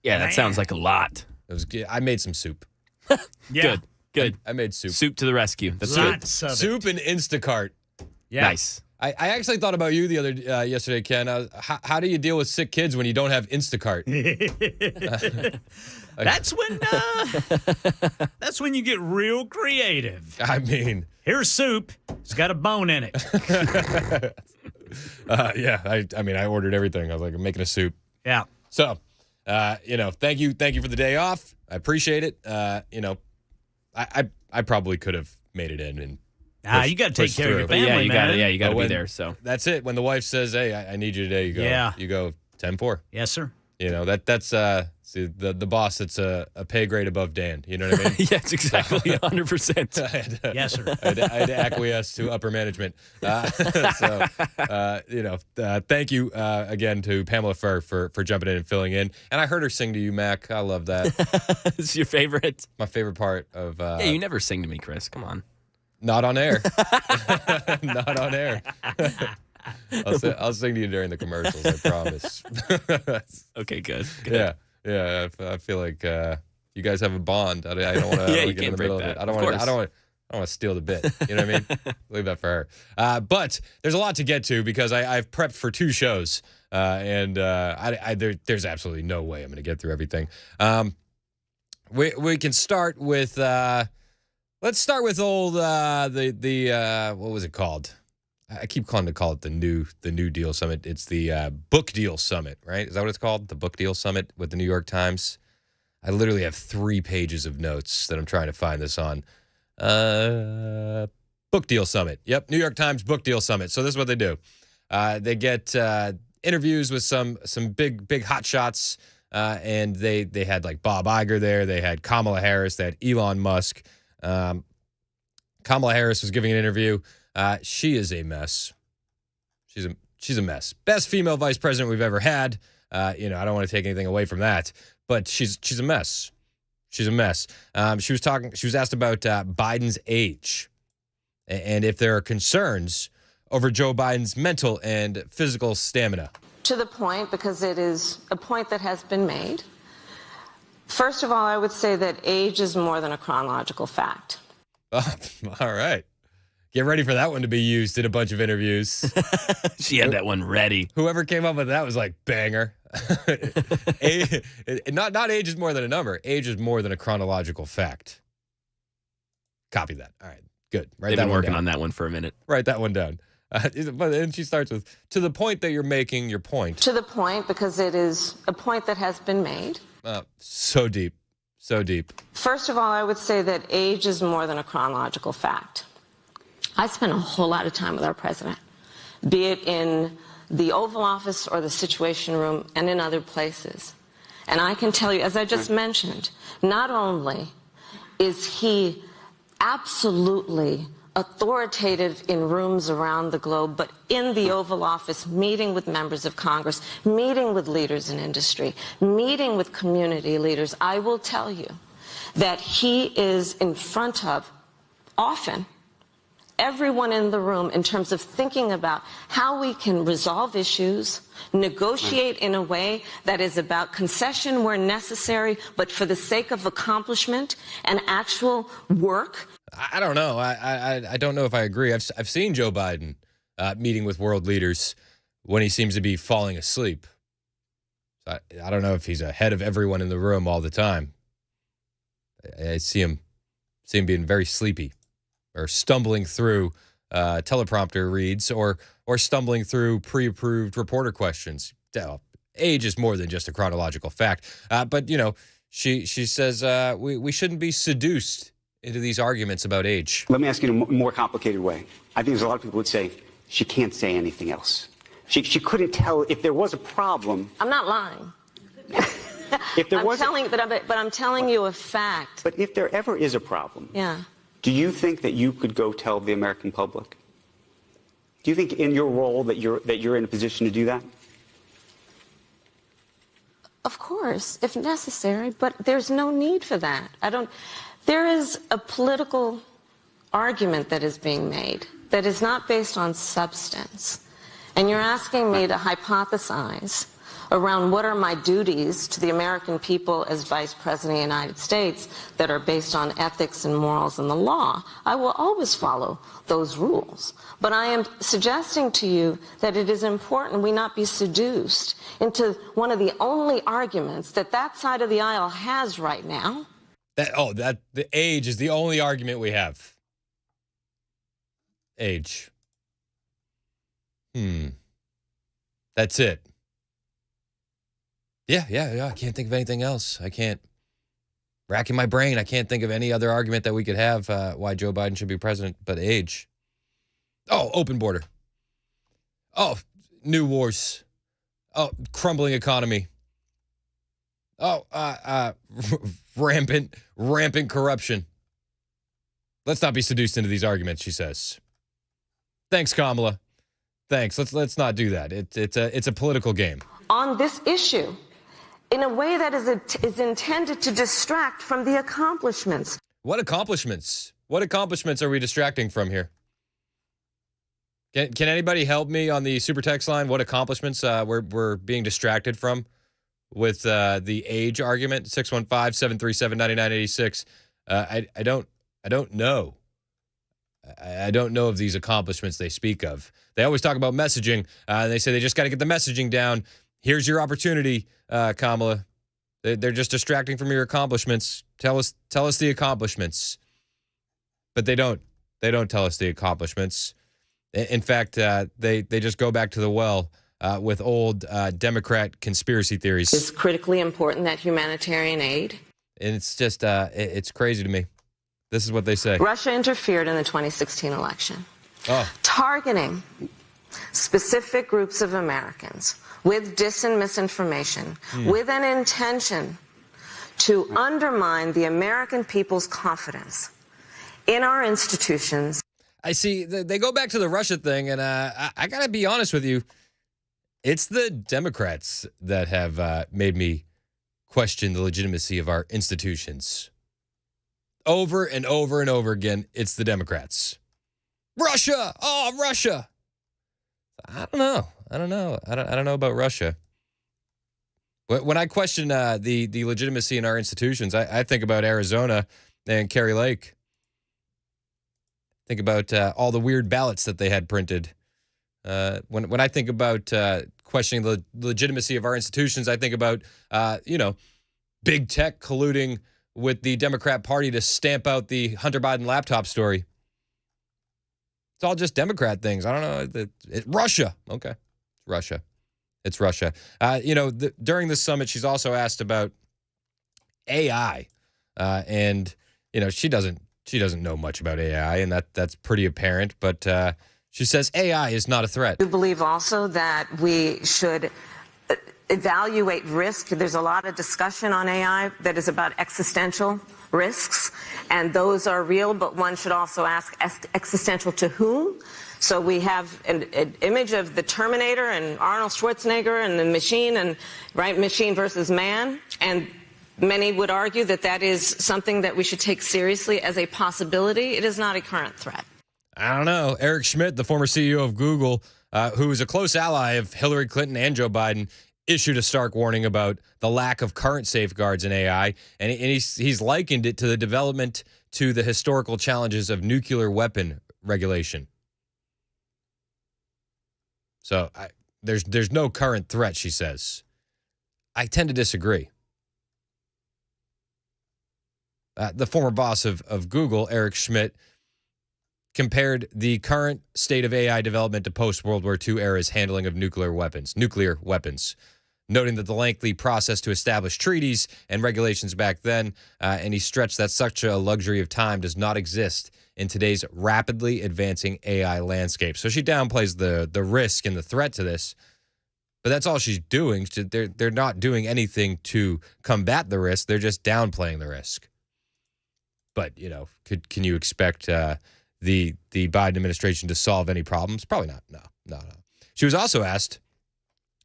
Yeah, that sounds like a lot. It was good. I made some soup. Yeah. Good. I made soup. Soup to the rescue. That's good. Lots of it. Soup and Instacart. Yeah. Nice. I actually thought about you yesterday, Ken. How do you deal with sick kids when you don't have Instacart? That's when you get real creative. I mean, Here's soup. It's got a bone in it. yeah. I ordered everything. I was like, I'm making a soup. Yeah. So, thank you for the day off. I appreciate it. I probably could have made it in and. You got to take care of your through. family, you man. got to be when- there. So That's it. When the wife says, "Hey, I need you today," you go 10-4. Yes, sir. That's the boss that's a pay grade above Dan. You know what I mean? yes, exactly, 100%. Yes, sir. I had to acquiesce to upper management. Thank you again to Pamela Furr for jumping in and filling in. And I heard her sing to you, Mac. I love that. It's your favorite. My favorite part of. Yeah, you never sing to me, Chris. Come on. Not on air. Not on air. I'll sing to you during the commercials. I promise. Okay, good. Yeah. I feel like you guys have a bond. I don't want to you get in can't the break middle that. of it. I don't want to steal the bit. You know what I mean? Leave that for her. But there's a lot to get to because I've prepped for 2 shows, and there's absolutely no way I'm going to get through everything. We can start with. Let's start with old what was it called? I keep call it the New Deal Summit. It's the Book Deal Summit, right? Is that what it's called? The Book Deal Summit with the New York Times. I literally have 3 pages of notes that I'm trying to find this on. Book Deal Summit. Yep, New York Times Book Deal Summit. So this is what they do. They get interviews with some big hot shots, and they had like Bob Iger there. They had Kamala Harris. They had Elon Musk. Kamala Harris was giving an interview. She is a mess. She's a mess. Best female vice president we've ever had. I don't want to take anything away from that, but she's a mess. She's a mess. She was asked about Biden's age and if there are concerns over Joe Biden's mental and physical stamina. To the point, because it is a point that has been made. First of all, I would say that age is more than a chronological fact. Oh, all right. Get ready for that one to be used in a bunch of interviews. She had that one ready. Whoever came up with that was like, banger. Not age is more than a number. Age is more than a chronological fact. Copy that. All right, good. They've been working on that one for a minute. Write that one down. And she starts with, to the point that you're making your point. To the point, because it is a point that has been made. So deep. So deep. First of all, I would say that age is more than a chronological fact. I spent a whole lot of time with our president, be it in the Oval Office or the Situation Room and in other places. And I can tell you, as I just mentioned, not only is he absolutely authoritative in rooms around the globe, but in the Oval Office, meeting with members of Congress, meeting with leaders in industry, meeting with community leaders, I will tell you that he is in front of, often, everyone in the room in terms of thinking about how we can resolve issues, negotiate in a way that is about concession where necessary, but for the sake of accomplishment and actual work. I don't know. I don't know if I agree. I've seen Joe Biden meeting with world leaders when he seems to be falling asleep. So I don't know if he's ahead of everyone in the room all the time. I see him being very sleepy or stumbling through teleprompter reads or stumbling through pre-approved reporter questions. Age is more than just a chronological fact. But, she says we shouldn't be seduced into these arguments about age. Let me ask you in a more complicated way. I think there's a lot of people would say she can't say anything else. She couldn't tell if there was a problem. I'm not lying. If there was, but I'm telling you a fact. But if there ever is a problem, yeah. Do you think that you could go tell the American public? Do you think in your role that you're in a position to do that? Of course, if necessary, but there's no need for that. There is a political argument that is being made that is not based on substance. And you're asking me to hypothesize around what are my duties to the American people as Vice President of the United States that are based on ethics and morals and the law, I will always follow those rules. But I am suggesting to you that it is important we not be seduced into one of the only arguments that that side of the aisle has right now. That the age is the only argument we have. Age. That's it. Yeah. I can't think of anything else. I can't. Racking my brain. I can't think of any other argument that we could have why Joe Biden should be president but age. Oh, open border. Oh, new wars. Oh, crumbling economy. Oh, rampant corruption. Let's not be seduced into these arguments, she says. Thanks, Kamala. Thanks. Let's not do that. It's a political game. On this issue, in a way that is intended to distract from the accomplishments. What accomplishments? What accomplishments are we distracting from here? Can anybody help me on the super text line? What accomplishments we're being distracted from with the age argument? 615-737-9986. I don't know. I don't know of these accomplishments they speak of. They always talk about messaging. And they say they just got to get the messaging down. Here's your opportunity, Kamala. They're just distracting from your accomplishments. Tell us the accomplishments. But they don't tell us the accomplishments. In fact, they just go back to the well with old Democrat conspiracy theories. It's critically important that humanitarian aid. And it's just, it's crazy to me. This is what they say. Russia interfered in the 2016 election, targeting specific groups of Americans with dis and misinformation, with an intention to undermine the American people's confidence in our institutions. I see. They go back to the Russia thing, and I got to be honest with you. It's the Democrats that have made me question the legitimacy of our institutions. Over and over and over again, it's the Democrats. Russia! Oh, Russia! I don't know. I don't know about Russia. When I question the legitimacy in our institutions, I think about Arizona and Kari Lake. Think about all the weird ballots that they had printed. When I think about questioning the legitimacy of our institutions, I think about, big tech colluding with the Democrat Party to stamp out the Hunter Biden laptop story. It's all just Democrat things. I don't know. It's Russia. Okay. It's Russia. During this summit, she's also asked about AI. And she doesn't know much about AI, and that's pretty apparent. But she says AI is not a threat. I believe also that we should evaluate risk. There's a lot of discussion on AI that is about existential risks, and those are real, but one should also ask existential to whom? So we have an image of the Terminator and Arnold Schwarzenegger and the machine, and machine versus man, and many would argue that that is something that we should take seriously as a possibility. It is not a current threat. I don't know. Eric Schmidt, the former CEO of Google, who is a close ally of Hillary Clinton and Joe Biden, issued a stark warning about the lack of current safeguards in AI, and he's likened it to the development to the historical challenges of nuclear weapon regulation. So there's no current threat, she says. I tend to disagree. The former boss of Google, Eric Schmidt, compared the current state of AI development to post-World War II era's handling of nuclear weapons, noting that the lengthy process to establish treaties and regulations back then, and he stretched that such a luxury of time does not exist in today's rapidly advancing AI landscape. So she downplays the risk and the threat to this, but that's all she's doing. They're not doing anything to combat the risk. They're just downplaying the risk. But, can you expect the Biden administration to solve any problems? Probably not. No. She was also asked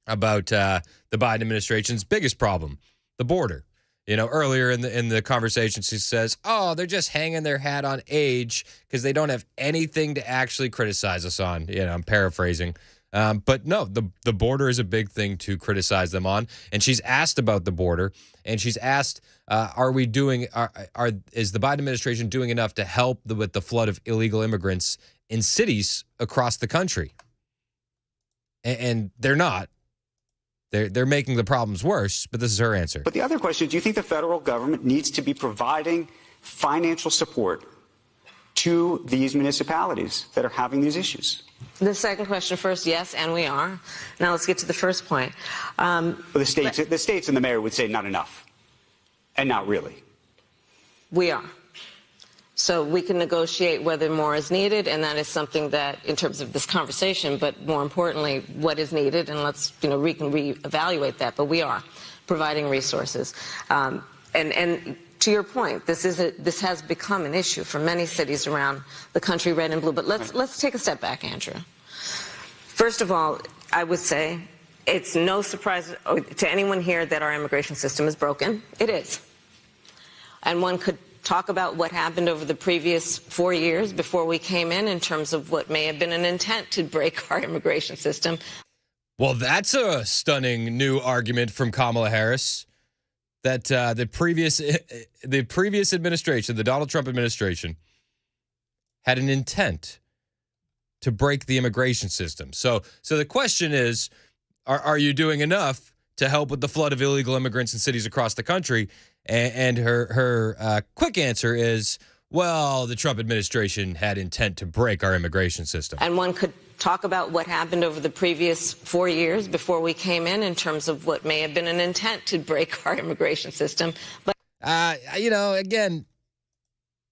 about the Biden administration's biggest problem, the border. Earlier in the conversation, she says, "Oh, they're just hanging their hat on age because they don't have anything to actually criticize us on." I'm paraphrasing. But no, the border is a big thing to criticize them on. And she's asked about the border, and she's asked, is the Biden administration doing enough to help with the flood of illegal immigrants in cities across the country? And they're not. They're making the problems worse, but this is her answer. But the other question, do you think the federal government needs to be providing financial support to these municipalities that are having these issues? The second question first, yes, and we are. Now let's get to the first point. Well, the states and the mayor would say not enough, and not really. We are. So we can negotiate whether more is needed, and that is something that, in terms of this conversation, but more importantly, what is needed, and let's, we can reevaluate that. But we are providing resources, and to your point, this has become an issue for many cities around the country, red and blue. But let's take a step back, Andrew. First of all, I would say it's no surprise to anyone here that our immigration system is broken. It is, and one could talk about what happened over the previous 4 years before we came in terms of what may have been an intent to break our immigration system. Well, that's a stunning new argument from Kamala Harris, that the previous administration, the Donald Trump administration, had an intent to break the immigration system. So the question is, are you doing enough to help with the flood of illegal immigrants in cities across the country? And her quick answer is, well, the Trump administration had intent to break our immigration system. And one could talk about what happened over the previous 4 years before we came in terms of what may have been an intent to break our immigration system. But again,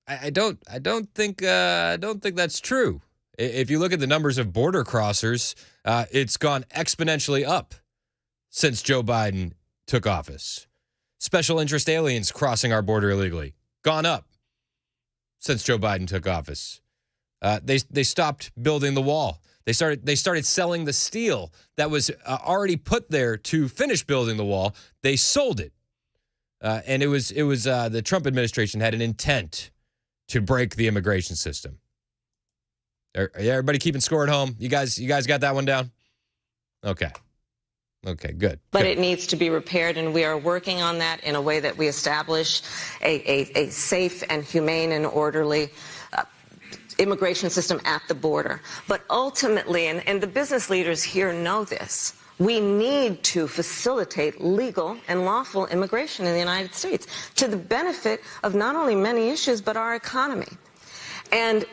I don't think that's true. If you look at the numbers of border crossers, it's gone exponentially up since Joe Biden took office. Special interest aliens crossing our border illegally, gone up since Joe Biden took office. They stopped building the wall. They started selling the steel that was already put there to finish building the wall. They sold it, and it was the Trump administration had an intent to break the immigration system. Are everybody keeping score at home? You guys got that one down? Okay, good. But it needs to be repaired, and we are working on that in a way that we establish a safe and humane and orderly immigration system at the border. But ultimately, and the business leaders here know this, we need to facilitate legal and lawful immigration in the United States to the benefit of not only many issues, but our economy. And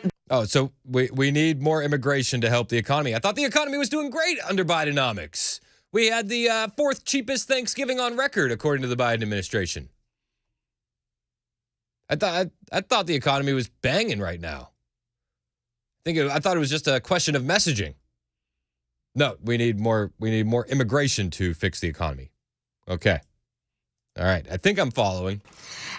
so we need more immigration to help the economy. I thought the economy was doing great under Bidenomics. We had the fourth cheapest Thanksgiving on record, according to the Biden administration. I thought the economy was banging right now. I thought it was just a question of messaging. No, we need more immigration to fix the economy. Okay. All right. I think I'm following.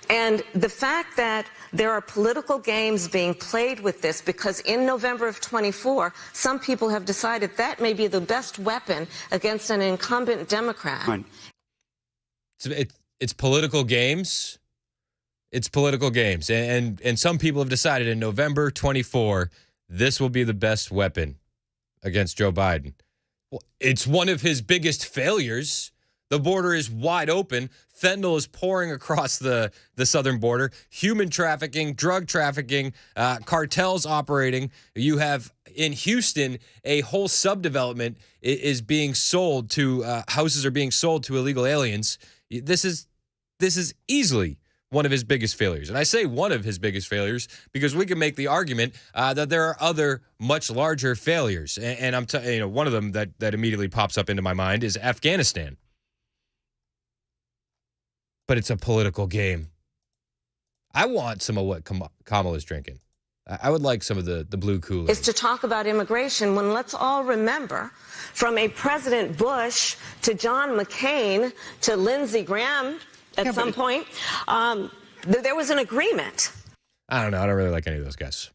And the fact that there are political games being played with this, because in November of 24, some people have decided that may be the best weapon against an incumbent Democrat. Right. It's political games. It's political games. And some people have decided in November 24, this will be the best weapon against Joe Biden. Well, it's one of his biggest failures. The border is wide open. Fentanyl is pouring across the southern border. Human trafficking, drug trafficking, cartels operating. You have in Houston a whole subdevelopment is being sold to houses are being sold to illegal aliens. This is easily one of his biggest failures. And I say one of his biggest failures because we can make the argument that there are other much larger failures. And I'm one of them that immediately pops up into my mind is Afghanistan. But it's a political game. I want some of what Kamala's drinking. I would like some of the blue Kool-Aid. Is to talk about immigration when let's all remember, from a President Bush to John McCain to Lindsey Graham at some point, there was an agreement. I don't know. I don't really like any of those guys.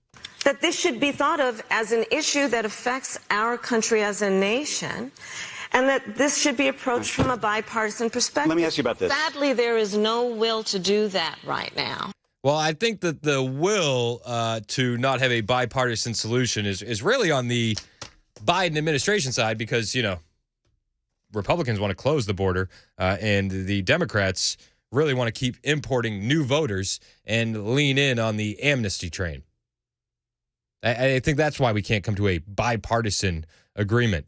That this should be thought of as an issue that affects our country as a nation, and that this should be approached from a bipartisan perspective. Let me ask you about this. Sadly, there is no will to do that right now. Well, I think that the will to not have a bipartisan solution is really on the Biden administration side because, Republicans want to close the border and the Democrats really want to keep importing new voters and lean in on the amnesty train. I think that's why we can't come to a bipartisan agreement.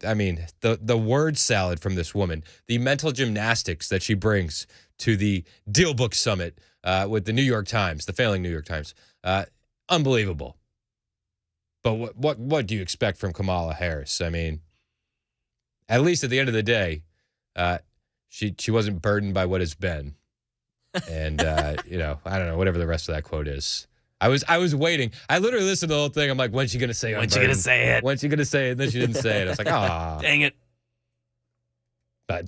I mean, the word salad from this woman, the mental gymnastics that she brings to the Deal Book Summit with the New York Times, the failing New York Times, unbelievable. But what do you expect from Kamala Harris? I mean, at least at the end of the day, she wasn't burdened by what has been, and I don't know, whatever the rest of that quote is. I was waiting. I literally listened to the whole thing. I'm like, when's she gonna say? When's she gonna say it? When's she gonna say it? And then she didn't say it. I was like, ah, Dang it. but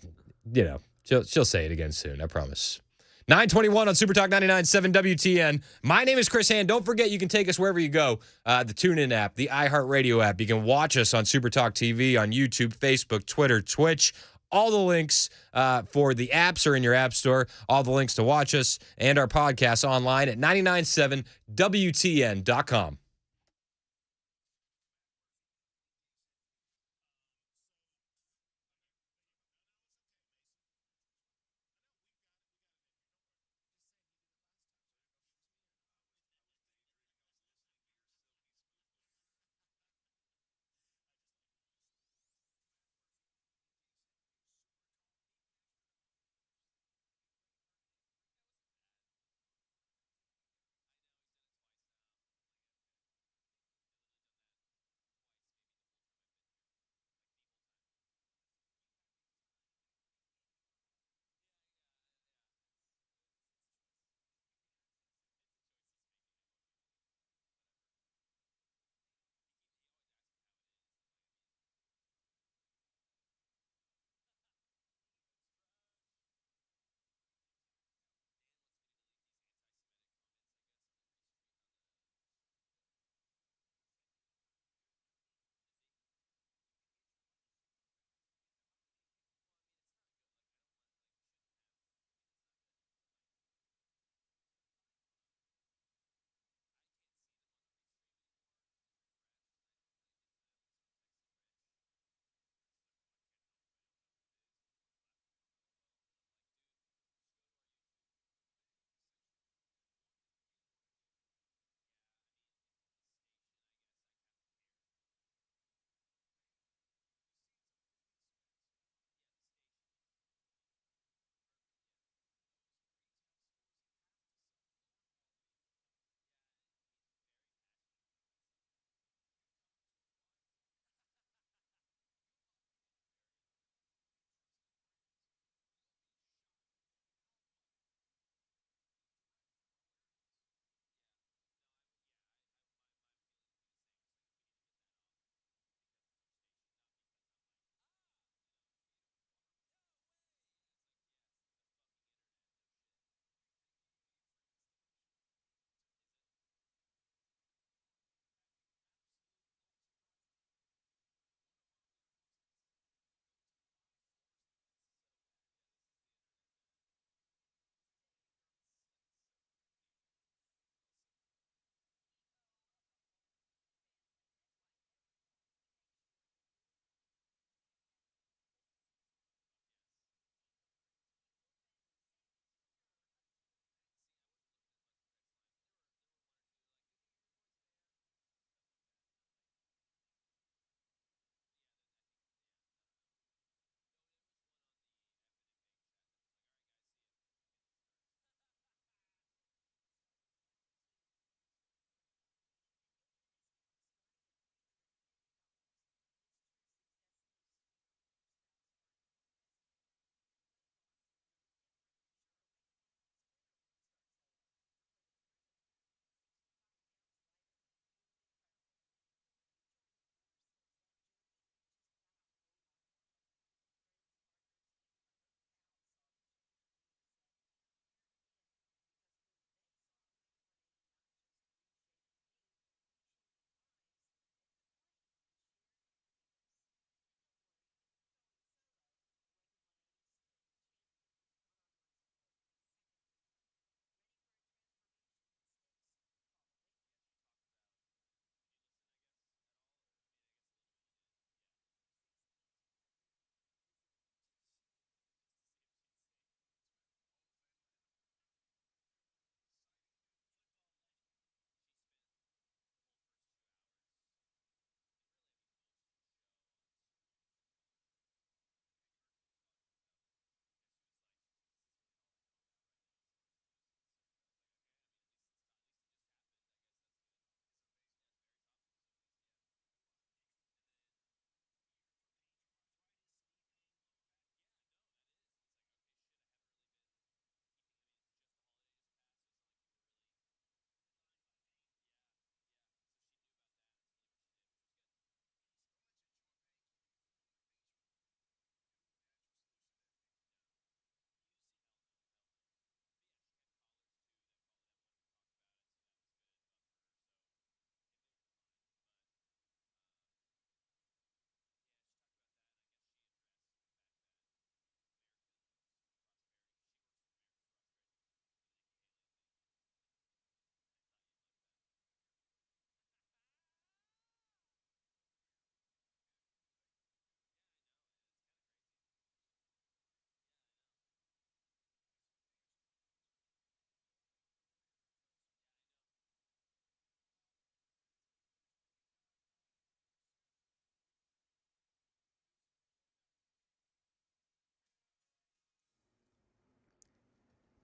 she'll say it again soon. I promise. 921 on Super Talk 99.7 WTN. My name is Chris Hand. Don't forget, you can take us wherever you go. The TuneIn app, the iHeartRadio app. You can watch us on Super Talk TV, on YouTube, Facebook, Twitter, Twitch. All the links for the apps are in your app store. All the links to watch us and our podcasts online at 997WTN.com.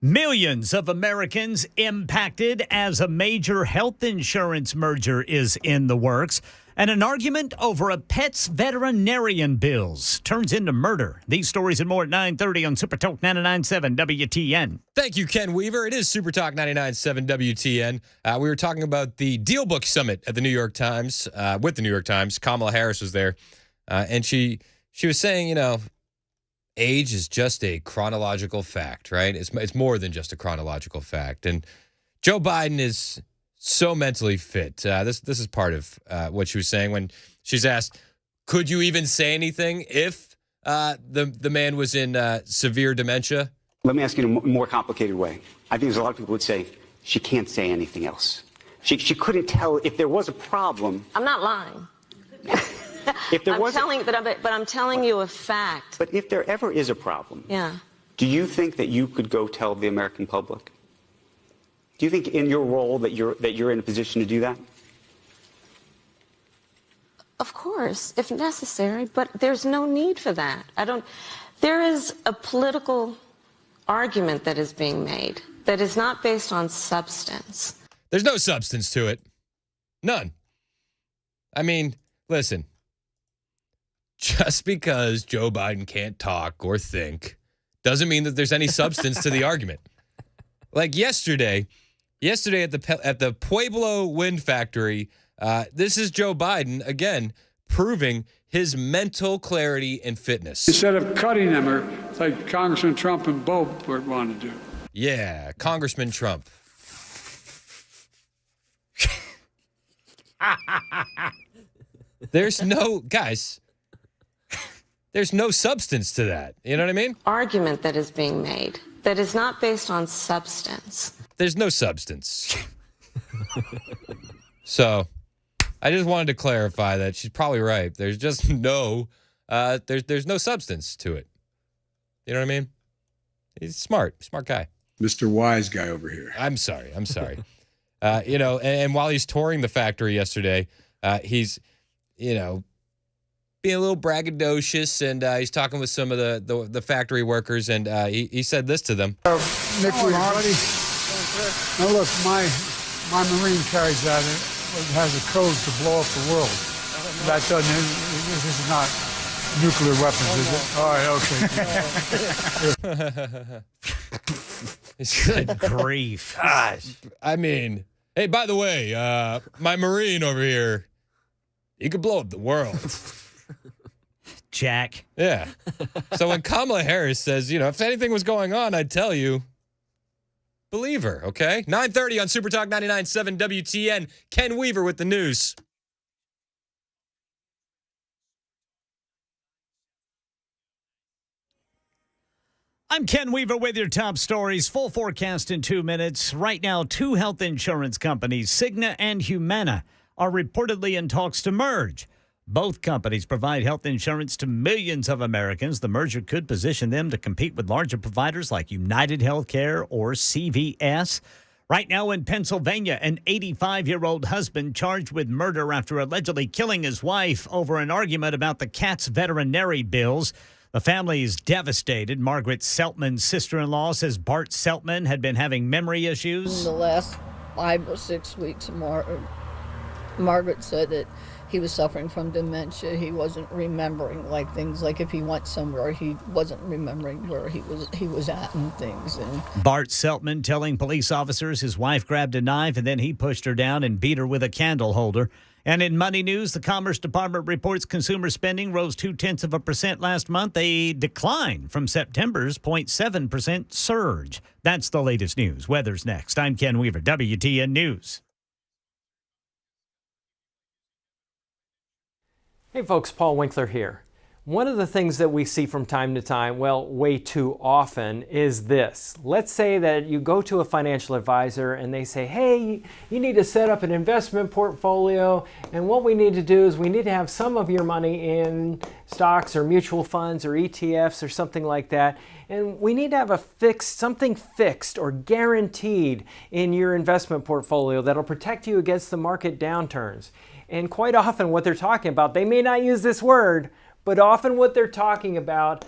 Millions of Americans impacted as a major health insurance merger is in the works. And an argument over a pet's veterinarian bills turns into murder. These stories and more at 9:30 on Super Talk 99.7 WTN. Thank you, Ken Weaver. It is Super Talk 99.7 WTN. We were talking about the DealBook Summit at the New York Times, with the New York Times. Kamala Harris was there, and she was saying, you know, age is just a chronological fact, right? It's more than just a chronological fact. And Joe Biden is so mentally fit. This is part of what she was saying when she's asked, could you even say anything if the man was in severe dementia? Let me ask you in a more complicated way. I think there's a lot of people who would say she can't say anything else. She couldn't tell if there was a problem. I'm not lying. If there was, I'm telling you a fact. But if there ever is a problem, Yeah. do you think that you could go tell the American public? Do you think in your role that you're in a position to do that? Of course, if necessary, but there's no need for that. There is a political argument that is being made that is not based on substance. There's no substance to it. None. I mean, listen, just because Joe Biden can't talk or think doesn't mean that there's any substance to the argument. Like yesterday at the Pueblo Wind Factory, this is Joe Biden, again, proving his mental clarity and fitness. Instead of cutting them, or like Congressman Trump and Bo want to do. Yeah, Congressman Trump. There's no substance to that. You know what I mean? Argument that is being made that is not based on substance. There's no substance. So I just wanted to clarify that she's probably right. There's just no substance to it. You know what I mean? He's smart guy. Mr. Wise Guy over here. I'm sorry. You know, and while he's touring the factory yesterday, he's, you know, being a little braggadocious, and he's talking with some of the factory workers, and he said this to them. Nick, buddy. Now look, my Marine carries that. It has a code to blow up the world. That doesn't. This is not nuclear weapons, is it? All right. Okay. Good grief. Gosh. I mean, hey, by the way, my Marine over here, he could blow up the world. Jack. Yeah. So when Kamala Harris says, you know, if anything was going on, I'd tell you. Believe her, okay? 9:30 on Super Talk 99.7 WTN. Ken Weaver with the news. I'm Ken Weaver with your top stories. Full forecast in 2 minutes. Right now, two health insurance companies, Cigna and Humana, are reportedly in talks to merge. Both companies provide health insurance to millions of Americans. The merger could position them to compete with larger providers like United Healthcare or CVS. Right now in Pennsylvania, an 85-year-old husband charged with murder after allegedly killing his wife over an argument about the cat's veterinary bills. The family is devastated. Margaret Seltman's sister-in-law says Bart Seltman had been having memory issues. In the last 5 or 6 weeks, Margaret said that he was suffering from dementia. He wasn't remembering, like, things like if he went somewhere, he wasn't remembering where he was at and things. And Bart Seltman telling police officers his wife grabbed a knife and then he pushed her down and beat her with a candle holder. And in Money News, the Commerce Department reports consumer spending rose 0.2% last month, a decline from September's 0.7% surge. That's the latest news. Weather's next. I'm Ken Weaver, WTN News. Hey folks, Paul Winkler here. One of the things that we see from time to time, well, way too often, is this. Let's say that you go to a financial advisor and they say, hey, you need to set up an investment portfolio, and what we need to do is we need to have some of your money in stocks or mutual funds or ETFs or something like that, and we need to have something fixed or guaranteed in your investment portfolio that'll protect you against the market downturns. And quite often what they're talking about, they may not use this word, but often what they're talking about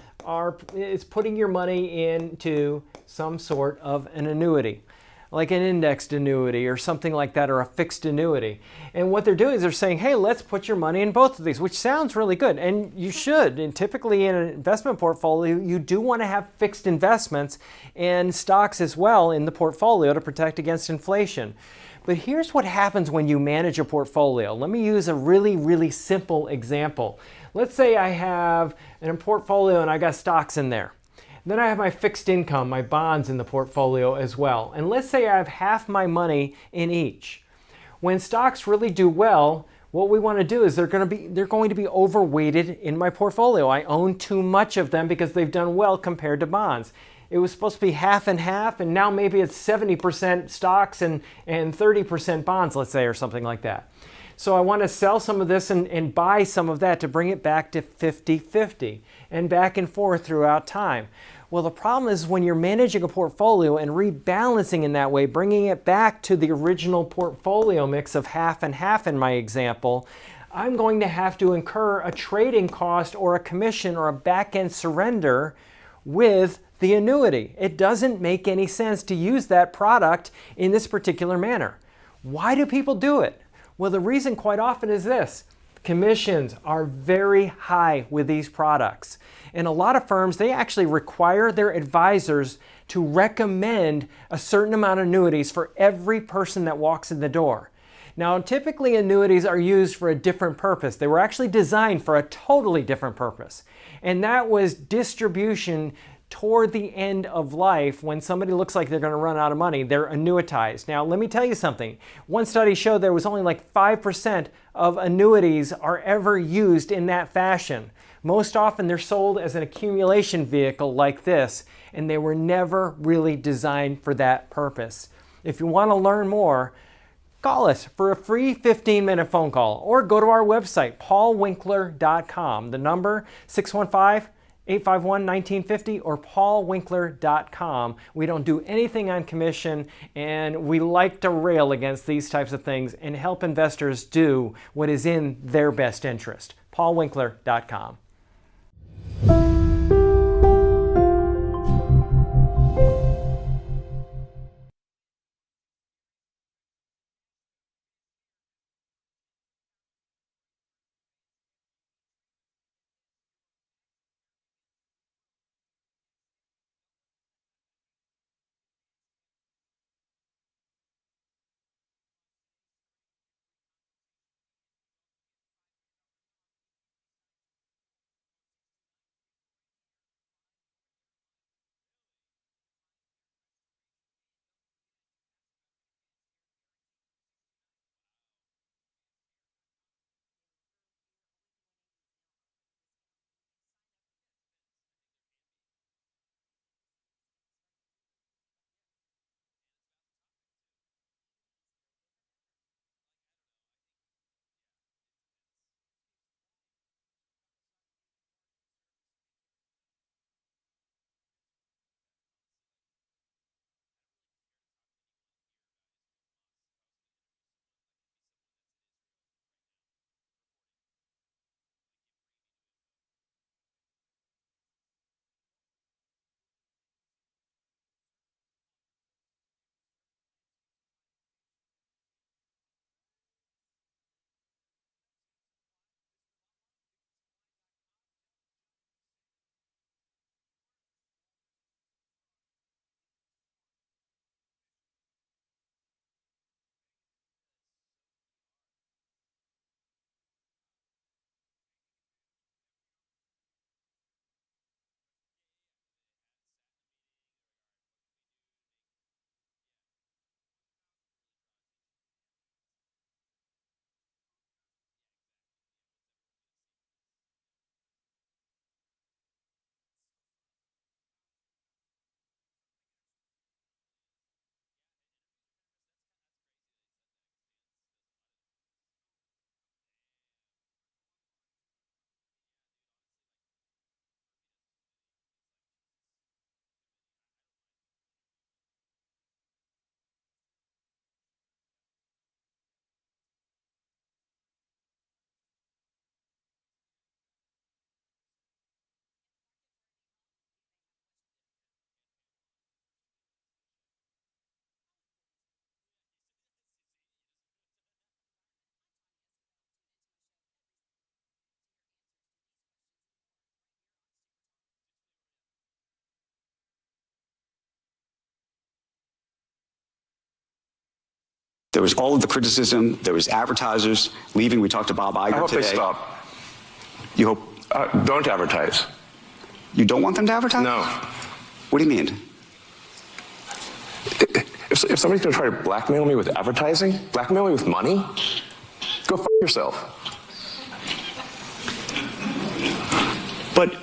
is putting your money into some sort of an annuity, like an indexed annuity or something like that, or a fixed annuity. And what they're doing is they're saying, hey, let's put your money in both of these, which sounds really good. And you should. And typically in an investment portfolio, you do want to have fixed investments and stocks as well in the portfolio to protect against inflation. But here's what happens when you manage a portfolio. Let me use a really, really simple example. Let's say I have a portfolio and I got stocks in there. Then I have my fixed income, my bonds in the portfolio as well. And let's say I have half my money in each. When stocks really do well, what we want to do is they're going to be overweighted in my portfolio. I own too much of them because they've done well compared to bonds. It was supposed to be half and half, and now maybe it's 70% stocks and 30% bonds, let's say, or something like that. So I want to sell some of this and buy some of that to bring it back to 50-50 and back and forth throughout time. Well, the problem is when you're managing a portfolio and rebalancing in that way, bringing it back to the original portfolio mix of half and half in my example, I'm going to have to incur a trading cost or a commission or a back-end surrender with the annuity. It doesn't make any sense to use that product in this particular manner. Why do people do it? Well, the reason quite often is this. Commissions are very high with these products. And a lot of firms, they actually require their advisors to recommend a certain amount of annuities for every person that walks in the door. Now, typically annuities are used for a different purpose. They were actually designed for a totally different purpose. And that was distribution toward the end of life. When somebody looks like they're going to run out of money, they're annuitized. Now, let me tell you something. One study showed there was only like 5% of annuities are ever used in that fashion. Most often they're sold as an accumulation vehicle like this, and they were never really designed for that purpose. If you want to learn more, call us for a free 15-minute phone call or go to our website, paulwinkler.com. The number 615-851-1950 or paulwinkler.com. We don't do anything on commission, and we like to rail against these types of things and help investors do what is in their best interest. paulwinkler.com. There was all of the criticism. There was advertisers leaving. We talked to Bob Iger I hope today. they stop. You hope? Don't advertise. You don't want them to advertise? No. What do you mean? If somebody's going to try to blackmail me with advertising, blackmail me with money, go f yourself. But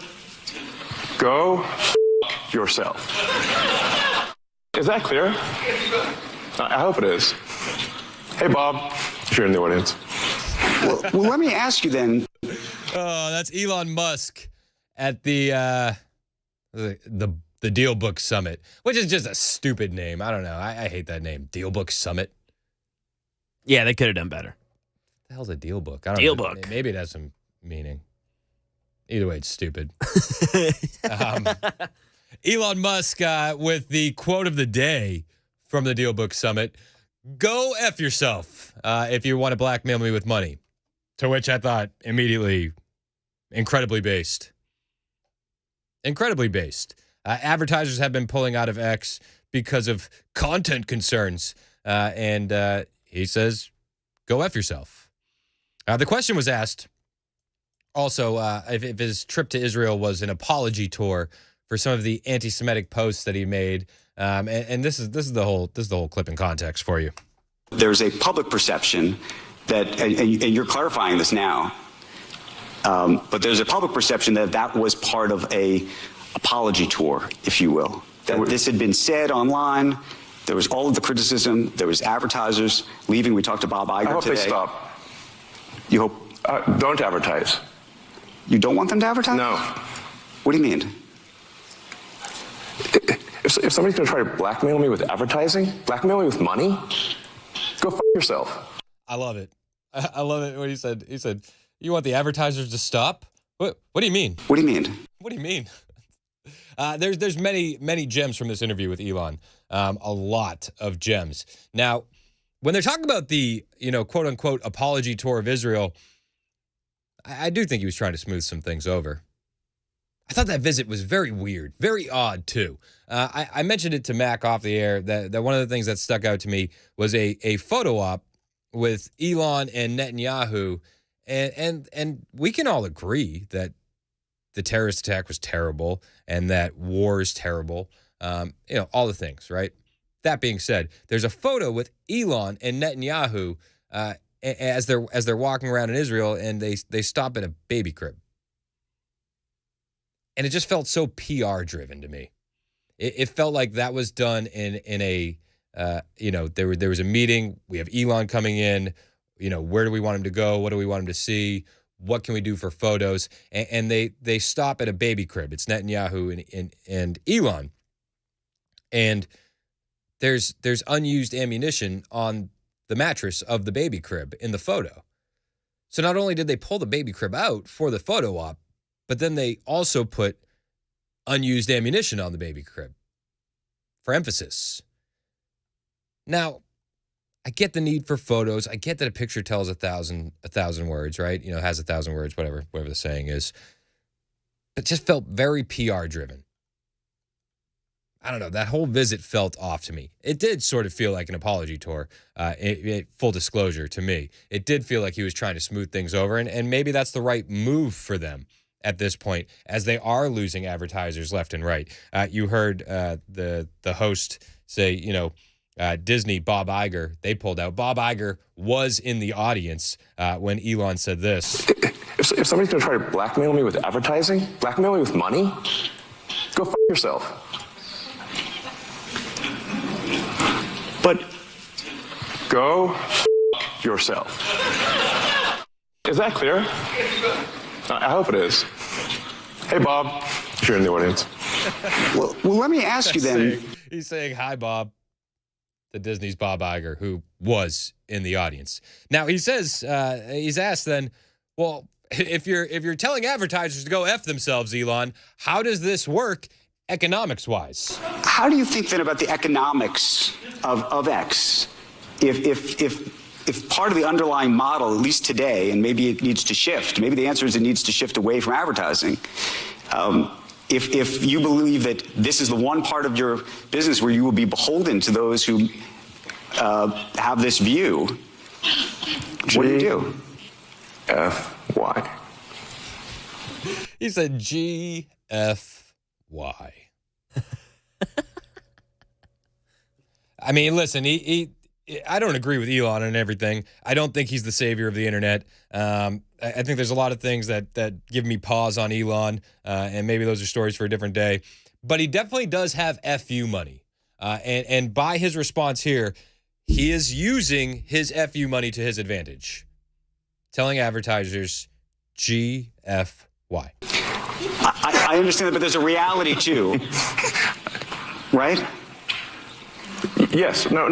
Go f yourself. Is that clear? I hope it is. Hey, Bob, if you're in the audience. well, let me ask you then. Oh, that's Elon Musk at the Deal Book Summit, which is just a stupid name. I don't know. I hate that name. Deal Book Summit. Yeah, they could have done better. What the hell's a deal book? I don't Deal know. book. Maybe it has some meaning. Either way, it's stupid. Elon Musk with the quote of the day from the Deal Book Summit: "Go F yourself if you want to blackmail me with money." To which I thought immediately, incredibly based. Incredibly based. Advertisers have been pulling out of X because of content concerns. And he says, go F yourself. The question was asked also if his trip to Israel was an apology tour for some of the anti-Semitic posts that he made. And this is the whole clip in context for you. There's a public perception that, and you're clarifying this now, but there's a public perception that that was part of a apology tour, if you will. That this had been said online. There was all of the criticism. There was advertisers leaving. We talked to Bob Iger I hope today. they stop. You hope? Don't advertise. You don't want them to advertise? No. What do you mean? If somebody's going to try to blackmail me with advertising, blackmail me with money, go f yourself. I love it. I love it when he said, you want the advertisers to stop? What do you mean? What do you mean? What do you mean? There's many gems from this interview with Elon. A lot of gems. Now, when they're talking about the, quote unquote apology tour of Israel, I do think he was trying to smooth some things over. I thought that visit was very weird, very odd too. I mentioned it to Mac off the air that one of the things that stuck out to me was a photo op with Elon and Netanyahu, and we can all agree that the terrorist attack was terrible and that war is terrible. All the things, right? That being said, there's a photo with Elon and Netanyahu as they're walking around in Israel, and they stop at a baby crib. And it just felt so PR driven to me. It felt like that was done in a there was a meeting. We have Elon coming in. Where do we want him to go? What do we want him to see? What can we do for photos? And they stop at a baby crib. It's Netanyahu and Elon. And there's unused ammunition on the mattress of the baby crib in the photo. So not only did they pull the baby crib out for the photo op, but then they also put unused ammunition on the baby crib for emphasis. Now, I get the need for photos. I get that a picture tells a thousand words, right? Has 1,000 words, whatever the saying is. But it just felt very PR driven. I don't know. That whole visit felt off to me. It did sort of feel like an apology tour. Full disclosure to me, it did feel like he was trying to smooth things over, and maybe that's the right move for them at this point, as they are losing advertisers left and right. You heard the host say, Disney, Bob Iger, they pulled out. Bob Iger was in the audience when Elon said this. If somebody's going to try to blackmail me with advertising, blackmail me with money, go f yourself. But go f yourself. Is that clear? I hope it is. Hey, Bob, if you're in the audience. well, let me ask you then. He's saying hi, Bob, to Disney's Bob Iger, who was in the audience. Now he says he's asked then, well, if you're telling advertisers to go F themselves, Elon, how does this work economics wise? How do you think then about the economics of X? If part of the underlying model, at least today, and maybe it needs to shift, maybe the answer is it needs to shift away from advertising. If you believe that this is the one part of your business where you will be beholden to those who have this view, what do you do? F-Y. He said G-F-Y. I mean, listen, I don't agree with Elon on everything. I don't think he's the savior of the internet. I think there's a lot of things that give me pause on Elon, and maybe those are stories for a different day. But he definitely does have FU money. And by his response here, he is using his FU money to his advantage, telling advertisers GFY. I understand that, but there's a reality too, right? Yes. No.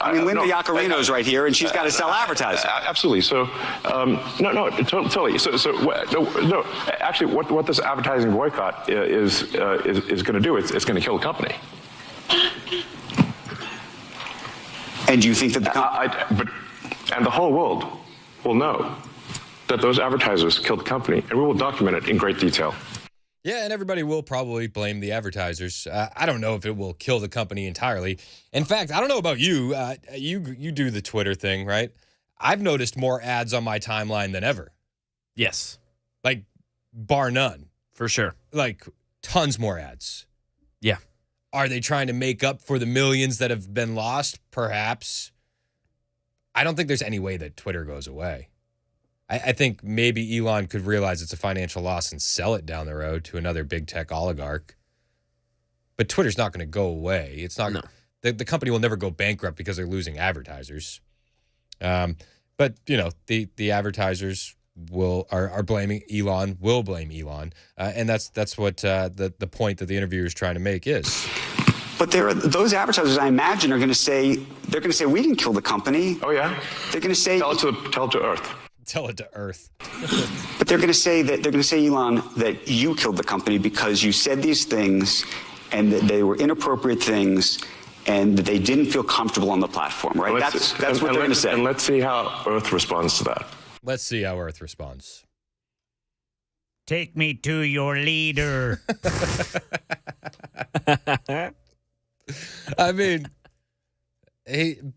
I mean, Linda Yaccarino's right here, and she's got to sell advertising. Absolutely. So, totally. So, no. Actually, what this advertising boycott is going to do? It's going to kill the company. And do you think that and the whole world will know that those advertisers killed the company, and we will document it in great detail. Yeah, and everybody will probably blame the advertisers. I don't know if it will kill the company entirely. In fact, I don't know about you. You do the Twitter thing, right? I've noticed more ads on my timeline than ever. Yes. Like, bar none. For sure. Like, tons more ads. Yeah. Are they trying to make up for the millions that have been lost? Perhaps. I don't think there's any way that Twitter goes away. I think maybe Elon could realize it's a financial loss and sell it down the road to another big tech oligarch. But Twitter's not going to go away. It's not. No. The company will never go bankrupt because they're losing advertisers. But you know, the advertisers are blaming Elon. Will blame Elon, and that's what the point that the interviewer is trying to make is. But those advertisers, I imagine, are going to say we didn't kill the company. Oh yeah. They're going to say tell it to Earth. Tell it to Earth. But they're going to say Elon, that you killed the company because you said these things and that they were inappropriate things and that they didn't feel comfortable on the platform, right? That's what they're going to say. And let's see how Earth responds to that. Let's see how Earth responds. Take me to your leader. I mean...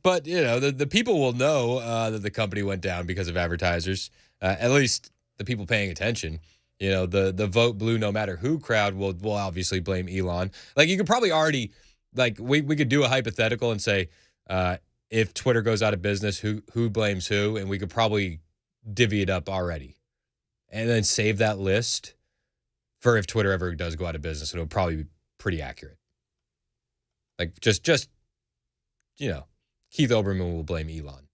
but, you know, the people will know that the company went down because of advertisers, at least the people paying attention. You know, the vote blue no matter who crowd will obviously blame Elon. Like, you could probably already, like, we could do a hypothetical and say, if Twitter goes out of business, who blames who? And we could probably divvy it up already. And then save that list for if Twitter ever does go out of business. It'll probably be pretty accurate. Like, just you know, Keith Olbermann will blame Elon.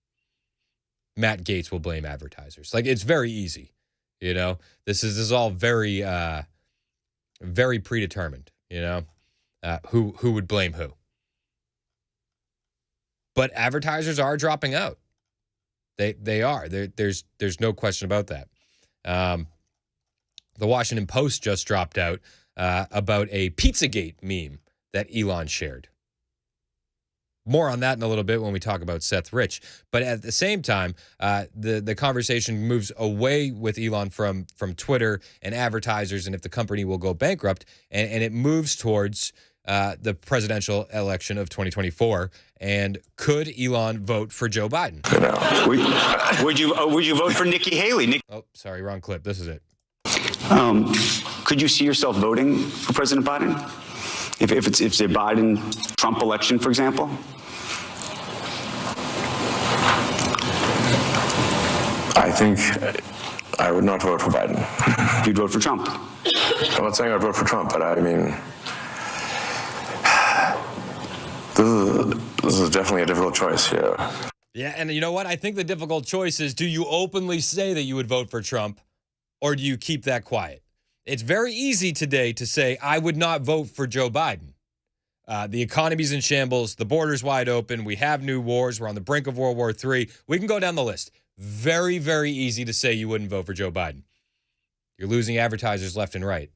Matt Gaetz will blame advertisers. Like, it's very easy, you know. This is all very, very predetermined, you know, who would blame who. But advertisers are dropping out. They are. There's no question about that. The Washington Post just dropped out about a Pizzagate meme that Elon shared. More on that in a little bit when we talk about Seth Rich. But at the same time, the conversation moves away with Elon from Twitter and advertisers and if the company will go bankrupt, and it moves towards the presidential election of 2024. And could Elon vote for Joe Biden? Would you vote for Nikki Haley? Oh, sorry, wrong clip. This is it. Could you see yourself voting for President Biden? If it's a Biden-Trump election, for example? I think I would not vote for Biden. You'd vote for Trump? I'm not saying I'd vote for Trump, but I mean, this is definitely a difficult choice, yeah. Yeah, and you know what? I think the difficult choice is, do you openly say that you would vote for Trump, or do you keep that quiet? It's very easy today to say, I would not vote for Joe Biden. The economy's in shambles. The border's wide open. We have new wars. We're on the brink of World War III. We can go down the list. Very, very easy to say you wouldn't vote for Joe Biden. You're losing advertisers left and right.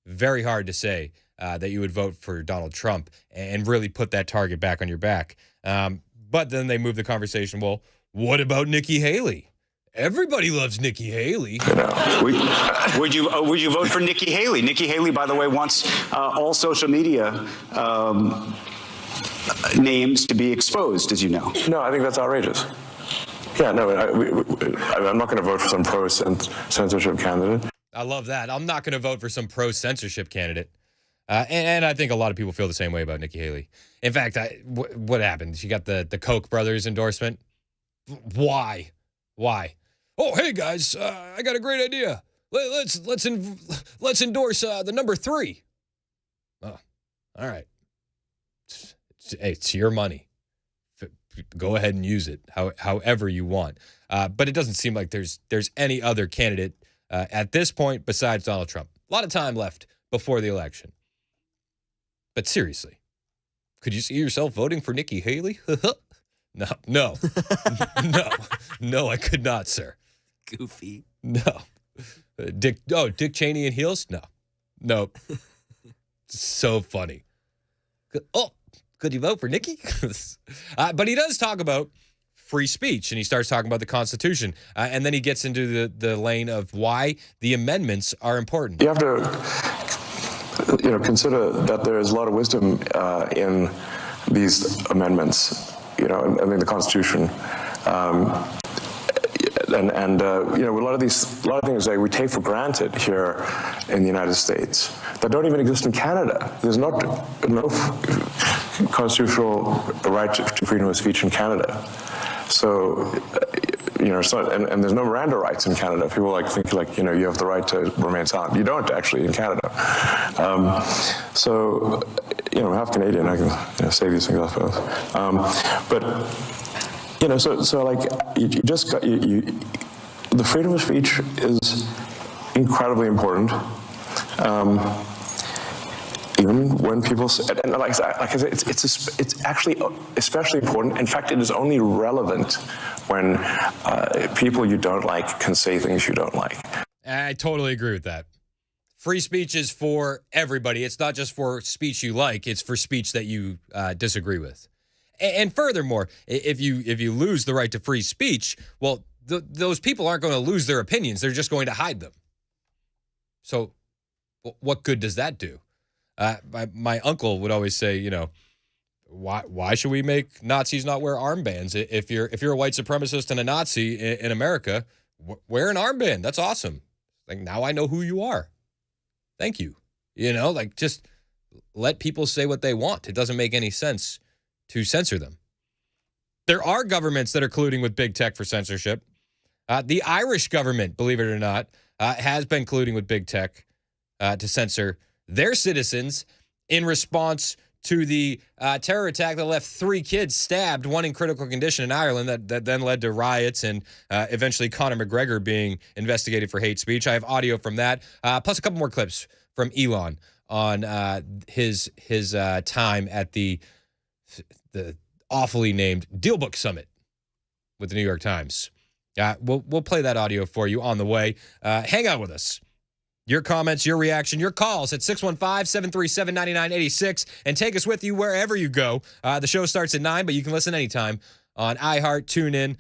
Very hard to say that you would vote for Donald Trump and really put that target back on your back. But then they move the conversation, well, what about Nikki Haley? Everybody loves Nikki Haley. Would you vote for Nikki Haley? Nikki Haley, by the way, wants all social media names to be exposed, as you know. No, I think that's outrageous. Yeah, no, I'm not going to vote for some pro-censorship candidate. I love that. I'm not going to vote for some pro-censorship candidate. And I think a lot of people feel the same way about Nikki Haley. In fact, what happened? She got the Koch brothers endorsement. Why? Oh, hey guys, I got a great idea. Let's endorse the number 3. Oh, all right. It's your money. Go ahead and use it however you want. But it doesn't seem like there's any other candidate at this point besides Donald Trump. A lot of time left before the election. But seriously, could you see yourself voting for Nikki Haley? No, I could not, sir. Goofy. No. Dick Cheney in heels? No. So funny. Oh, could you vote for Nikki? But he does talk about free speech, and he starts talking about the Constitution. And then he gets into the lane of why the amendments are important. You have to consider that there is a lot of wisdom in these amendments, I mean, the Constitution. And a lot of things that we take for granted here in the United States that don't even exist in Canada. There's no constitutional right to freedom of speech in Canada. So, it's not, and there's no Miranda rights in Canada. People think you have the right to remain silent. You don't actually in Canada. So, I'm half Canadian. I can say these things, I suppose. The freedom of speech is incredibly important. Even when people say, and like I said, it's actually especially important. In fact, it is only relevant when people you don't like can say things you don't like. I totally agree with that. Free speech is for everybody. It's not just for speech you like. It's for speech that you disagree with. And furthermore, if you lose the right to free speech, well, those people aren't going to lose their opinions. They're just going to hide them. So what good does that do? My uncle would always say, why should we make Nazis not wear armbands? If you're a white supremacist and a Nazi in America, wear an armband. That's awesome. Now I know who you are. Thank you. Just let people say what they want. It doesn't make any sense to censor them. There are governments that are colluding with big tech for censorship. The Irish government, believe it or not, has been colluding with big tech to censor their citizens in response to the terror attack that left 3 kids stabbed, one in critical condition in Ireland, that then led to riots and eventually Conor McGregor being investigated for hate speech. I have audio from that, plus a couple more clips from Elon on his time at the awfully named DealBook Summit with the New York Times. We'll play that audio for you on the way. Hang out with us. Your comments, your reaction, your calls at 615-737-9986, and take us with you wherever you go. The show starts at 9, but you can listen anytime on iHeart, TuneIn.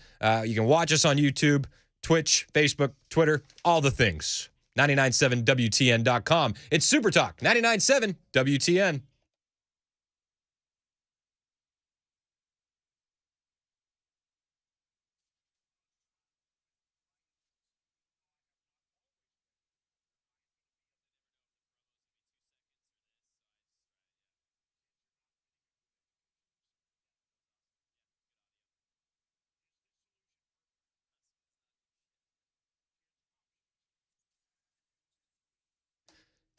You can watch us on YouTube, Twitch, Facebook, Twitter, all the things. 997WTN.com. It's Super Talk, 99.7 WTN.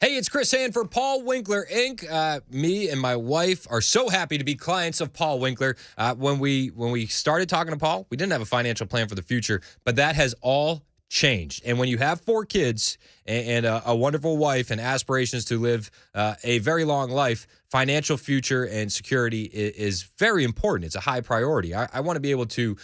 Hey, it's Chris Hand for Paul Winkler, Inc. Me and my wife are so happy to be clients of Paul Winkler. When we started talking to Paul, we didn't have a financial plan for the future, but that has all changed. And when you have 4 kids and a wonderful wife and aspirations to live a very long life, financial future and security is very important. It's a high priority. I want to be able to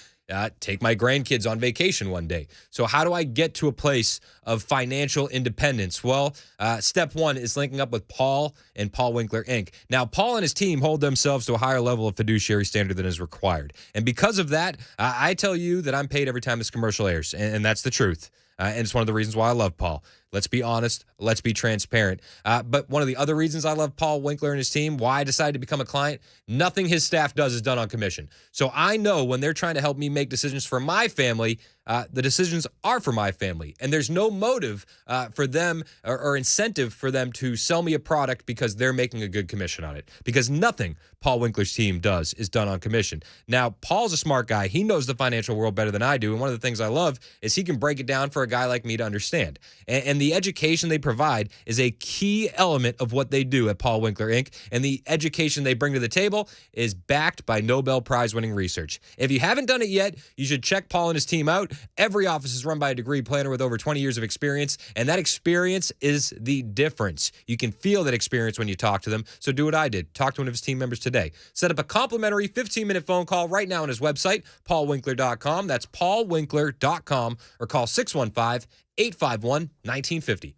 take my grandkids on vacation one day. So how do I get to a place of financial independence? Well, step 1 is linking up with Paul and Paul Winkler, Inc. Now, Paul and his team hold themselves to a higher level of fiduciary standard than is required. And because of that, I tell you that I'm paid every time this commercial airs, and that's the truth. And it's one of the reasons why I love Paul. Let's be honest. Let's be transparent. But one of the other reasons I love Paul Winkler and his team, why I decided to become a client, nothing his staff does is done on commission. So I know when they're trying to help me make decisions for my family, the decisions are for my family. And there's no motive for them or incentive for them to sell me a product because they're making a good commission on it. Because nothing Paul Winkler's team does is done on commission. Now, Paul's a smart guy. He knows the financial world better than I do. And one of the things I love is he can break it down for a guy like me to understand. And the education they provide is a key element of what they do at Paul Winkler Inc. And the education they bring to the table is backed by Nobel Prize winning research. If you haven't done it yet, you should check Paul and his team out. Every office is run by a degree planner with over 20 years of experience, and that experience is the difference. You can feel that experience when you talk to them, so do what I did. Talk to one of his team members today. Set up a complimentary 15-minute phone call right now on his website, paulwinkler.com. That's paulwinkler.com, or call 615-851-1950.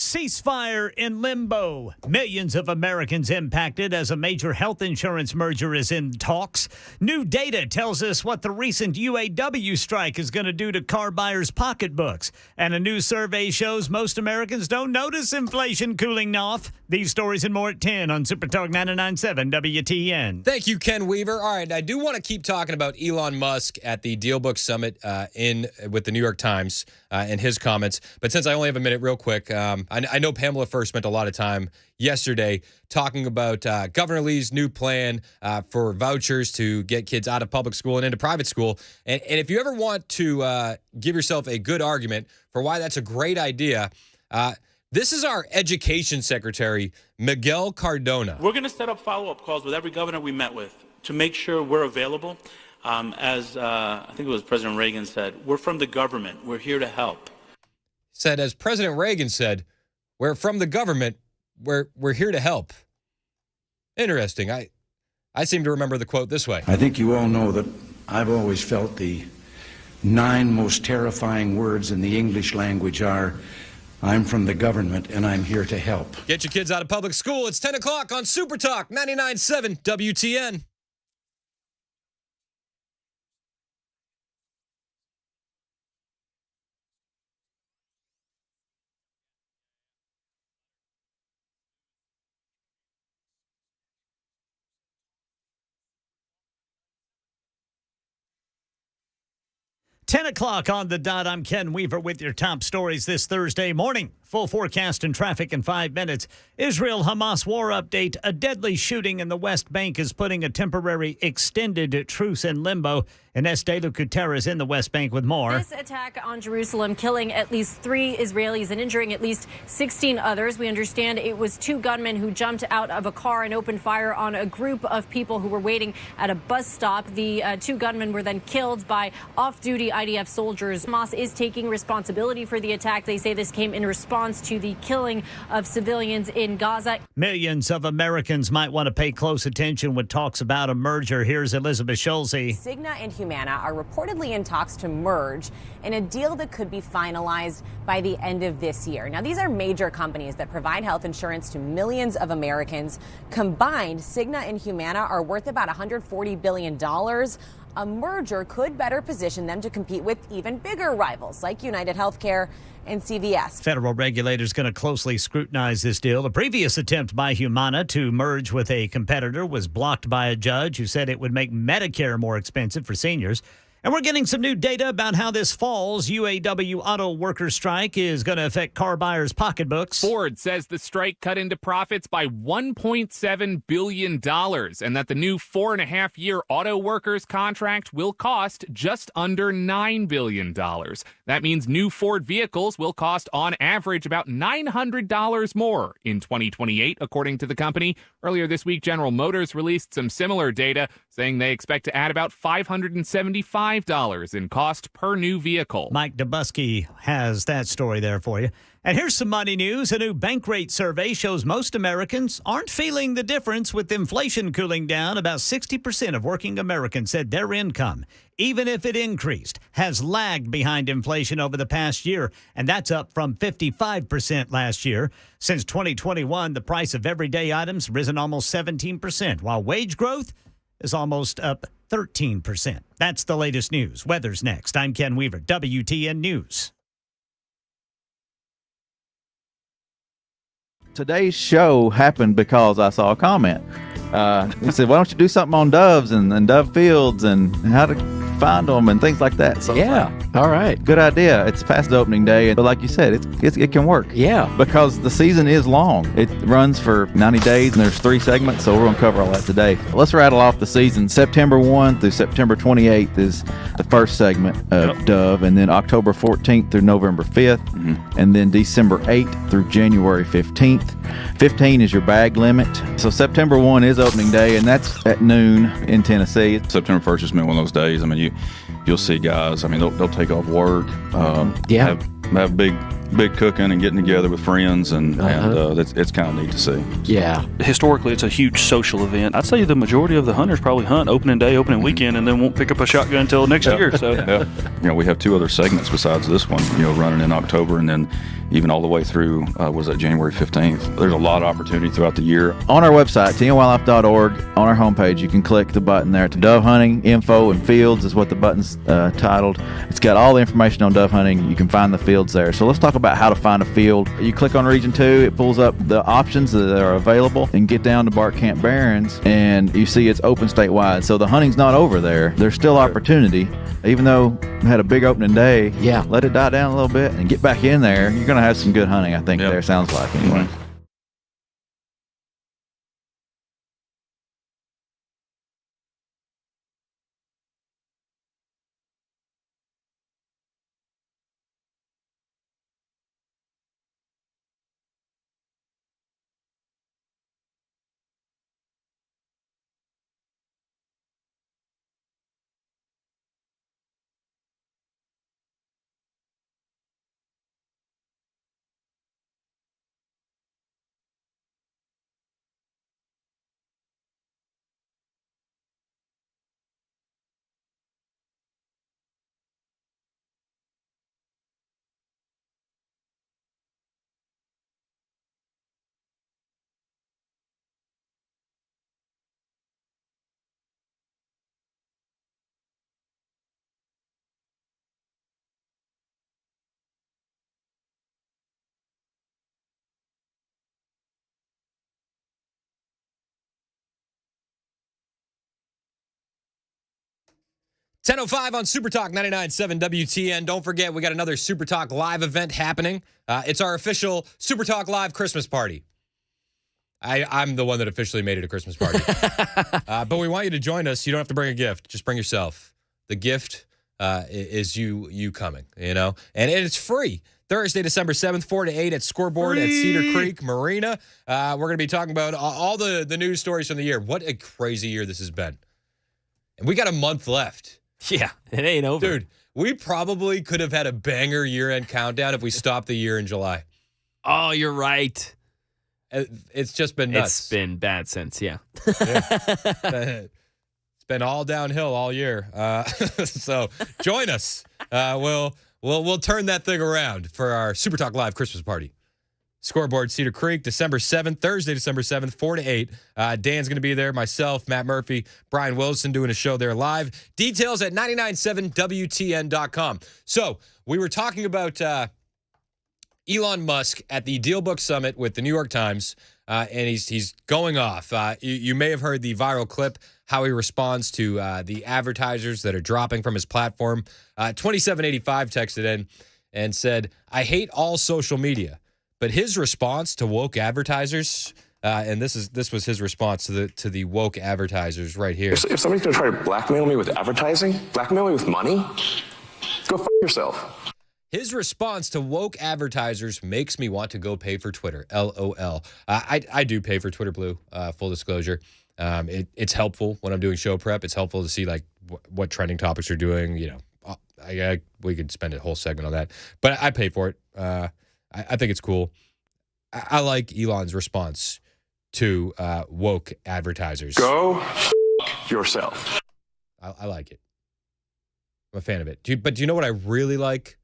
ceasefire in limbo. Millions of Americans impacted as a major health insurance merger is in talks. New data tells us what the recent UAW strike is going to do to car buyers' pocketbooks. And a new survey shows most Americans don't notice inflation cooling off. These stories and more at 10 on Super Talk 99.7 WTN. Thank you, Ken Weaver. All right, I do want to keep talking about Elon Musk at the DealBook Summit with the New York Times and his comments. But since I only have a minute, real quick, I know Pamela First spent a lot of time yesterday talking about Governor Lee's new plan for vouchers to get kids out of public school and into private school. And if you ever want to give yourself a good argument for why that's a great idea, this is our education secretary, Miguel Cardona. We're going to set up follow-up calls with every governor we met with to make sure we're available. As I think it was President Reagan said, we're from the government. We're here to help. Said, as President Reagan said, we're from the government. We're here to help. Interesting. I seem to remember the quote this way. I think you all know that I've always felt the 9 most terrifying words in the English language are, I'm from the government and I'm here to help. Get your kids out of public school. It's 10 o'clock on Super Talk 99.7 WTN. Ten o'clock on the dot. I'm Ken Weaver with your top stories this Thursday morning. Full forecast and traffic in 5 minutes. Israel-Hamas war update. A deadly shooting in the West Bank is putting a temporary extended truce in limbo. Ines de Lucuterra is in the West Bank with more. This attack on Jerusalem killing at least 3 Israelis and injuring at least 16 others. We understand it was 2 gunmen who jumped out of a car and opened fire on a group of people who were waiting at a bus stop. The 2 gunmen were then killed by off-duty IDF soldiers. Hamas is taking responsibility for the attack. They say this came in response to the killing of civilians in Gaza. Millions of Americans might want to pay close attention when talks about a merger. Here's Elizabeth Schulze. Cigna and Humana are reportedly in talks to merge in a deal that could be finalized by the end of this year. Now, these are major companies that provide health insurance to millions of Americans. Combined, Cigna and Humana are worth about $140 billion. A merger could better position them to compete with even bigger rivals like United Healthcare and CVS. Federal regulators going to closely scrutinize this deal. The previous attempt by Humana to merge with a competitor was blocked by a judge who said it would make Medicare more expensive for seniors. And we're getting some new data about how this fall's UAW auto worker strike is going to affect car buyers' pocketbooks. Ford says the strike cut into profits by $1.7 billion and that the new 4.5-year auto workers contract will cost just under $9 billion. That means new Ford vehicles will cost on average about $900 more in 2028, according to the company. Earlier this week, General Motors released some similar data, saying they expect to add about $575 in cost per new vehicle. Mike Dubusky has that story there for you. And here's some money news. A new bank rate survey shows most Americans aren't feeling the difference with inflation cooling down. About 60% of working Americans said their income, even if it increased, has lagged behind inflation over the past year. And that's up from 55% last year. Since 2021, the price of everyday items risen almost 17%, while wage growth is almost up 13%. That's the latest news. Weather's next. I'm Ken Weaver, WTN News. Today's show happened because I saw a comment. He said, why don't you do something on doves and dove fields and how to find them and things like that. So yeah, all right. Good idea. It's past the opening day, but like you said, it can work. Yeah. Because the season is long. It runs for 90 days and there's 3 segments, so we're going to cover all that today. Let's rattle off the season. September 1 through September 28th is the first segment of Dove, and then October 14th through November 5th, and then December 8th through January 15th. 15 is your bag limit. So September 1 is opening day, and that's at noon in Tennessee. September 1st has been one of those days. I mean, you'll see guys. I mean, they'll take off work. Have big big cooking and getting together with friends, and it's kind of neat to see. Yeah. Historically, it's a huge social event. I'd say the majority of the hunters probably hunt opening day, opening weekend, and then won't pick up a shotgun until next year. So, we have 2 other segments besides this one, running in October, and then even all the way through, January 15th. There's a lot of opportunity throughout the year. On our website, tnwildlife.org, on our homepage, you can click the button there to dove hunting info and fields is what the button's titled. It's got all the information on dove hunting. You can find the fields there. So let's talk about how to find a field. You click on Region 2, it pulls up the options that are available, and get down to Bark Camp Barrens, and you see it's open statewide. So the hunting's not over there. There's still opportunity. Even though we had a big opening day, let it die down a little bit and get back in there. You're going to have some good hunting, I think, there, sounds like, anyway. .05 on Super Talk 99.7 WTN. Don't forget, we got another Super Talk Live event happening. It's our official Super Talk Live Christmas party. I'm the one that officially made it a Christmas party. But we want you to join us. You don't have to bring a gift. Just bring yourself. The gift is you coming, And it's free. Thursday, December 7th, 4 to 8 at Scoreboard at Cedar Creek Marina. We're going to be talking about all the news stories from the year. What a crazy year this has been. And we got a month left. Yeah, it ain't over. Dude, we probably could have had a banger year-end countdown if we stopped the year in July. Oh, you're right. It's just been nuts. It's been bad since, It's been all downhill all year. So join us. We'll turn that thing around for our Super Talk Live Christmas party. Scoreboard, Cedar Creek, December 7th, Thursday, December 7th, 4 to 8. Dan's going to be there, myself, Matt Murphy, Brian Wilson doing a show there live. Details at 997WTN.com. So we were talking about Elon Musk at the DealBook Summit with the New York Times, and he's going off. You may have heard the viral clip, how he responds to the advertisers that are dropping from his platform. 2785 texted in and said, "I hate all social media." But his response to woke advertisers, and this was his response to the woke advertisers right here. If somebody's going to try to blackmail me with advertising, blackmail me with money, go f*** yourself. His response to woke advertisers makes me want to go pay for Twitter. LOL. I do pay for Twitter Blue, full disclosure. It's helpful when I'm doing show prep. It's helpful to see like what trending topics are doing. We could spend a whole segment on that. But I pay for it. I think it's cool. I like Elon's response to woke advertisers. Go f*** yourself. I like it. I'm a fan of it. But do you know what I really like?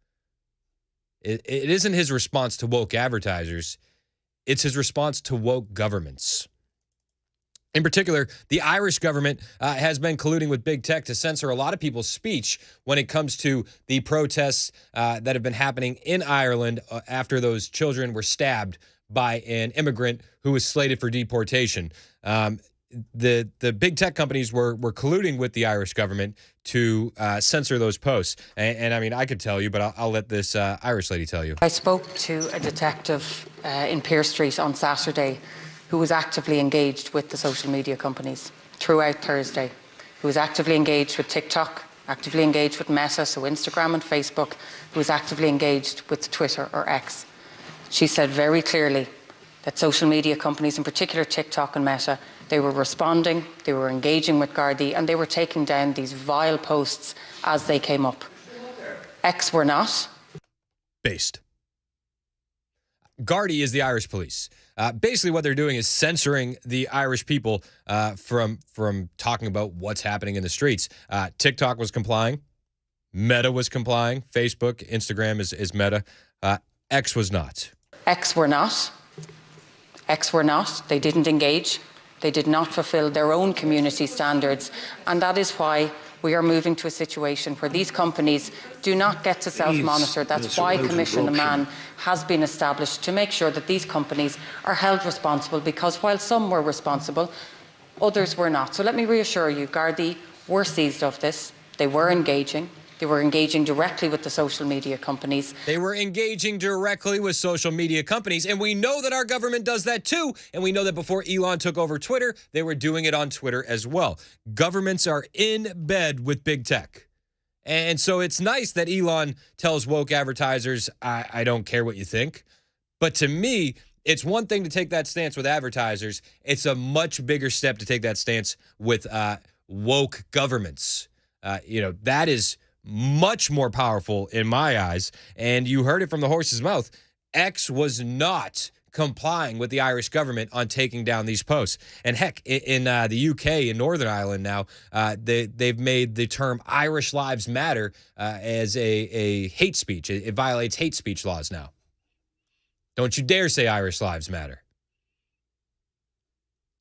It isn't his response to woke advertisers. It's his response to woke governments. In particular, the Irish government has been colluding with big tech to censor a lot of people's speech when it comes to the protests that have been happening in Ireland after those children were stabbed by an immigrant who was slated for deportation. The big tech companies were colluding with the Irish government to censor those posts. And I mean, I could tell you, but I'll let this Irish lady tell you. I spoke to a detective in Pearse Street on Saturday who was actively engaged with the social media companies throughout Thursday, who was actively engaged with TikTok, actively engaged with Meta, so Instagram and Facebook, who was actively engaged with Twitter or X. She said very clearly that social media companies, in particular TikTok and Meta, they were responding, they were engaging with Gardaí, and they were taking down these vile posts as they came up. X were not. Based. Gardaí is the Irish police. Basically, what they're doing is censoring the Irish people from talking about what's happening in the streets. TikTok was complying. Meta was complying. Facebook, Instagram is Meta. X was not. X were not. X were not. They didn't engage. They did not fulfill their own community standards. And that is why we are moving to a situation where these companies do not get to self-monitor. That's why Commission Amman has been established, to make sure that these companies are held responsible, because while some were responsible, others were not. So let me reassure you, Gardaí were seized of this. They were engaging. They were engaging directly with the social media companies. They were engaging directly with social media companies, and we know that our government does that too, and we know that before Elon took over Twitter, they were doing it on Twitter as well. Governments are in bed with big tech. And so it's nice that Elon tells woke advertisers, I don't care what you think. But to me, it's one thing to take that stance with advertisers. It's a much bigger step to take that stance with woke governments. That is much more powerful in my eyes. And you heard it from the horse's mouth. X was not complying with the Irish government on taking down these posts. And heck, in the UK, in Northern Ireland now, they've made the term Irish Lives Matter as a hate speech. It violates hate speech laws now. Don't you dare say Irish Lives Matter.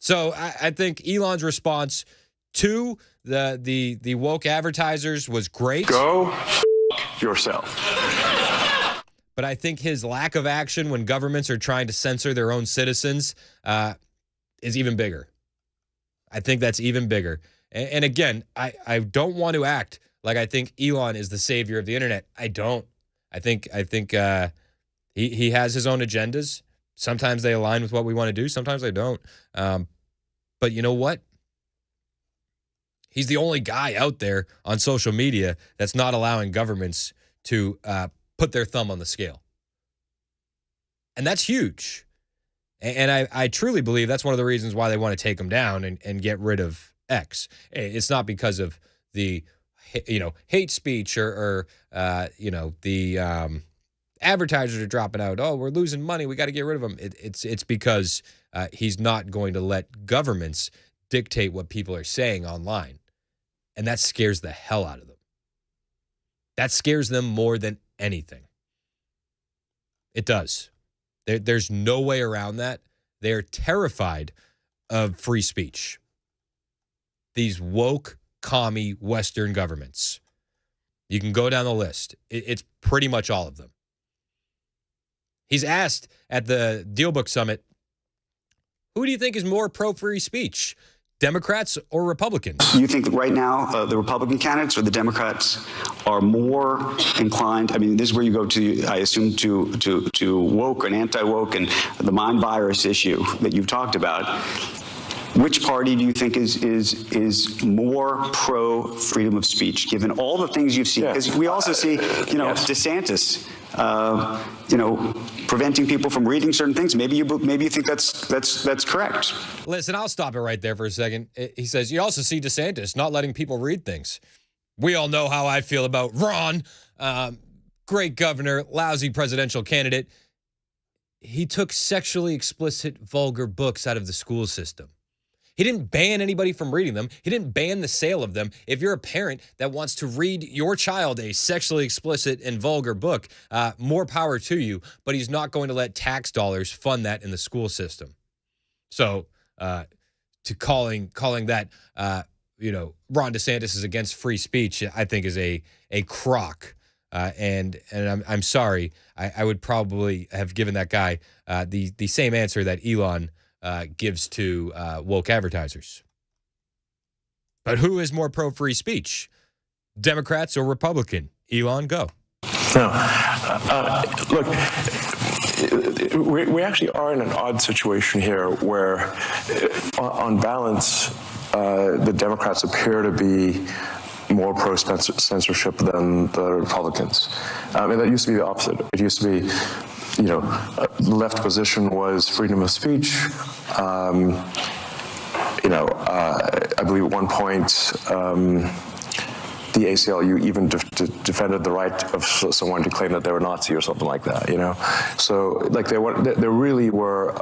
So I think Elon's response to the woke advertisers was great. Go yourself. But I think his lack of action when governments are trying to censor their own citizens is even bigger. I think that's even bigger. And again, I don't want to act like I think Elon is the savior of the internet. I don't. I think he has his own agendas. Sometimes they align with what we want to do. Sometimes they don't. But you know what? He's the only guy out there on social media that's not allowing governments to put their thumb on the scale. And that's huge. And I truly believe that's one of the reasons why they want to take him down and get rid of X. It's not because of the hate speech or the advertisers are dropping out. Oh, we're losing money. We got to get rid of him. It's because he's not going to let governments dictate what people are saying online. And that scares the hell out of them. That scares them more than anything. It does. There's no way around that. They're terrified of free speech. These woke, commie Western governments. You can go down the list. It's pretty much all of them. He's asked at the DealBook Summit, who do you think is more pro-free speech? Democrats or Republicans? You think that right now the Republican candidates or the Democrats are more inclined? I mean, this is where you go to, I assume, to woke and anti-woke and the mind virus issue that you've talked about. Which party do you think is more pro freedom of speech, given all the things you've seen? Because we also see, DeSantis, preventing people from reading certain things. Maybe you think that's correct. Listen, I'll stop it right there for a second. He says you also see DeSantis not letting people read things. We all know how I feel about Ron. Great governor, lousy presidential candidate. He took sexually explicit, vulgar books out of the school system. He didn't ban anybody from reading them. He didn't ban the sale of them. If you're a parent that wants to read your child a sexually explicit and vulgar book, more power to you, but he's not going to let tax dollars fund that in the school system. So to calling that, Ron DeSantis is against free speech, I think is a crock. And I'm sorry, I would probably have given that guy the same answer that Elon gives to woke advertisers. But who is more pro-free speech? Democrats or Republican? Elon, go. No. Look, we actually are in an odd situation here where, on balance, the Democrats appear to be more pro-censorship than the Republicans. And that used to be the opposite. It used to be, the left position was freedom of speech. I believe at one point, the ACLU even defended the right of someone to claim that they were Nazi or something like that, you know? So, like, there really were,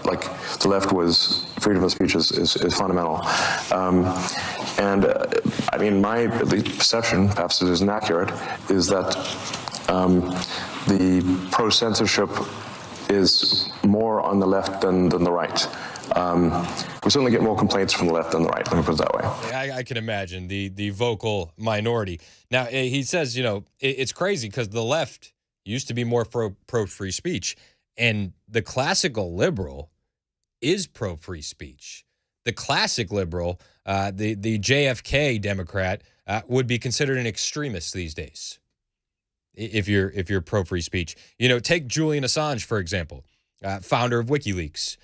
like, the left was, freedom of speech is fundamental. I mean, my perception, perhaps it isn't accurate, is that the pro-censorship is more on the left than the right. We certainly get more complaints from the left than the right, let me put it that way. I can imagine the vocal minority. Now, he says, you know, it's crazy because the left used to be more pro-free speech, and the classical liberal is pro-free speech. The classic liberal, the JFK Democrat, would be considered an extremist these days. If you're pro-free speech, you know, take Julian Assange, for example, founder of WikiLeaks.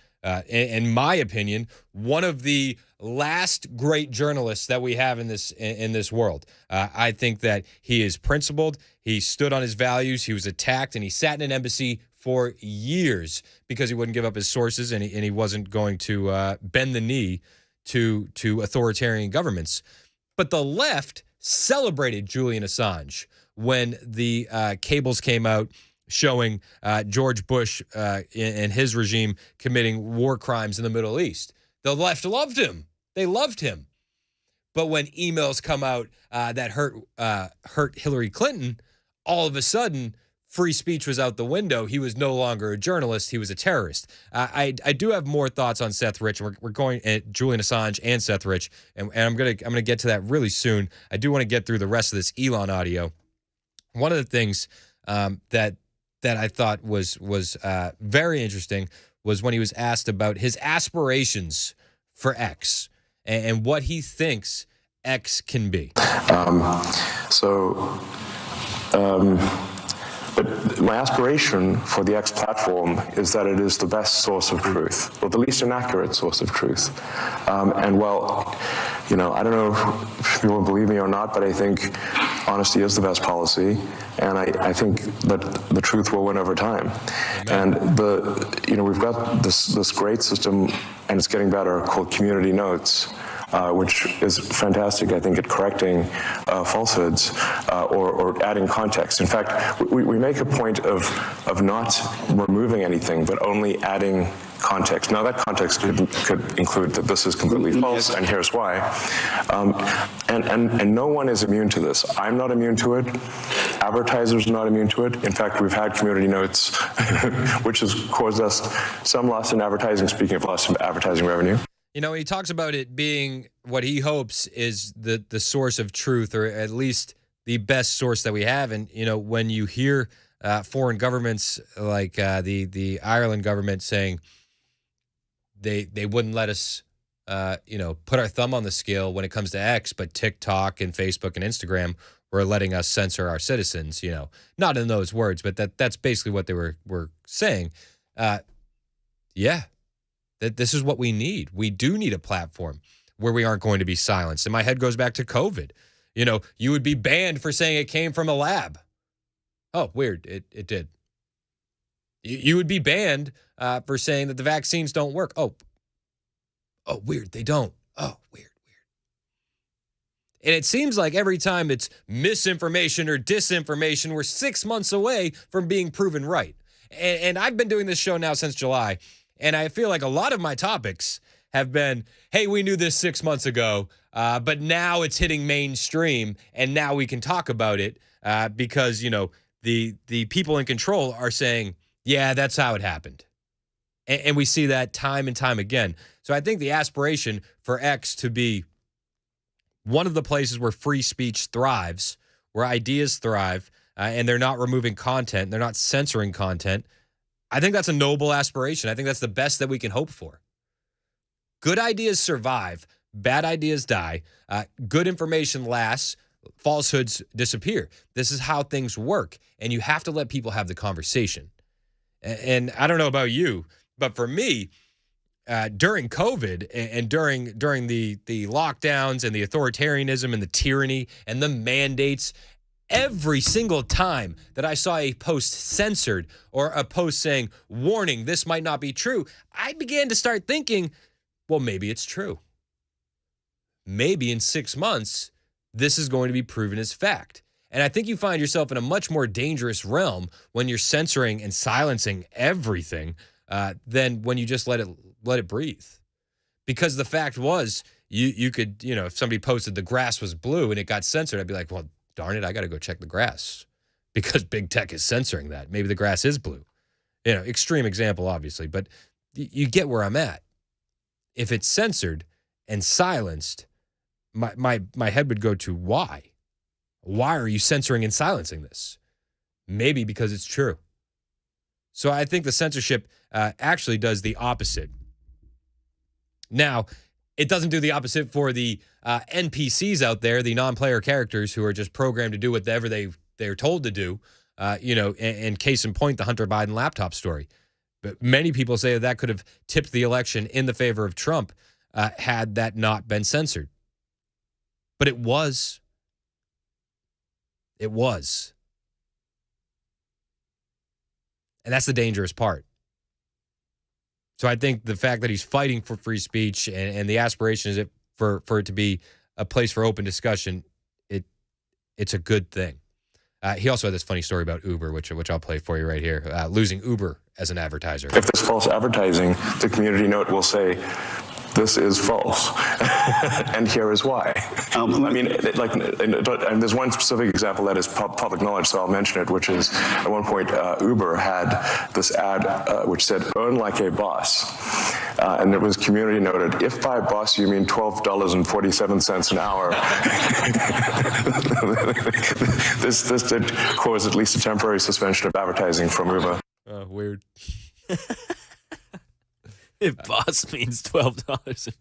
In my opinion, one of the last great journalists that we have in this world. I think that he is principled. He stood on his values. He was attacked, and he sat in an embassy for years because he wouldn't give up his sources, and he wasn't going to bend the knee to authoritarian governments. But the left celebrated Julian Assange when the cables came out showing George Bush and his regime committing war crimes in the Middle East. The left loved him. They loved him. But when emails come out that hurt Hillary Clinton, all of a sudden, free speech was out the window. He was no longer a journalist. He was a terrorist. I do have more thoughts on Seth Rich. We're going at Julian Assange and Seth Rich, and I'm gonna get to that really soon. I do want to get through the rest of this Elon audio. One of the things that I thought was very interesting was when he was asked about his aspirations for X and what he thinks X can be. But my aspiration for the X platform is that it is the best source of truth, or the least inaccurate source of truth. And well, you know, I don't know if people believe me or not, but I think honesty is the best policy, and I think that the truth will win over time. And we've got this great system, and it's getting better, called Community Notes, which is fantastic, I think, at correcting falsehoods or adding context. In fact, we make a point of not removing anything, but only adding context. Now, that context could include that this is completely false, and here's why. And no one is immune to this. I'm not immune to it. Advertisers are not immune to it. In fact, we've had Community Notes, which has caused us some loss in advertising, speaking of loss in advertising revenue. You know, he talks about it being what he hopes is the source of truth, or at least the best source that we have. And, you know, when you hear foreign governments like the Ireland government saying they wouldn't let us, put our thumb on the scale when it comes to X, but TikTok and Facebook and Instagram were letting us censor our citizens, you know, not in those words, but that's basically what they were saying. That this is what we need. We do need a platform where we aren't going to be silenced. And my head goes back to COVID. You know, you would be banned for saying it came from a lab. Oh, weird. It did. You would be banned for saying that the vaccines don't work. Oh, weird. They don't. Oh, weird. And it seems like every time it's misinformation or disinformation, we're 6 months away from being proven right. And I've been doing this show now since July. And I feel like a lot of my topics have been, hey, we knew this 6 months ago, but now it's hitting mainstream, and now we can talk about it because, you know, the people in control are saying, yeah, that's how it happened. And we see that time and time again. So I think the aspiration for X to be one of the places where free speech thrives, where ideas thrive, and they're not removing content, they're not censoring content, I think that's a noble aspiration. I think that's the best that we can hope for. Good ideas survive. Bad ideas die. Good information lasts. Falsehoods disappear. This is how things work. And you have to let people have the conversation. And I don't know about you, but for me, during COVID and during the lockdowns and the authoritarianism and the tyranny and the mandates, every single time that I saw a post censored or a post saying, warning, this might not be true, I began to start thinking, well, maybe it's true. Maybe in 6 months, this is going to be proven as fact. And I think you find yourself in a much more dangerous realm when you're censoring and silencing everything than when you just let it breathe. Because the fact was, you could, if somebody posted the grass was blue and it got censored, I'd be like, well, darn it, I got to go check the grass because big tech is censoring that. Maybe the grass is blue. Extreme example, obviously, but you get where I'm at. If it's censored and silenced, my head would go to why? Why are you censoring and silencing this? Maybe because it's true. So I think the censorship actually does the opposite. Now, it doesn't do the opposite for the NPCs out there, the non-player characters who are just programmed to do whatever they're told to do. And case in point, the Hunter Biden laptop story. But many people say that could have tipped the election in the favor of Trump had that not been censored. But it was. It was. And that's the dangerous part. So I think the fact that he's fighting for free speech and the aspiration is for it to be a place for open discussion, it's a good thing. He also had this funny story about Uber, which I'll play for you right here, losing Uber as an advertiser. If there's false advertising, the community note will say, this is false, and here is why. And there's one specific example that is public knowledge, so I'll mention it, which is at one point Uber had this ad which said, earn like a boss. And it was community noted, if by boss you mean $12.47 an hour, this did cause at least a temporary suspension of advertising from Uber. Oh, weird. If boss means $12.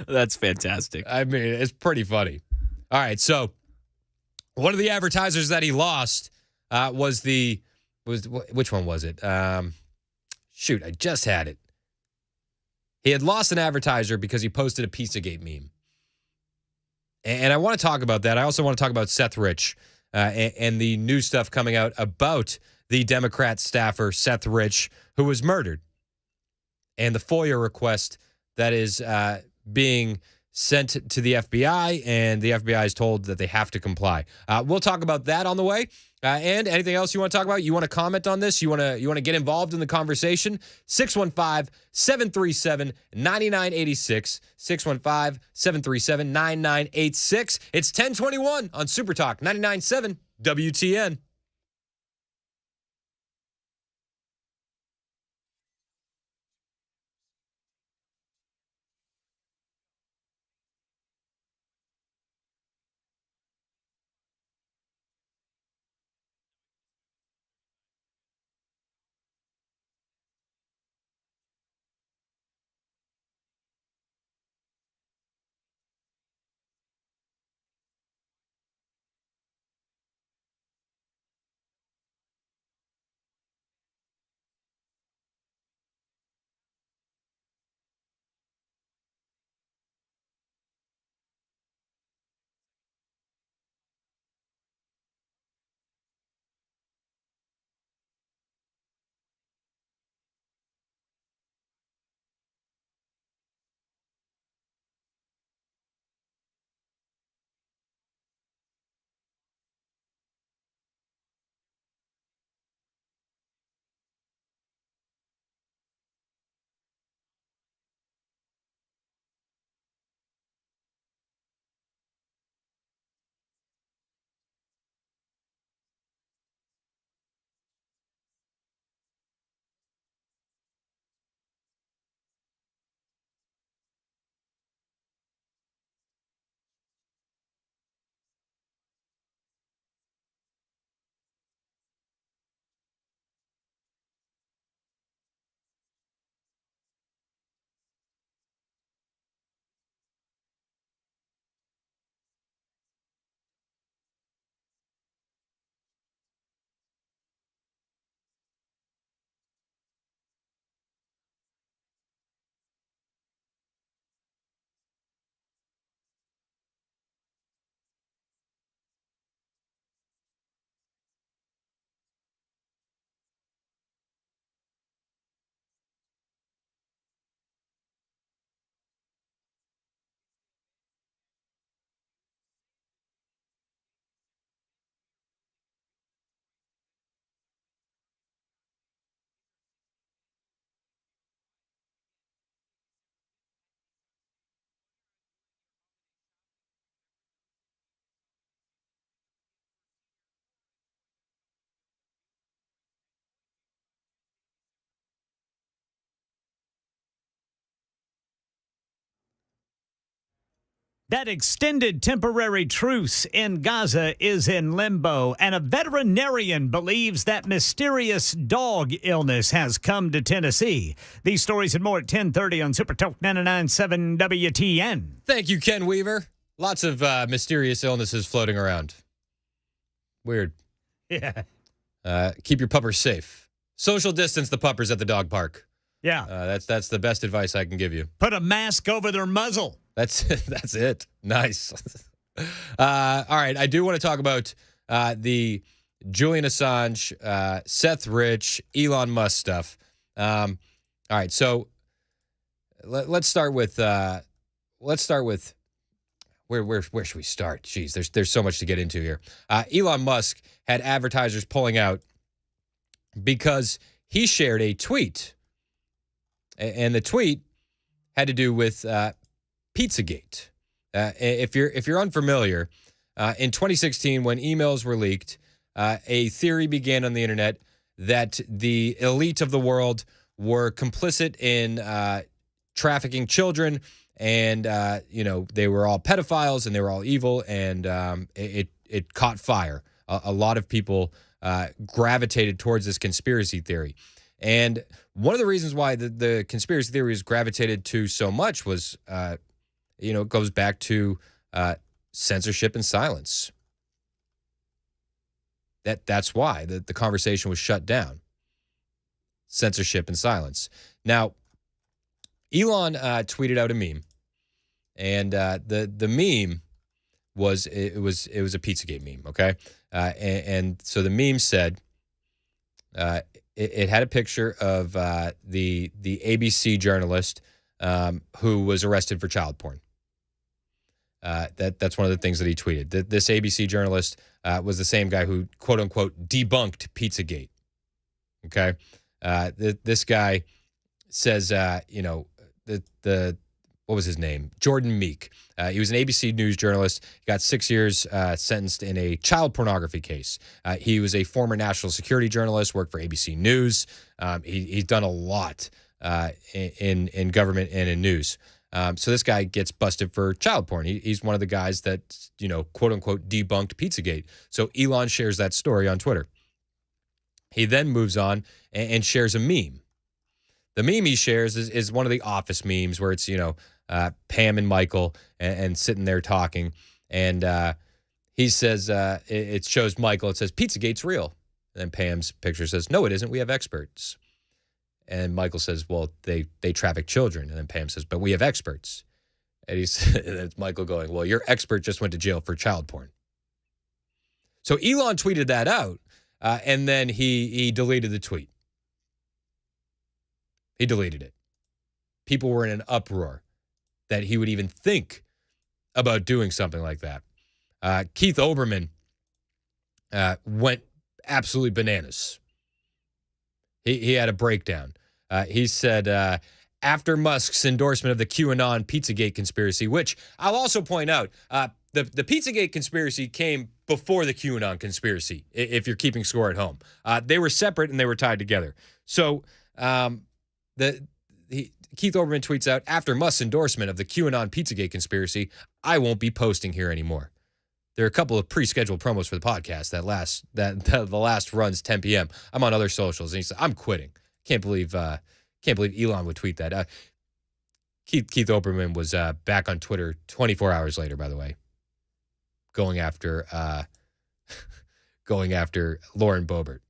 That's fantastic. I mean, it's pretty funny. All right, so one of the advertisers that he lost was which one was it? Shoot, I just had it. He had lost an advertiser because he posted a Pizzagate meme. And I want to talk about that. I also want to talk about Seth Rich and the new stuff coming out about the Democrat staffer, Seth Rich, who was murdered. And the FOIA request that is being sent to the FBI, and the FBI is told that they have to comply. We'll talk about that on the way. And anything else you want to talk about? You want to comment on this? You want to get involved in the conversation? 615-737-9986. 615-737-9986. It's 1021 on Super Talk 99.7 WTN. That extended temporary truce in Gaza is in limbo, and a veterinarian believes that mysterious dog illness has come to Tennessee. These stories and more at 10:30 on Super Talk 99.7 WTN. Thank you, Ken Weaver. Lots of mysterious illnesses floating around. Weird. Yeah. Keep your puppers safe. Social distance the puppers at the dog park. Yeah. That's the best advice I can give you. Put a mask over their muzzle. That's it. Nice. All right. I do want to talk about the Julian Assange, Seth Rich, Elon Musk stuff. All right. So let's start with where should we start? Jeez, there's so much to get into here. Elon Musk had advertisers pulling out because he shared a tweet, and the tweet had to do with Pizzagate. If you're unfamiliar, in 2016, when emails were leaked, a theory began on the internet that the elite of the world were complicit in trafficking children, and they were all pedophiles and they were all evil, and it caught fire. A lot of people gravitated towards this conspiracy theory. And one of the reasons why the conspiracy theory was gravitated to so much was it goes back to censorship and silence. That's why the conversation was shut down. Censorship and silence. Now, Elon tweeted out a meme, and the meme was a Pizzagate meme. Okay, and so the meme said it had a picture of the ABC journalist who was arrested for child porn. That's one of the things that he tweeted. This ABC journalist was the same guy who, quote unquote, debunked Pizzagate. Okay. This guy says, what was his name? Jordan Meek. He was an ABC News journalist. He got 6 years sentenced in a child pornography case. He was a former national security journalist, worked for ABC News. He's done a lot in government and in news. So this guy gets busted for child porn. He's one of the guys that, quote unquote, debunked Pizzagate. So Elon shares that story on Twitter. He then moves on and shares a meme. The meme he shares is one of the Office memes where it's, Pam and Michael and sitting there talking. And he says, it shows Michael, it says, Pizzagate's real. And then Pam's picture says, no, it isn't. We have experts. And Michael says, well, they traffic children. And then Pam says, but we have experts. And it's Michael going, well, your expert just went to jail for child porn. So Elon tweeted that out, and then he deleted the tweet. He deleted it. People were in an uproar that he would even think about doing something like that. Keith Olbermann went absolutely bananas. He had a breakdown. He said, after Musk's endorsement of the QAnon Pizzagate conspiracy, which I'll also point out, the Pizzagate conspiracy came before the QAnon conspiracy, if you're keeping score at home. They were separate and they were tied together. So Keith Olbermann tweets out, after Musk's endorsement of the QAnon Pizzagate conspiracy, I won't be posting here anymore. There are a couple of pre-scheduled promos for the podcast the last run's 10 p.m. I'm on other socials, and he said, I'm quitting. Can't believe Elon would tweet that. Keith Olbermann was back on Twitter 24 hours later, by the way, going after Lauren Boebert.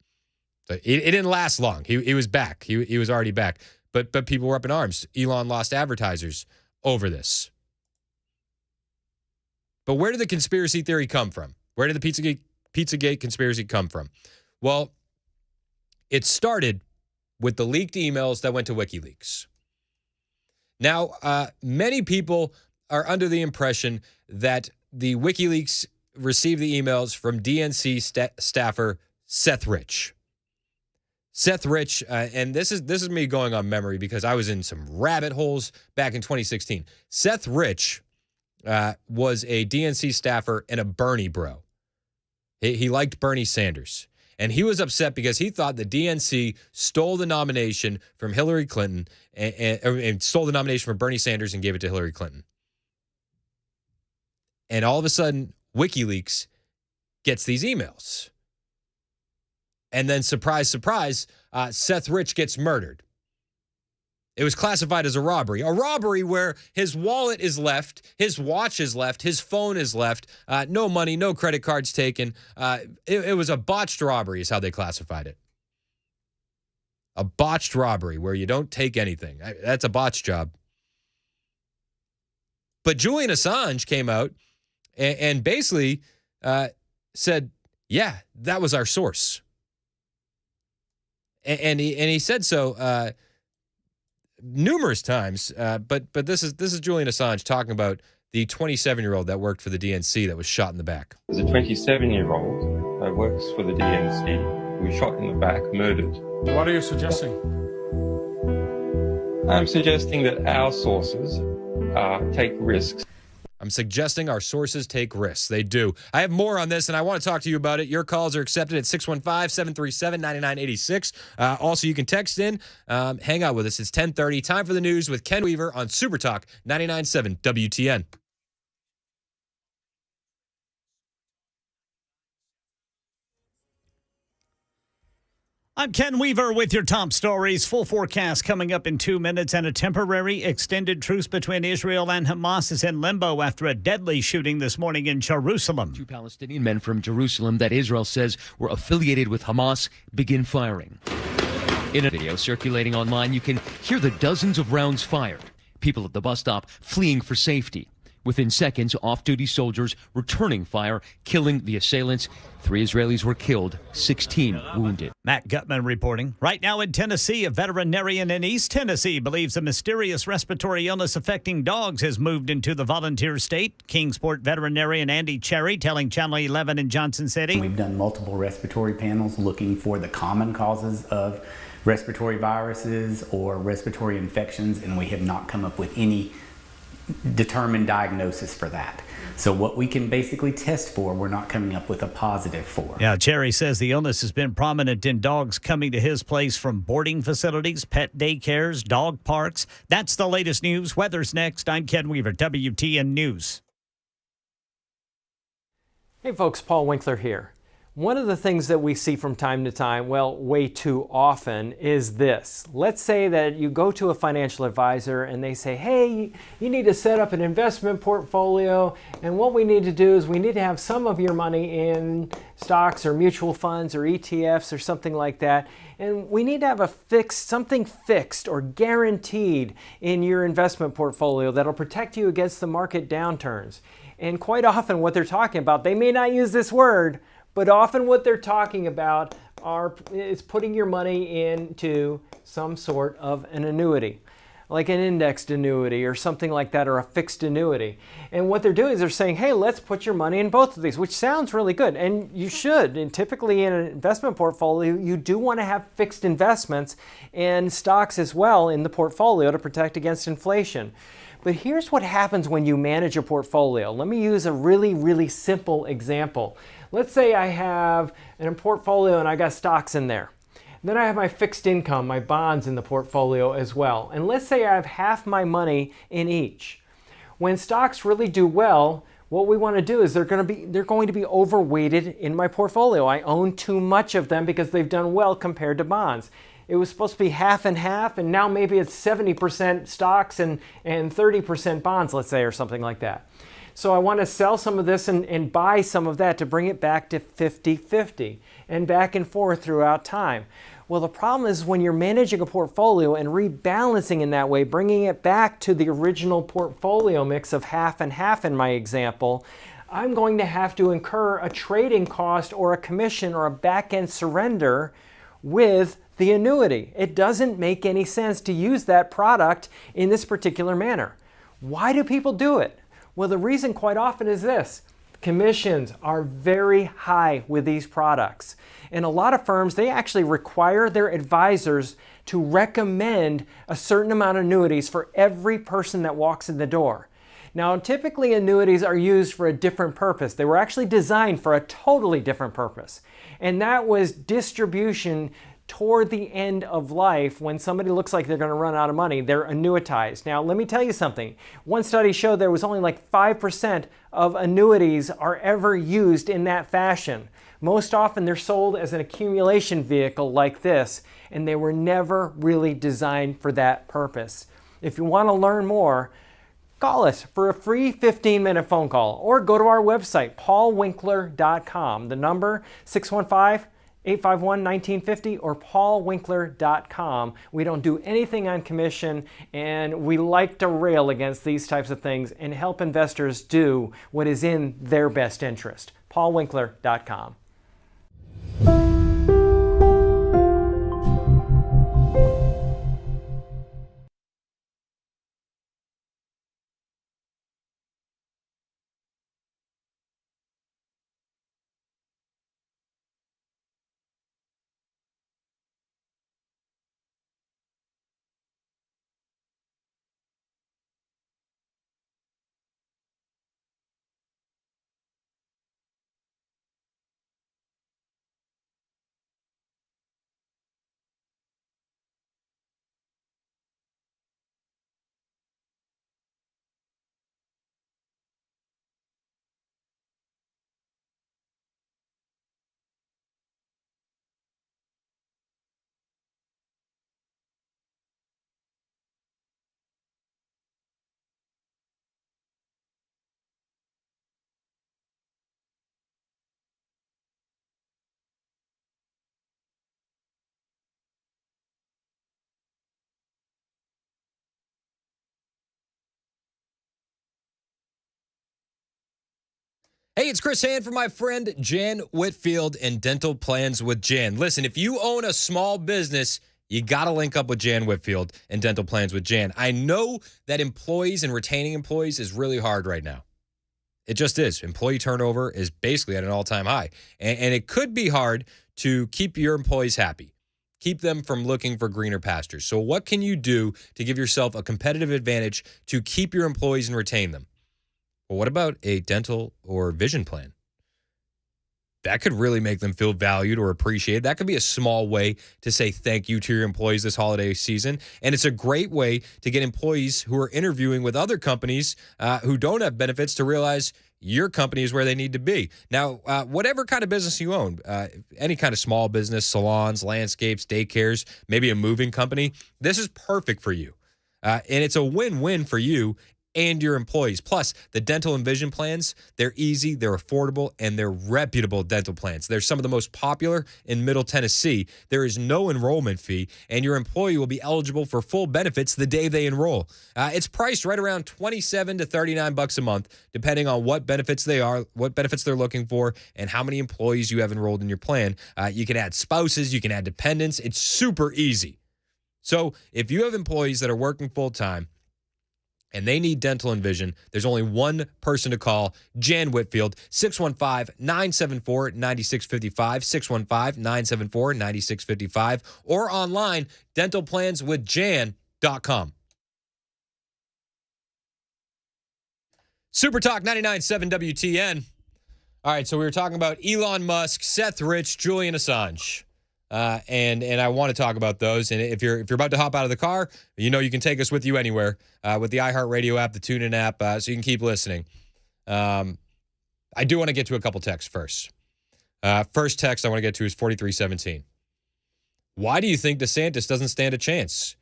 So it didn't last long. He was back. He was already back. But people were up in arms. Elon lost advertisers over this. But where did the conspiracy theory come from? Where did the Pizzagate conspiracy come from? Well, it started with the leaked emails that went to WikiLeaks. Now, many people are under the impression that the WikiLeaks received the emails from DNC staffer Seth Rich. Seth Rich, and this is me going on memory because I was in some rabbit holes back in 2016. Seth Rich was a DNC staffer and a Bernie bro. He liked Bernie Sanders. And he was upset because he thought the DNC stole the nomination from Hillary Clinton and stole the nomination from Bernie Sanders and gave it to Hillary Clinton. And all of a sudden, WikiLeaks gets these emails. And then, surprise, surprise, Seth Rich gets murdered. It was classified as a robbery where his wallet is left, his watch is left, his phone is left, no money, no credit cards taken. It was a botched robbery is how they classified it. A botched robbery where you don't take anything. That's a botched job. But Julian Assange came out and basically said, yeah, that was our source. And he said so numerous times. But this is Julian Assange talking about the 27-year-old that worked for the DNC that was shot in the back. There's a 27-year-old that works for the DNC who was shot in the back, murdered. What are you suggesting? I'm suggesting that our sources take risks. I'm suggesting our sources take risks. They do. I have more on this, and I want to talk to you about it. Your calls are accepted at 615-737-9986. Also, you can text in. Hang out with us. It's 10:30. Time for the news with Ken Weaver on Super Talk 99.7 WTN. I'm Ken Weaver with your top stories. Full forecast coming up in 2 minutes, and a temporary extended truce between Israel and Hamas is in limbo after a deadly shooting this morning in Jerusalem. 2 Palestinian men from Jerusalem that Israel says were affiliated with Hamas begin firing. In a video circulating online, you can hear the dozens of rounds fired. People at the bus stop fleeing for safety. Within seconds, off-duty soldiers returning fire, killing the assailants. 3 Israelis were killed, 16 wounded. Matt Gutman reporting. Right now in Tennessee, a veterinarian in East Tennessee believes a mysterious respiratory illness affecting dogs has moved into the volunteer state. Kingsport veterinarian Andy Cherry telling Channel 11 in Johnson City. We've done multiple respiratory panels looking for the common causes of respiratory viruses or respiratory infections, and we have not come up with any determined diagnosis for that. So what we can basically test for, we're not coming up with a positive for. Yeah, Cherry says the illness has been prominent in dogs coming to his place from boarding facilities, pet daycares, dog parks. That's the latest news. Weather's next. I'm Ken Weaver, WTN News. Hey folks, Paul Winkler here. One of the things that we see from time to time, well, way too often, is this. Let's say that you go to a financial advisor and they say, hey, you need to set up an investment portfolio, and what we need to do is we need to have some of your money in stocks or mutual funds or ETFs or something like that, and we need to have something fixed or guaranteed in your investment portfolio that'll protect you against the market downturns. And quite often what they're talking about, they may not use this word, but often what they're talking about is putting your money into some sort of an annuity, like an indexed annuity or something like that, or a fixed annuity. And what they're doing is they're saying, hey, let's put your money in both of these, which sounds really good. And you should. And typically in an investment portfolio, you do want to have fixed investments and stocks as well in the portfolio to protect against inflation. But here's what happens when you manage a portfolio. Let me use a really, really simple example. Let's say I have a portfolio and I got stocks in there. Then I have my fixed income, my bonds in the portfolio as well. And let's say I have half my money in each. When stocks really do well, what we want to do is they're going to be overweighted in my portfolio. I own too much of them because they've done well compared to bonds. It was supposed to be half and half, and now maybe it's 70% stocks and 30% bonds, let's say, or something like that. So I want to sell some of this and buy some of that to bring it back to 50-50 and back and forth throughout time. Well, the problem is when you're managing a portfolio and rebalancing in that way, bringing it back to the original portfolio mix of half and half in my example, I'm going to have to incur a trading cost or a commission or a back-end surrender with the annuity. It doesn't make any sense to use that product in this particular manner. Why do people do it? Well, the reason quite often is this. Commissions are very high with these products. And a lot of firms, they actually require their advisors to recommend a certain amount of annuities for every person that walks in the door. Now, typically annuities are used for a different purpose. They were actually designed for a totally different purpose. And that was distribution toward the end of life, when somebody looks like they're going to run out of money, they're annuitized. Now, let me tell you something. One study showed there was only like 5% of annuities are ever used in that fashion. Most often they're sold as an accumulation vehicle like this, and they were never really designed for that purpose. If you want to learn more, call us for a free 15-minute phone call or go to our website, paulwinkler.com. The number 615-851-1950 or paulwinkler.com. We don't do anything on commission, and we like to rail against these types of things and help investors do what is in their best interest. paulwinkler.com. Hey, it's Chris Hand from my friend Jan Whitfield and Dental Plans with Jan. Listen, if you own a small business, you got to link up with Jan Whitfield and Dental Plans with Jan. I know that employees and retaining employees is really hard right now. It just is. Employee turnover is basically at an all-time high. And it could be hard to keep your employees happy, keep them from looking for greener pastures. So what can you do to give yourself a competitive advantage to keep your employees and retain them? Well, what about a dental or vision plan? That could really make them feel valued or appreciated. That could be a small way to say thank you to your employees this holiday season. And it's a great way to get employees who are interviewing with other companies who don't have benefits to realize your company is where they need to be. Now, whatever kind of business you own, any kind of small business, salons, landscapes, daycares, maybe a moving company, this is perfect for you. And it's a win-win for you and your employees. Plus, the dental and vision plans, they're easy, they're affordable, and they're reputable dental plans. They're some of the most popular in Middle Tennessee. There is no enrollment fee, and your employee will be eligible for full benefits the day they enroll. It's priced right around $27 to $39 a month, depending on what benefits they're looking for, and how many employees you have enrolled in your plan. You can add spouses, you can add dependents. It's super easy. So if you have employees that are working full-time, and they need dental and vision, there's only one person to call, Jan Whitfield, 615-974-9655, 615-974-9655, or online, dentalplanswithjan.com. Super Talk 99.7 WTN. All right, so we were talking about Elon Musk, Seth Rich, Julian Assange. And I want to talk about those. And if you're about to hop out of the car, you know you can take us with you anywhere with the iHeartRadio app, the TuneIn app, so you can keep listening. I do want to get to a couple texts first. First text I want to get to is 4317. Why do you think DeSantis doesn't stand a chance?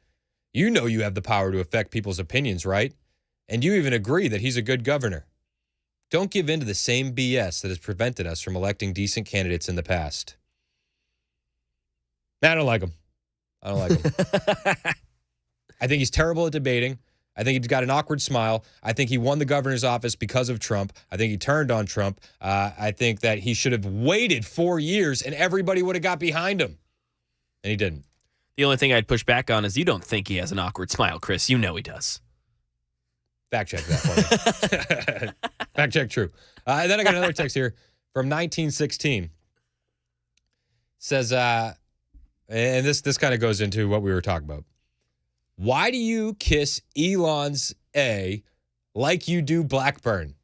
You know you have the power to affect people's opinions, right? And you even agree that he's a good governor. Don't give in to the same BS that has prevented us from electing decent candidates in the past. I don't like him. I think he's terrible at debating. I think he's got an awkward smile. I think he won the governor's office because of Trump. I think he turned on Trump. I think that he should have waited 4 years and everybody would have got behind him. And he didn't. The only thing I'd push back on is you don't think he has an awkward smile, Chris. You know he does. Fact check that for me. Fact check true. And then I got another text here from 1916. Says, and this kind of goes into what we were talking about. Why do you kiss Elon's A like you do Blackburn?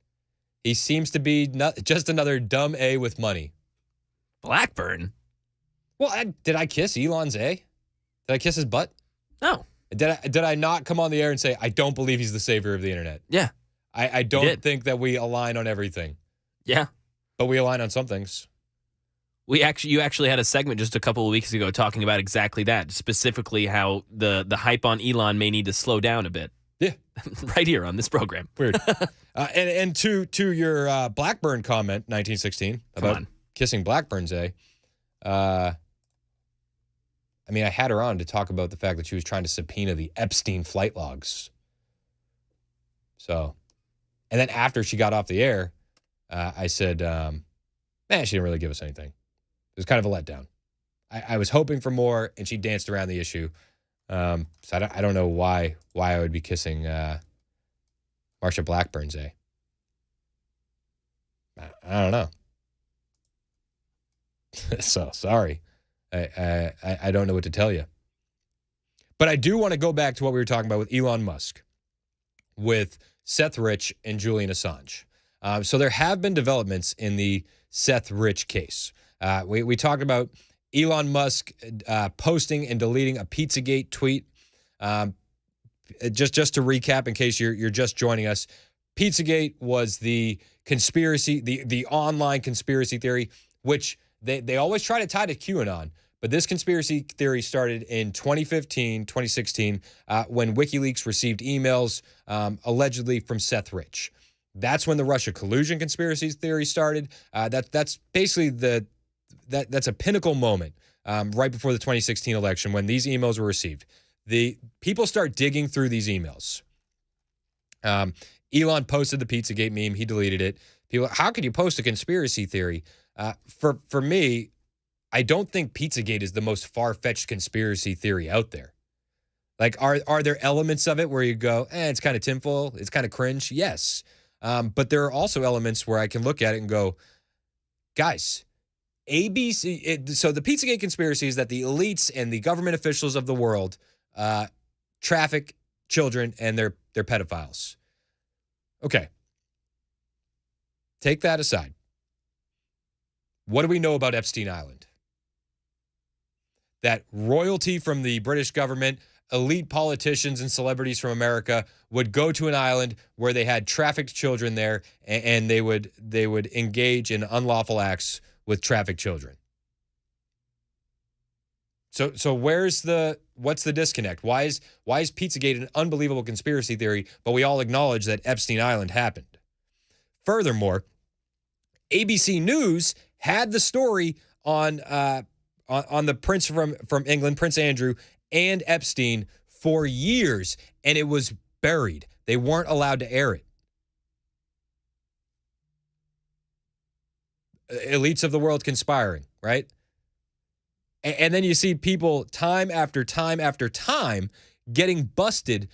He seems to be just another dumb A with money. Blackburn? Well, did I kiss Elon's A? Did I kiss his butt? No. Did I not come on the air and say, I don't believe he's the savior of the internet? Yeah. I don't think that we align on everything. Yeah. But we align on some things. You actually had a segment just a couple of weeks ago talking about exactly that, specifically how the hype on Elon may need to slow down a bit. Yeah. Right here on this program. Weird. And to your Blackburn comment, 1916, about kissing Blackburn's A, I mean, I had her on to talk about the fact that she was trying to subpoena the Epstein flight logs. So, and then after she got off the air, I said, man, she didn't really give us anything. It was kind of a letdown. I was hoping for more, and she danced around the issue. So I don't know why I would be kissing Marsha Blackburn's A. I don't know. So sorry. I don't know what to tell you. But I do want to go back to what we were talking about with Elon Musk, with Seth Rich and Julian Assange. So there have been developments in the Seth Rich case. We talked about Elon Musk posting and deleting a Pizzagate tweet. Just to recap, in case you're just joining us, Pizzagate was the conspiracy, the online conspiracy theory, which they always try to tie to QAnon. But this conspiracy theory started in 2015, 2016, when WikiLeaks received emails allegedly from Seth Rich. That's when the Russia collusion conspiracy theory started. That's basically that's a pinnacle moment right before the 2016 election when these emails were received. The people start digging through these emails. Elon posted the Pizzagate meme. He deleted it. People, how could you post a conspiracy theory? For me, I don't think Pizzagate is the most far-fetched conspiracy theory out there. Like, are there elements of it where you go, it's kind of tinfoil, it's kind of cringe? Yes. But there are also elements where I can look at it and go, guys, ABC. So the Pizzagate conspiracy is that the elites and the government officials of the world traffic children and they're pedophiles. Okay. Take that aside. What do we know about Epstein Island? That royalty from the British government, elite politicians and celebrities from America would go to an island where they had trafficked children there, and they would engage in unlawful acts with trafficked children. So what's the disconnect? Why is Pizzagate an unbelievable conspiracy theory, but we all acknowledge that Epstein Island happened? Furthermore, ABC News had the story on the prince from England, Prince Andrew, and Epstein for years, and it was buried. They weren't allowed to air it. Elites of the world conspiring, right? And then you see people time after time after time getting busted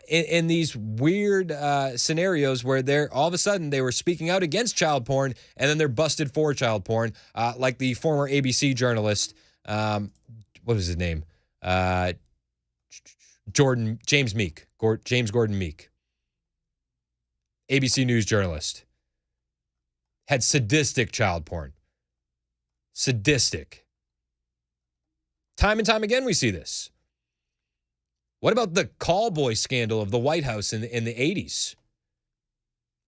in these weird scenarios where they're all of a sudden they were speaking out against child porn and then they're busted for child porn, like the former ABC journalist, what was his name? James Gordon Meek, ABC News journalist, had sadistic child porn. Sadistic. Time and time again we see this. What about the call boy scandal of the White House in the 80s?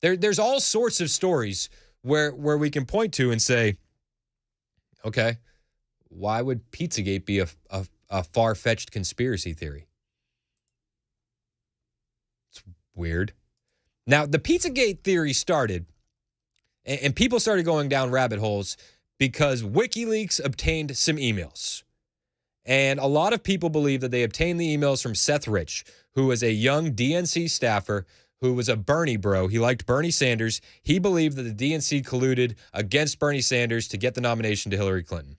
There's all sorts of stories where we can point to and say, okay, why would Pizzagate be a far-fetched conspiracy theory? It's weird. Now, the Pizzagate theory started, and people started going down rabbit holes because WikiLeaks obtained some emails. And a lot of people believe that they obtained the emails from Seth Rich, who was a young DNC staffer who was a Bernie bro. He liked Bernie Sanders. He believed that the DNC colluded against Bernie Sanders to get the nomination to Hillary Clinton.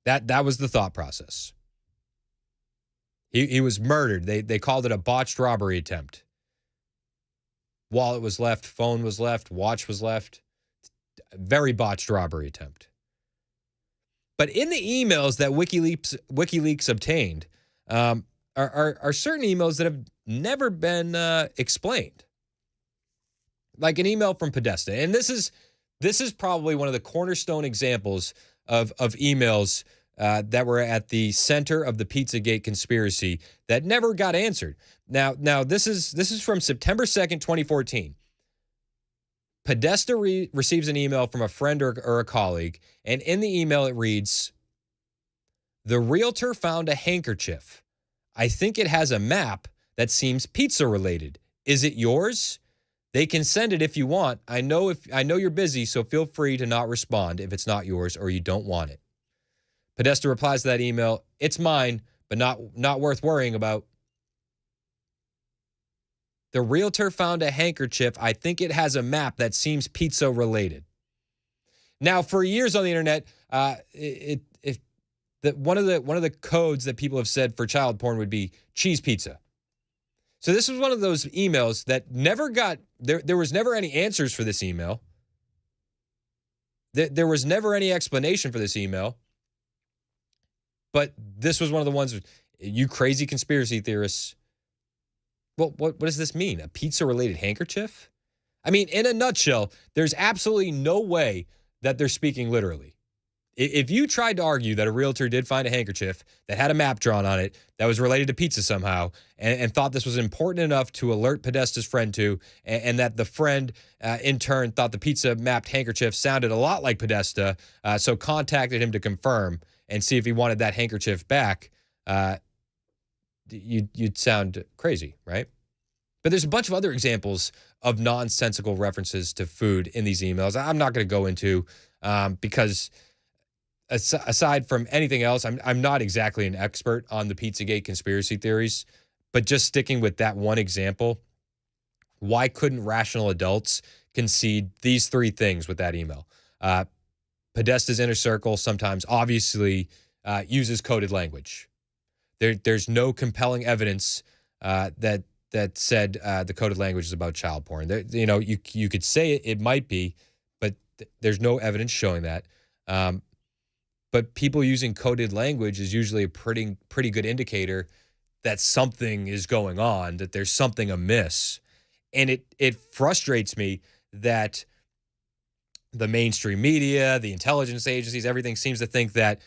That was the thought process. He was murdered. They called it a botched robbery attempt. Wallet was left, phone was left, watch was left. Very botched robbery attempt. But in the emails that WikiLeaks obtained are certain emails that have never been explained. Like an email from Podesta. And this is probably one of the cornerstone examples of emails that were at the center of the Pizzagate conspiracy that never got answered. Now this is from September 2nd, 2014. Podesta receives an email from a friend or a colleague, and in the email it reads, "The realtor found a handkerchief. I think it has a map that seems pizza related. Is it yours? They can send it if you want. I know you're busy, so feel free to not respond if it's not yours or you don't want it." Podesta replies to that email, "It's mine, but not worth worrying about." The realtor found a handkerchief. I think it has a map that seems pizza related. Now, for years on the internet, one of the codes that people have said for child porn would be cheese pizza. So this was one of those emails that never got there was never any answers for this email. There was never any explanation for this email. But this was one of the ones, you crazy conspiracy theorists. Well, what does this mean? A pizza-related handkerchief? I mean, in a nutshell, there's absolutely no way that they're speaking literally. If you tried to argue that a realtor did find a handkerchief that had a map drawn on it that was related to pizza somehow and thought this was important enough to alert Podesta's friend to, and that the friend in turn thought the pizza-mapped handkerchief sounded a lot like Podesta, so contacted him to confirm and see if he wanted that handkerchief back, you'd sound crazy, right? But there's a bunch of other examples of nonsensical references to food in these emails. I'm not going to go into because aside from anything else, I'm not exactly an expert on the Pizzagate conspiracy theories, but just sticking with that one example, why couldn't rational adults concede these three things with that email? Podesta's inner circle sometimes obviously uses coded language. There's no compelling evidence that said the coded language is about child porn. You could say it might be, but there's no evidence showing that. But people using coded language is usually a pretty good indicator that something is going on, that there's something amiss. And it frustrates me that the mainstream media, the intelligence agencies, everything seems to think that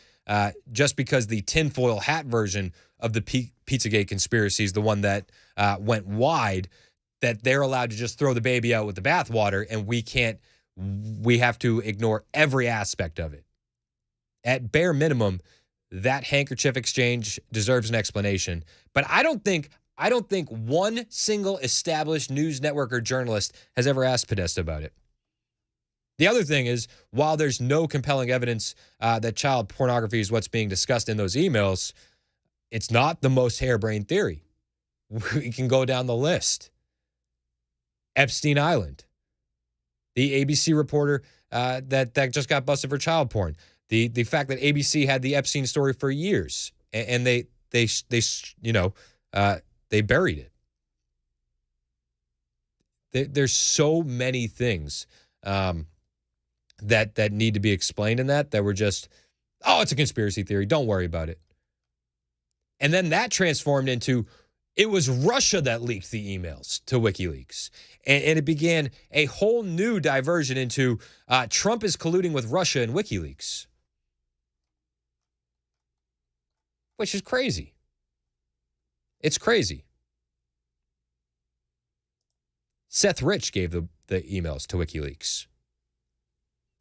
just because the tinfoil hat version of the Pizzagate conspiracy is the one that went wide, that they're allowed to just throw the baby out with the bathwater, and we have to ignore every aspect of it. At bare minimum, that handkerchief exchange deserves an explanation. But I don't think one single established news network or journalist has ever asked Podesta about it. The other thing is, while there's no compelling evidence that child pornography is what's being discussed in those emails, it's not the most harebrained theory. We can go down the list. Epstein Island, the ABC reporter that just got busted for child porn, the fact that ABC had the Epstein story for years and they buried it. There's so many things that need to be explained in that were just, it's a conspiracy theory. Don't worry about it. And then that transformed into, it was Russia that leaked the emails to WikiLeaks. And it began a whole new diversion into Trump is colluding with Russia and WikiLeaks. Which is crazy. It's crazy. Seth Rich gave the emails to WikiLeaks.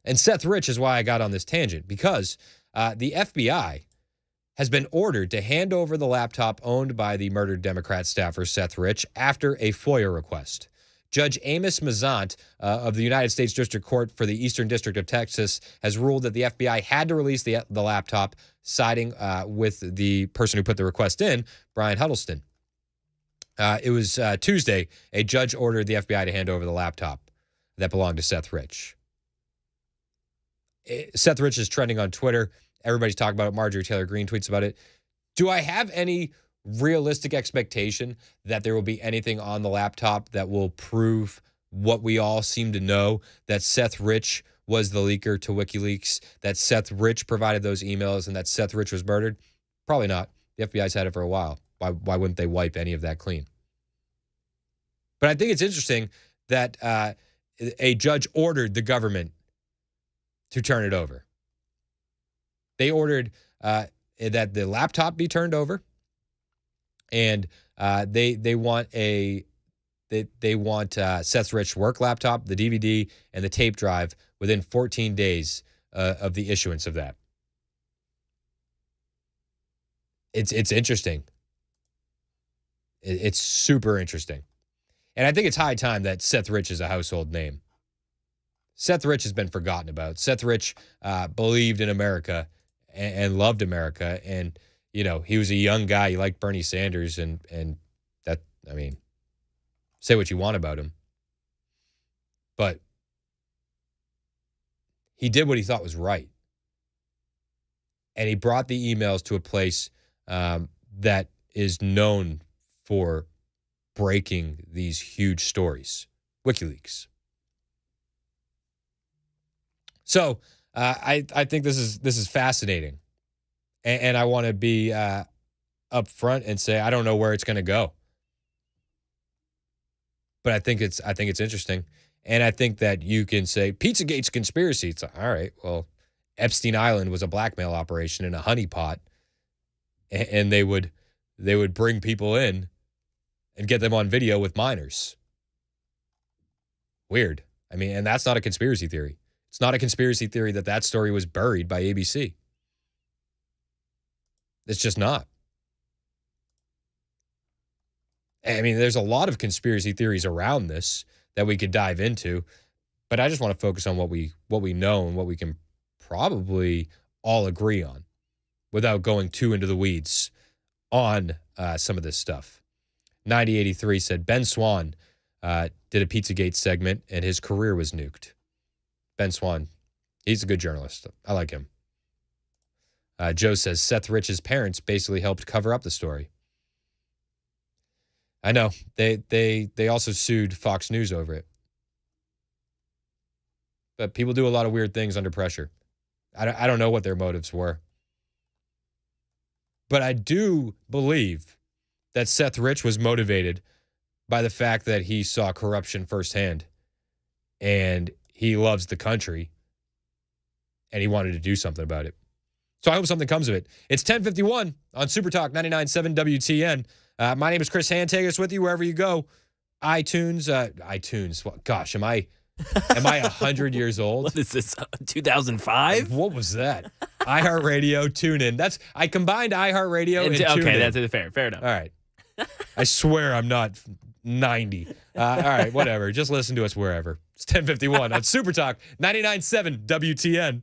And Seth Rich is why I got on this tangent, because the FBI has been ordered to hand over the laptop owned by the murdered Democrat staffer Seth Rich after a FOIA request. Judge Amos Mazant of the United States District Court for the Eastern District of Texas has ruled that the FBI had to release the laptop, siding with the person who put the request in, Brian Huddleston. It was Tuesday, a judge ordered the FBI to hand over the laptop that belonged to Seth Rich. Seth Rich is trending on Twitter. Everybody's talking about it. Marjorie Taylor Greene tweets about it. Do I have any realistic expectation that there will be anything on the laptop that will prove what we all seem to know, that Seth Rich was the leaker to WikiLeaks, that Seth Rich provided those emails, and that Seth Rich was murdered? Probably not. The FBI's had it for a while. Why wouldn't they wipe any of that clean? But I think it's interesting that a judge ordered the government to turn it over. They ordered that the laptop be turned over, and they want Seth Rich work laptop, the DVD, and the tape drive within 14 days of the issuance of that. It's interesting. It's super interesting. And I think it's high time that Seth Rich is a household name. Seth Rich has been forgotten about. Seth Rich believed in America and loved America. And, you know, he was a young guy. He liked Bernie Sanders. And that, I mean, say what you want about him. But he did what he thought was right. And he brought the emails to a place that is known for breaking these huge stories, WikiLeaks. So I think this is fascinating, and I want to be upfront and say I don't know where it's going to go, but I think it's interesting, and I think that you can say Pizzagate's conspiracy. It's all right. Well, Epstein Island was a blackmail operation in a honeypot, and they would bring people in and get them on video with minors. Weird. I mean, and that's not a conspiracy theory. It's not a conspiracy theory that story was buried by ABC. It's just not. I mean, there's a lot of conspiracy theories around this that we could dive into, but I just want to focus on what we know and what we can probably all agree on without going too into the weeds on some of this stuff. 9083 said Ben Swan did a Pizzagate segment and his career was nuked. Ben Swan, he's a good journalist. I like him. Joe says Seth Rich's parents basically helped cover up the story. I know. They also sued Fox News over it. But people do a lot of weird things under pressure. I don't know what their motives were. But I do believe that Seth Rich was motivated by the fact that he saw corruption firsthand and he loves the country and he wanted to do something about it. So I hope something comes of it. It's 10:51 on Super Talk 99.7 WTN. My name is Chris Han. Take us with you wherever you go. iTunes. Well, gosh, am I 100 years old? What is this, 2005? What was that? iHeartRadio, TuneIn. I combined iHeartRadio and TuneIn. Okay, that's fair enough. All right. I swear I'm not 90. All right, whatever. Just listen to us wherever. It's 10:51 on Super Talk 99.7 WTN.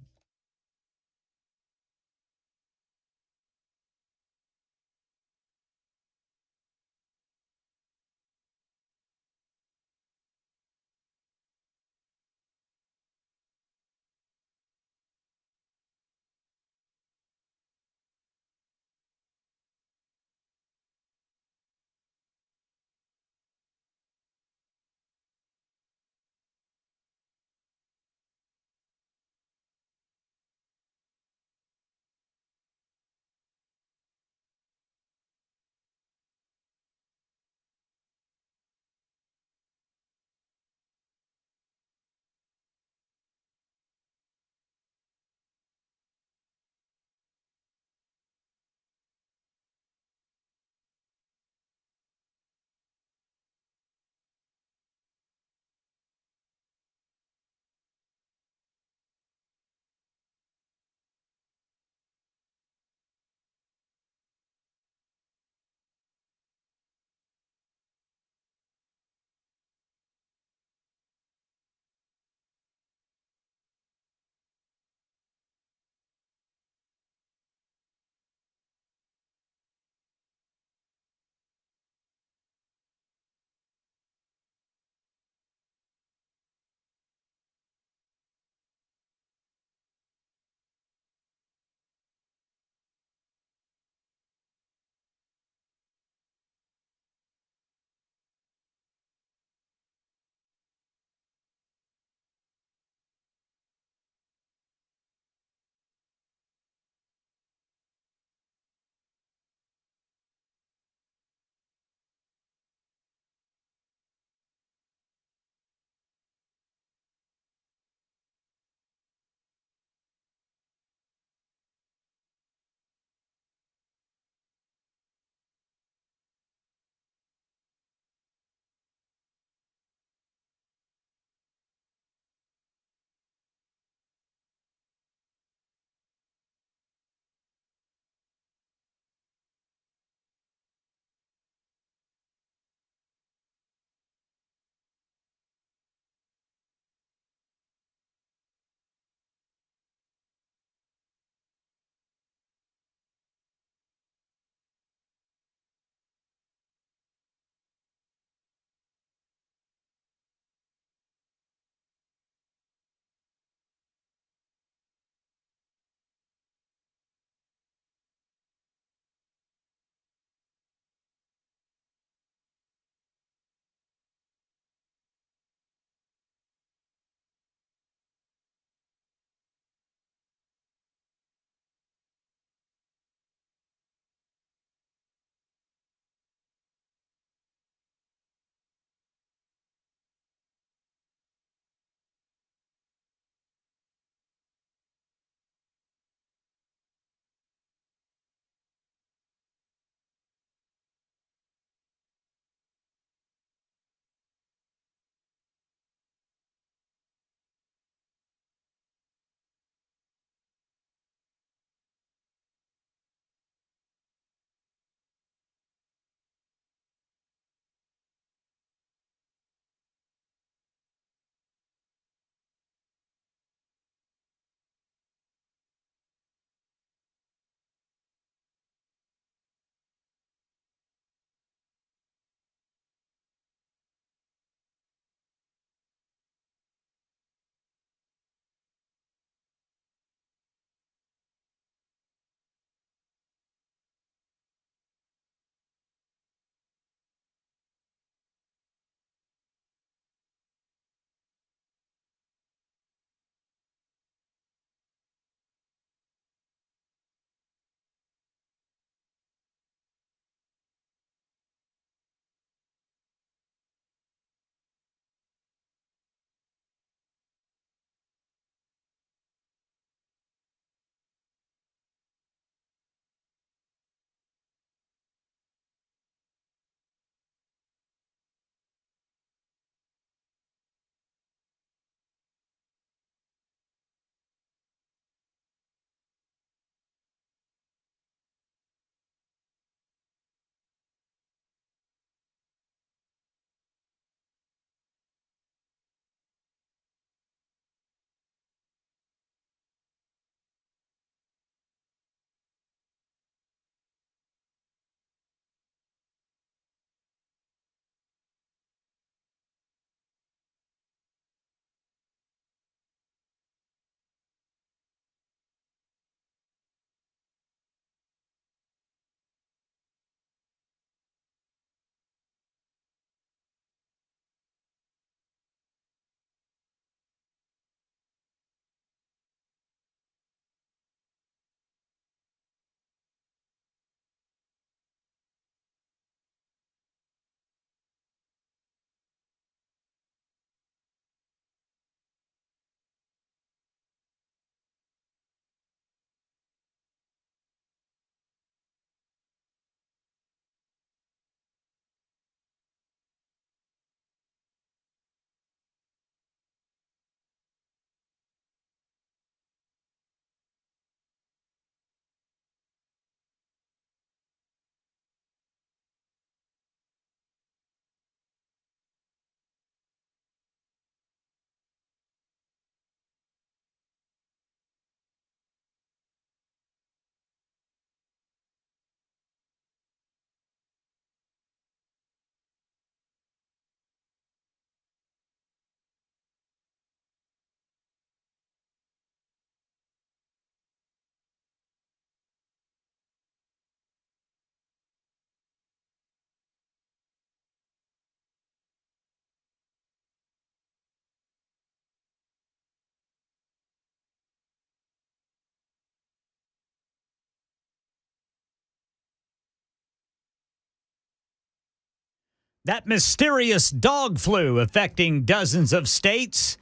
That mysterious dog flu affecting dozens of states.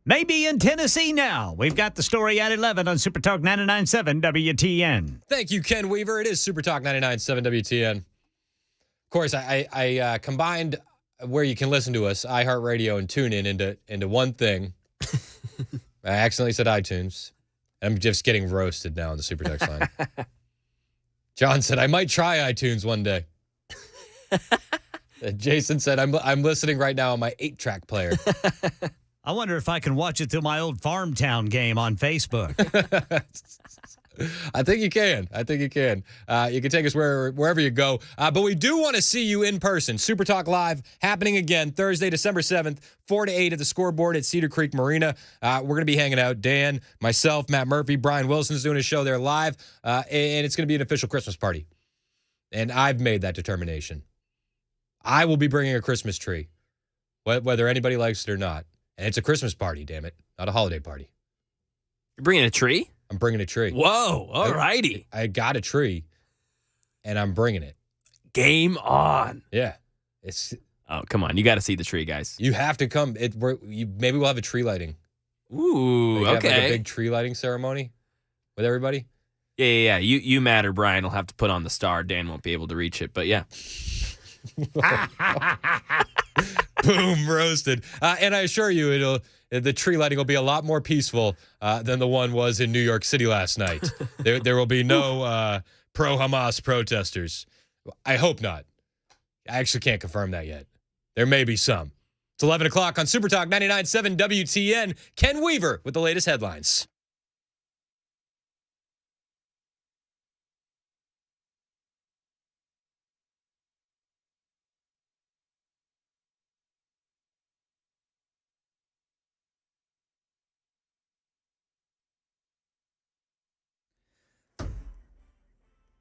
Maybe in Tennessee now. We've got the story at 11 on Super Talk 99.7 WTN. Thank you, Ken Weaver. It is Super Talk 99.7 WTN. Of course, I combined where you can listen to us, iHeartRadio and TuneIn, into one thing. I accidentally said iTunes. I'm just getting roasted now on the Super Text line. John said, I might try iTunes one day. Jason said, I'm listening right now on my 8-track player. I wonder if I can watch it through my old Farmtown game on Facebook. I think you can. You can take us wherever you go. But we do want to see you in person. Super Talk Live happening again Thursday, December 7th, 4 to 8 at the Scoreboard at Cedar Creek Marina. We're going to be hanging out. Dan, myself, Matt Murphy, Brian Wilson's doing a show there live. And it's going to be an official Christmas party. And I've made that determination. I will be bringing a Christmas tree, whether anybody likes it or not. And it's a Christmas party, damn it, not a holiday party. You're bringing a tree? I'm bringing a tree. Whoa, all righty. I got a tree, and I'm bringing it. Game on. Yeah. Oh, come on. You got to see the tree, guys. You have to come. Maybe we'll have a tree lighting. Ooh, okay. Okay. Have like a big tree lighting ceremony with everybody. Yeah. You, Matt, or Brian will have to put on the star. Dan won't be able to reach it, but yeah. Boom, roasted. And I assure you, the tree lighting will be a lot more peaceful than the one was in New York City last night. There will be no pro-Hamas protesters. I hope not. I actually can't confirm that yet. There may be some. It's 11 o'clock on Super Talk 99.7 WTN. Ken Weaver with the latest headlines.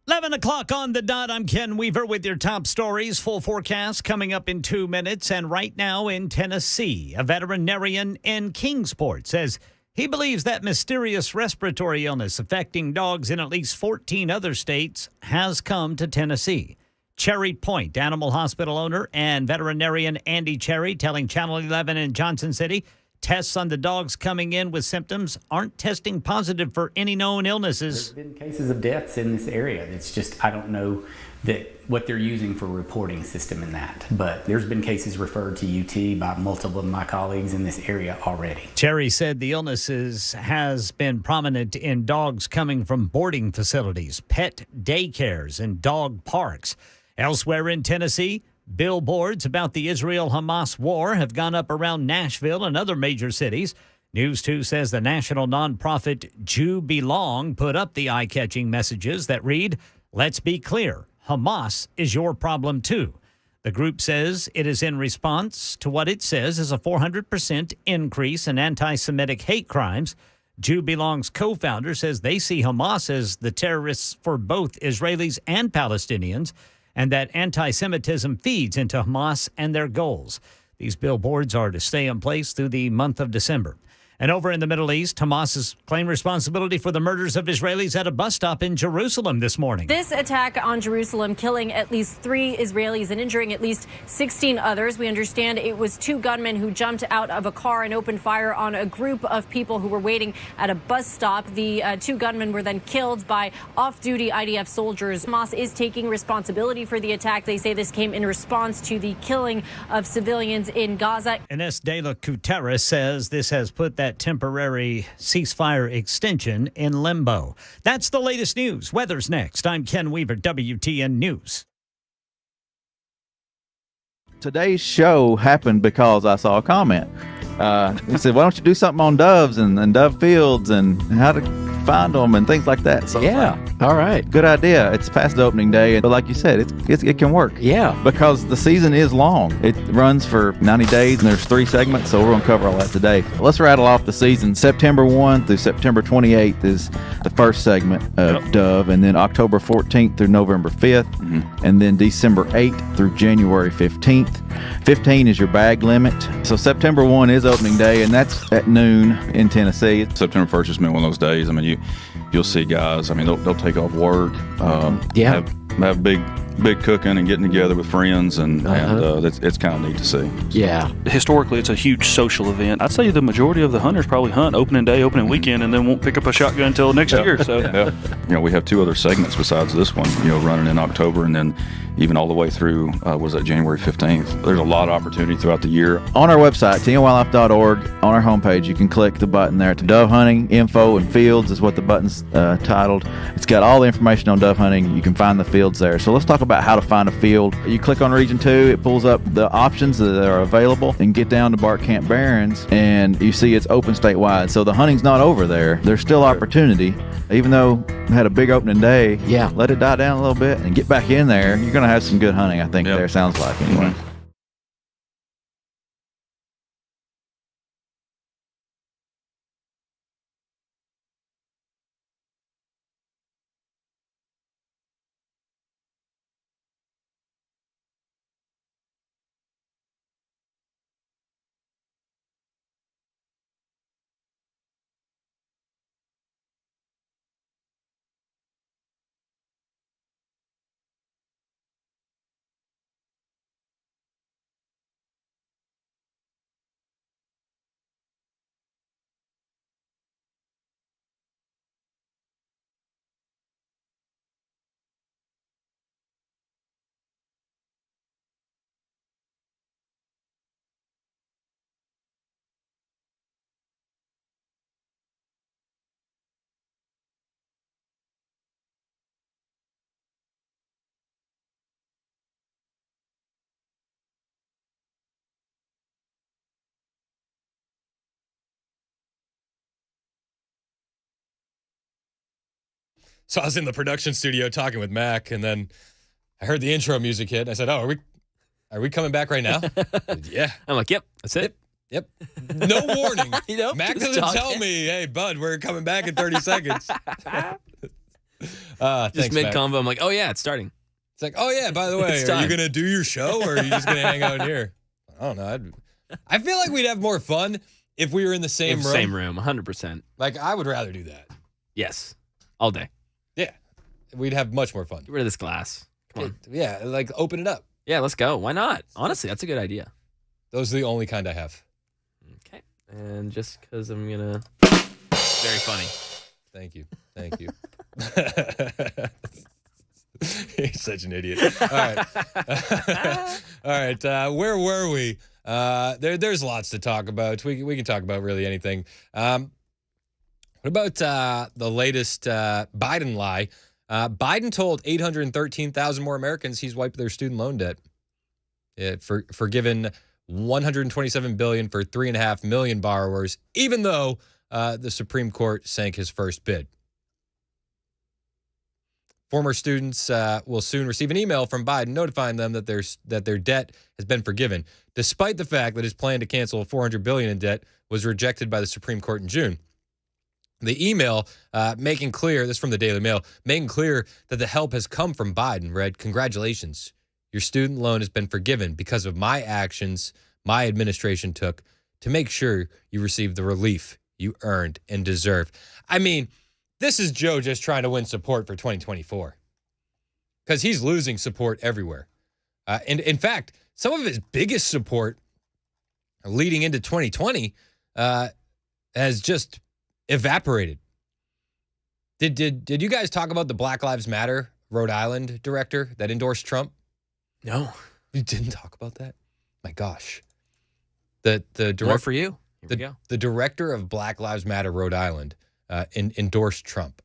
Eleven o'clock on the dot. I'm Ken Weaver with your top stories. Full forecast coming up in 2 minutes. And right now in Tennessee, a veterinarian in Kingsport says he believes that mysterious respiratory illness affecting dogs in at least 14 other states has come to Tennessee. Cherry Point Animal Hospital owner and veterinarian Andy Cherry telling Channel 11 in Johnson City tests on the dogs coming in with symptoms aren't testing positive for any known illnesses. There's been cases of deaths in this area. It's just, I don't know that what they're using for reporting system in that. But there's been cases referred to UT by multiple of my colleagues in this area already. Cherry said the illnesses has been prominent in dogs coming from boarding facilities, pet daycares, and dog parks. Elsewhere in Tennessee, billboards about the Israel-Hamas war have gone up around Nashville and other major cities. News 2 says the national nonprofit Jew Belong put up the eye-catching messages that read, "Let's be clear, Hamas is your problem too." The group says it is in response to what it says is a 400% increase in anti-Semitic hate crimes. Jew Belong's co-founder says they see Hamas as the terrorists for both Israelis and Palestinians, and that anti-Semitism feeds into Hamas and their goals. These billboards are to stay in place through the month of December. And over in the Middle East, Hamas has claimed responsibility for the murders of Israelis at a bus stop in Jerusalem this morning. This attack on Jerusalem killing at least 3 Israelis and injuring at least 16 others. We understand it was 2 gunmen who jumped out of a car and opened fire on a group of people who were waiting at a bus stop. The 2 gunmen were then killed by off-duty IDF soldiers. Hamas is taking responsibility for the attack. They say this came in response to the killing of civilians in Gaza. Ines de la Cuterra says this has put that temporary ceasefire extension in limbo. That's the latest news. Weather's next. I'm Ken Weaver, WTN News. Today's show happened because I saw a comment. He said, why don't you do something on doves and dove fields and how to find them and things like that. So yeah, all right. Good idea. It's past opening day, but like you said, it can work. Yeah. Because the season is long. It runs for 90 days and there's 3 segments, so we're going to cover all that today. Let's rattle off the season. September 1 through September 28th is the first segment of Dove, and then October 14th through November 5th, and then December 8th through January 15th. 15 is your bag limit. So September 1 is opening day, and that's at noon in Tennessee. September 1st has been one of those days. I mean, you'll see guys. I mean, they'll take off work. Have big big cooking and getting together with friends, and it's kind of neat to see. Yeah. Historically, it's a huge social event. I'd say the majority of the hunters probably hunt opening day, opening weekend, and then won't pick up a shotgun until next year. So, we have 2 other segments besides this one, running in October and then even all the way through, was that January 15th. There's a lot of opportunity throughout the year. On our website, tnwildlife.org, on our homepage, you can click the button there to dove hunting info and fields is what the button's titled. It's got all the information on dove hunting. You can find the fields there. So let's talk about how to find a field. You click on Region 2, it pulls up the options that are available, and get down to Bart Camp Barrens, and you see it's open statewide. So the hunting's not over there. There's still opportunity. Even though we had a big opening day, let it die down a little bit and get back in there. You're going to have some good hunting, I think, there, sounds like, anyway. Mm-hmm. So I was in the production studio talking with Mac, and then I heard the intro music hit. And I said, "Oh, are we coming back right now?" Yeah. I'm like, "Yep, that's it." Yep. No warning. Mac just doesn't talking. tell me, "Hey, bud, we're coming back in 30 seconds." Just Thanks, mid Mac. convo, I'm like, "Oh yeah, it's starting." It's like, "Oh yeah, by the way, It's are you time. gonna do your show, or are you just gonna hang out here?" I don't know. I feel like we'd have more fun if we were in the same room. Same room, 100%. Like, I would rather do that. Yes, all day. Yeah, we'd have much more fun. Get rid of this glass. Come on. Yeah, like open it up. Yeah, let's go. Why not? Honestly, that's a good idea. Those are the only kind I have. Okay. And just because I'm gonna, very funny. Thank you. He's such an idiot. All right. All right. Where were we? There's lots to talk about. We can talk about really anything. What about the latest Biden lie? Biden told 813,000 more Americans he's wiped their student loan debt. Forgiven $127 billion for 3.5 million borrowers, even though the Supreme Court sank his first bid. Former students will soon receive an email from Biden notifying them that their debt has been forgiven, despite the fact that his plan to cancel $400 billion in debt was rejected by the Supreme Court in June. The email making clear, this is from the Daily Mail, making clear that the help has come from Biden read, "Congratulations, your student loan has been forgiven because of my actions my administration took to make sure you receive the relief you earned and deserve." I mean, this is Joe just trying to win support for 2024 because he's losing support everywhere. And in fact, some of his biggest support leading into 2020 has just evaporated. Did you guys talk about the Black Lives Matter Rhode Island director that endorsed Trump? No. You didn't talk about that? My gosh. The More for you. Here we go. The director of Black Lives Matter Rhode Island endorsed Trump.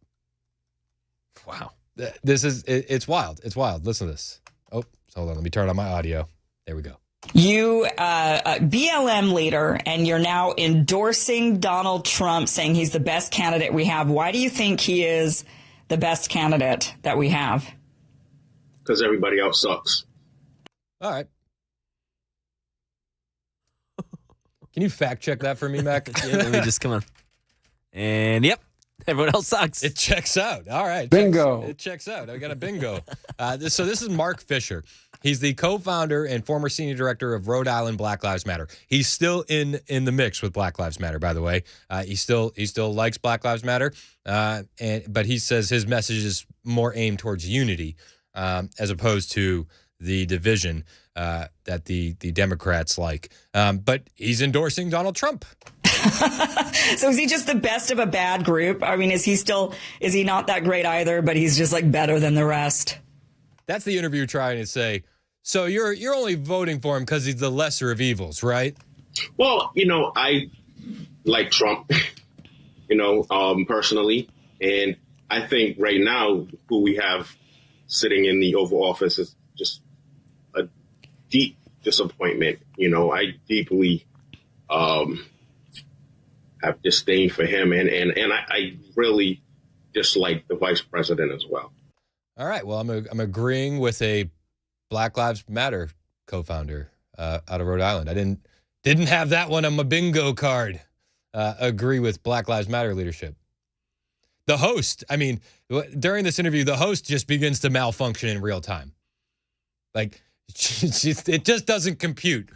Wow. It's wild. It's wild. Listen to this. Oh, hold on. Let me turn on my audio. There we go. You, BLM leader, and you're now endorsing Donald Trump, saying he's the best candidate we have. Why do you think he is the best candidate that we have? Because everybody else sucks. All right. Can you fact check that for me, Mac? Yeah, let me just come on. And yep, everyone else sucks. It checks out. All right. Bingo. It checks out. I got a bingo. So this is Mark Fisher. He's the co-founder and former senior director of Rhode Island Black Lives Matter. He's still in the mix with Black Lives Matter, by the way. He still likes Black Lives Matter, but he says his message is more aimed towards unity as opposed to the division that the Democrats like. But he's endorsing Donald Trump. So is he just the best of a bad group? I mean, is he not that great either, but he's just like better than the rest? That's the interview trying to say. So you're only voting for him because he's the lesser of evils, right? Well, I like Trump, personally. And I think right now who we have sitting in the Oval Office is just a deep disappointment. I deeply have disdain for him. And I really dislike the vice president as well. All right. Well, I'm agreeing with a Black Lives Matter co-founder out of Rhode Island. I didn't have that one on my bingo card. Agree with Black Lives Matter leadership. The host, during this interview, the host just begins to malfunction in real time. Like, it just doesn't compute.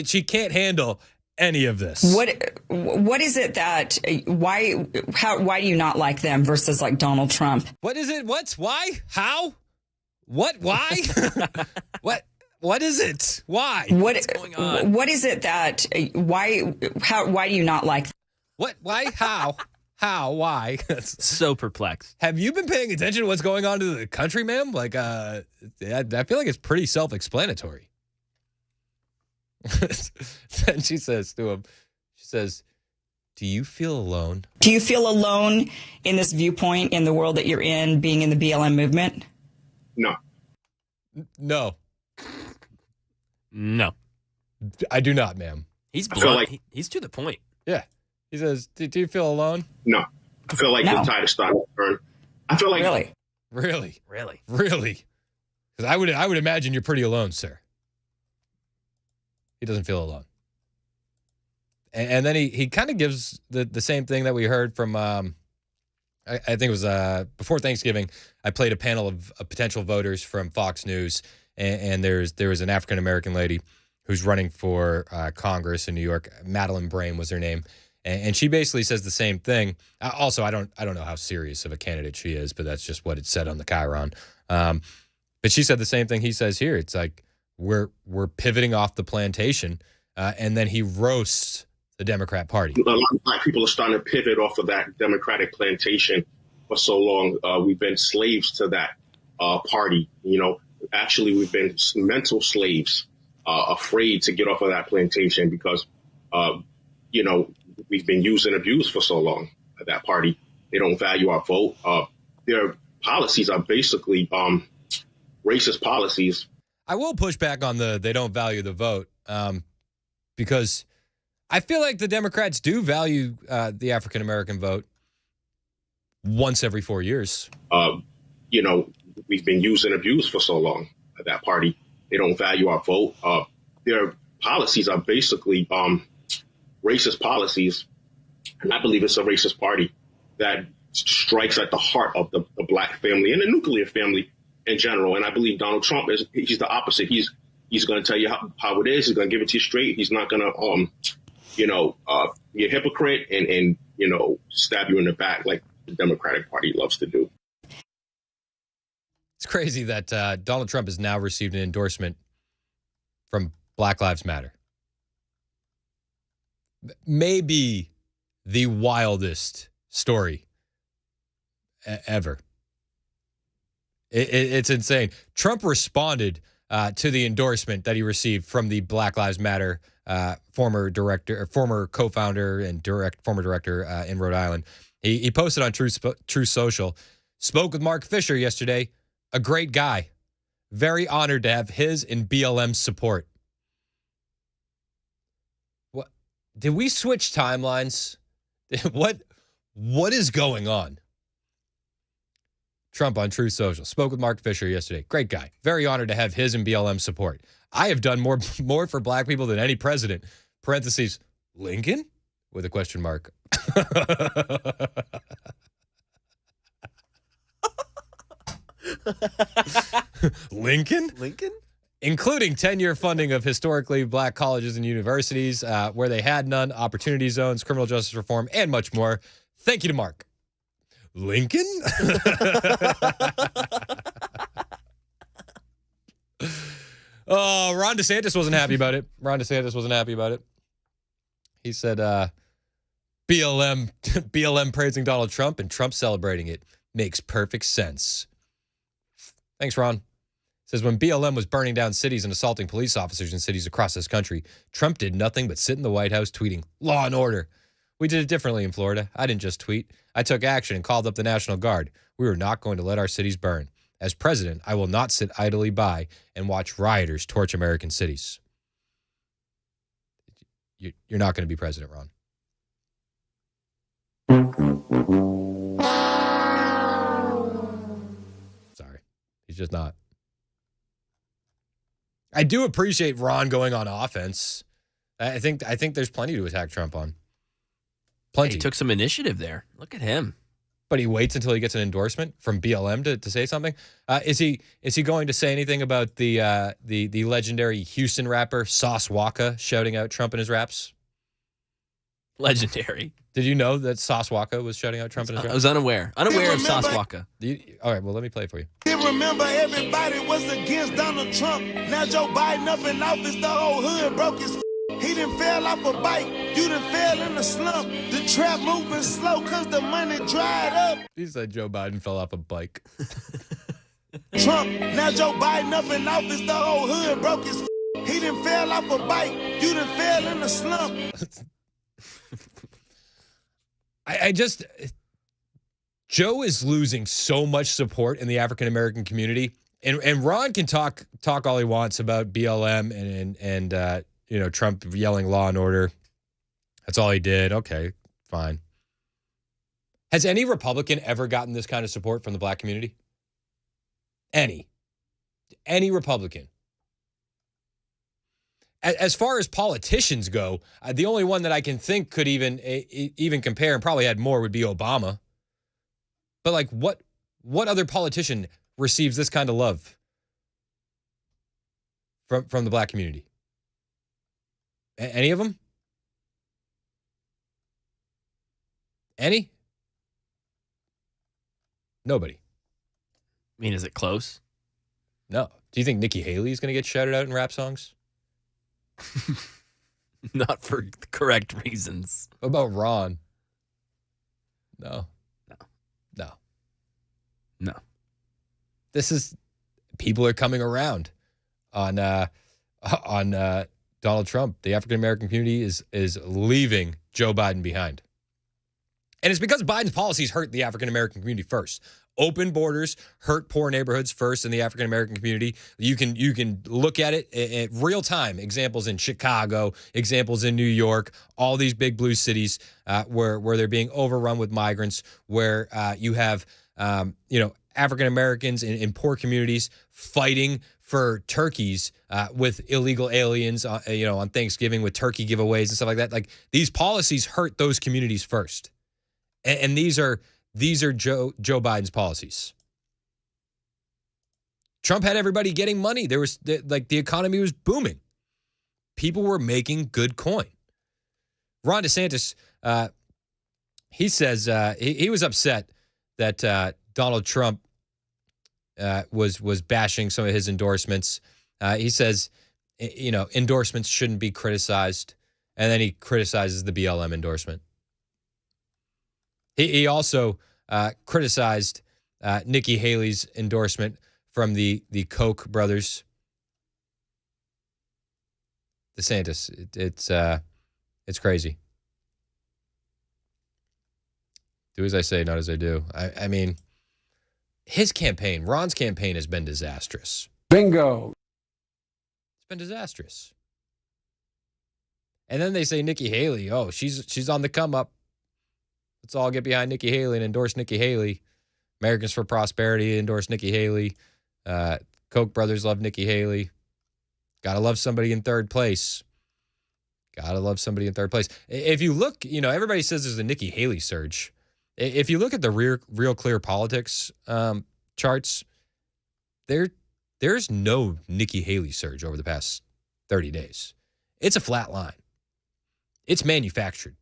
She can't handle any of this. What is it that why do you not like them versus like Donald Trump? What is it? Why? How? What? Why? What is it? Why? What's going on? What is it that why do you not like them? What? Why? How? How? Why? So perplexed. Have you been paying attention to what's going on in the country, ma'am? Like, I feel like it's pretty self-explanatory. Then she says to him, do you feel alone? Do you feel alone in this viewpoint in the world that you're in, being in the BLM movement? No. No. No. I do not, ma'am. He's blunt. He's to the point. Yeah. He says, do you feel alone? No. I feel like the tide is starting to turn. I feel like... Really? Really? Because I would imagine you're pretty alone, sir. He doesn't feel alone. And then he kind of gives the same thing that we heard from, I think it was before Thanksgiving. I played a panel of potential voters from Fox News, and there was an African-American lady who's running for Congress in New York. Madeline Brame was her name. And she basically says the same thing. Also, I don't know how serious of a candidate she is, but that's just what it said on the Chiron. But she said the same thing he says here. It's like we're pivoting off the plantation, and then he roasts the Democrat Party. A lot of Black people are starting to pivot off of that Democratic plantation for so long. We've been slaves to that party. Actually, we've been mental slaves, afraid to get off of that plantation because, we've been used and abused for so long at that party. They don't value our vote. Their policies are basically racist policies. I will push back on they don't value the vote because I feel like the Democrats do value the African-American vote once every 4 years. We've been used and abused for so long at that party. They don't value our vote. Their policies are basically racist policies. And I believe it's a racist party that strikes at the heart of the Black family and the nuclear family in general. And I believe Donald Trump he's the opposite. He's going to tell you how it is. He's going to give it to you straight. He's not going to, be a hypocrite and stab you in the back like the Democratic Party loves to do. It's crazy that Donald Trump has now received an endorsement from Black Lives Matter. Maybe the wildest story ever. It's insane. Trump responded to the endorsement that he received from the Black Lives Matter former co-founder and former director in Rhode Island. He posted on Truth Social, spoke with Mark Fisher yesterday, a great guy. Very honored to have his and BLM's support. What? Did we switch timelines? What is going on? Trump on Truth Social spoke with Mark Fisher yesterday. Great guy. Very honored to have his and BLM support. I have done more for Black people than any president. Parentheses, Lincoln? With a question mark. Lincoln? Including 10-year funding of historically Black colleges and universities where they had none, opportunity zones, criminal justice reform, and much more. Thank you to Mark. Lincoln? Oh, Ron DeSantis wasn't happy about it. He said BLM praising Donald Trump and Trump celebrating it makes perfect sense. Thanks, Ron. Says when BLM was burning down cities and assaulting police officers in cities across this country, Trump did nothing but sit in the White House tweeting, law and order. We did it differently in Florida. I didn't just tweet. I took action and called up the National Guard. We were not going to let our cities burn. As president, I will not sit idly by and watch rioters torch American cities. You're not going to be president, Ron. Sorry. He's just not. I do appreciate Ron going on offense. I think there's plenty to attack Trump on. Plenty. He took some initiative there. Look at him. But he waits until he gets an endorsement from BLM to say something. Is he going to say anything about the legendary Houston rapper Sauce Walka shouting out Trump in his raps? Legendary. Did you know that Sauce Walka was shouting out Trump in his raps? I was unaware of Sauce Walka. All right, well, let me play it for you. Remember, everybody was against Donald Trump. Now Joe Biden up in office, the whole hood broke his. He done fell off a bike. You done fell in the slump. The trap moving slow because the money dried up. He said Joe Biden fell off a bike. Trump, now Joe Biden up in office, the whole hood broke his. He done fell off a bike. You done fell in the slump. I just, Joe is losing so much support in the African American community, and Ron can talk all he wants about BLM and Trump yelling law and order. That's all he did. Okay, fine. Has any Republican ever gotten this kind of support from the black community? Any Republican. As far as politicians go, the only one that I can think could even compare and probably had more would be Obama. But like, what other politician receives this kind of love from the black community? Any of them? Any? Nobody. I mean, is it close? No. Do you think Nikki Haley is going to get shouted out in rap songs? Not for the correct reasons. What about Ron? No. This is, people are coming around on Donald Trump. The African American community is leaving Joe Biden behind. And it's because Biden's policies hurt the African American community first. Open borders hurt poor neighborhoods first in the African American community. You can look at it at real time. Examples in Chicago, examples in New York, all these big blue cities where they're being overrun with migrants, where you have African Americans in poor communities fighting for turkeys with illegal aliens, on Thanksgiving with turkey giveaways and stuff like that. Like, these policies hurt those communities first, and these are Joe Biden's policies. Trump had everybody getting money. There was the economy was booming. People were making good coin. Ron DeSantis, he says he was upset that Donald Trump was bashing some of his endorsements. He says, endorsements shouldn't be criticized, and then he criticizes the BLM endorsement. He also criticized Nikki Haley's endorsement from the Koch brothers. DeSantis, it's crazy. Do as I say, not as I do. I mean, his campaign, Ron's campaign, has been disastrous. Bingo. It's been disastrous. And then they say Nikki Haley, oh, she's on the come up. Let's all get behind Nikki Haley and endorse Nikki Haley. Americans for Prosperity endorse Nikki Haley. Koch brothers love Nikki Haley. Gotta love somebody in third place. If you look, everybody says there's a Nikki Haley surge. If you look at the Real Clear Politics charts, there's no Nikki Haley surge over the past 30 days. It's a flat line. It's manufactured.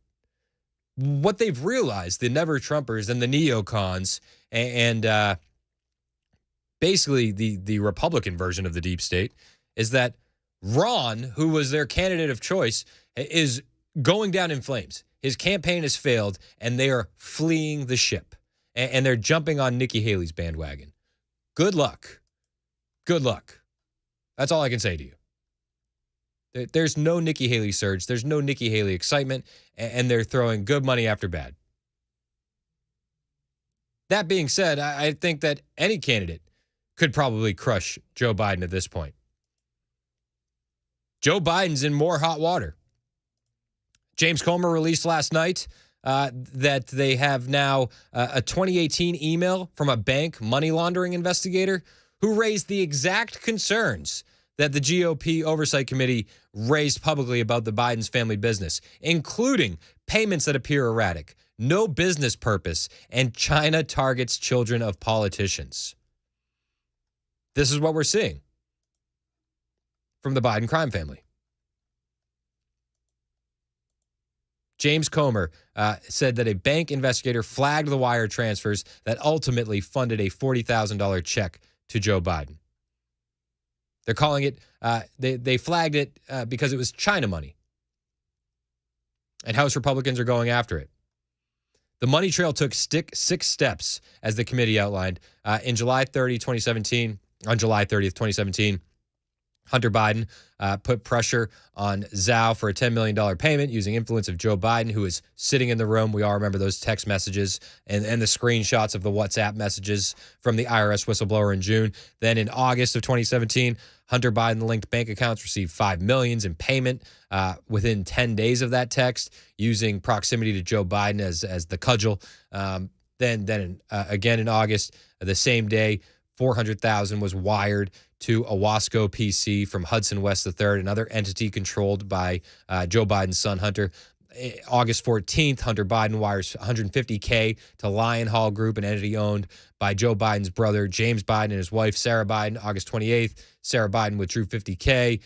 What they've realized, the never Trumpers and the neocons and basically the Republican version of the deep state, is that Ron, who was their candidate of choice, is going down in flames. His campaign has failed, and they are fleeing the ship. And they're jumping on Nikki Haley's bandwagon. Good luck. Good luck. That's all I can say to you. There's no Nikki Haley surge. There's no Nikki Haley excitement, and they're throwing good money after bad. That being said, I think that any candidate could probably crush Joe Biden at this point. Joe Biden's in more hot water. James Comer released last night that they have now a 2018 email from a bank money laundering investigator who raised the exact concerns that the GOP Oversight Committee raised publicly about the Biden's family business, including payments that appear erratic, no business purpose, and China targets children of politicians. This is what we're seeing from the Biden crime family. James Comer said that a bank investigator flagged the wire transfers that ultimately funded a $40,000 check to Joe Biden. They're calling it, they flagged it because it was China money. And House Republicans are going after it. The money trail took 6 steps, as the committee outlined. On July 30th, 2017, Hunter Biden put pressure on Zhao for a $10 million payment using influence of Joe Biden, who is sitting in the room. We all remember those text messages and the screenshots of the WhatsApp messages from the IRS whistleblower in June. Then in August of 2017, Hunter Biden-linked bank accounts received $5 million in payment within 10 days of that text, using proximity to Joe Biden as the cudgel. Then again in August, the same day, $400,000 was wired to Owasco PC from Hudson West III, another entity controlled by Joe Biden's son, Hunter. August 14th, Hunter Biden wires $150K to Lion Hall Group, an entity owned by Joe Biden's brother, James Biden, and his wife, Sarah Biden. August 28th, Sarah Biden withdrew $50K.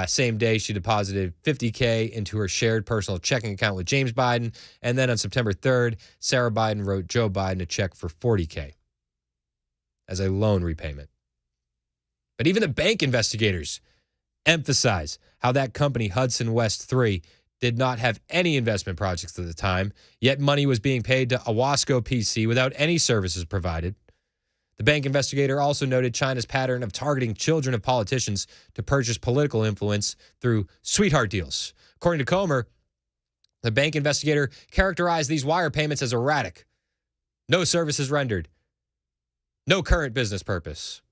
Same day, she deposited $50K into her shared personal checking account with James Biden. And then on September 3rd, Sarah Biden wrote Joe Biden a check for $40K as a loan repayment. But even the bank investigators emphasize how that company, Hudson West 3, did not have any investment projects at the time, yet money was being paid to Owasco PC without any services provided. The bank investigator also noted China's pattern of targeting children of politicians to purchase political influence through sweetheart deals. According to Comer, the bank investigator characterized these wire payments as erratic. No services rendered. No current business purpose.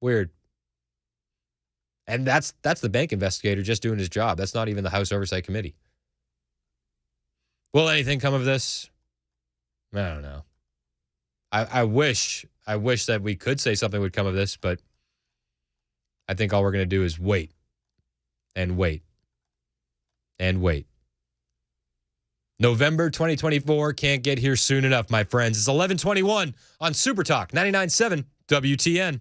Weird. And that's the bank investigator just doing his job. That's not even the House Oversight Committee. Will anything come of this? I don't know. I wish that we could say something would come of this, but I think all we're going to do is wait and wait and wait. November 2024 can't get here soon enough, my friends. It's 11:21 on Super Talk 99.7 WTN.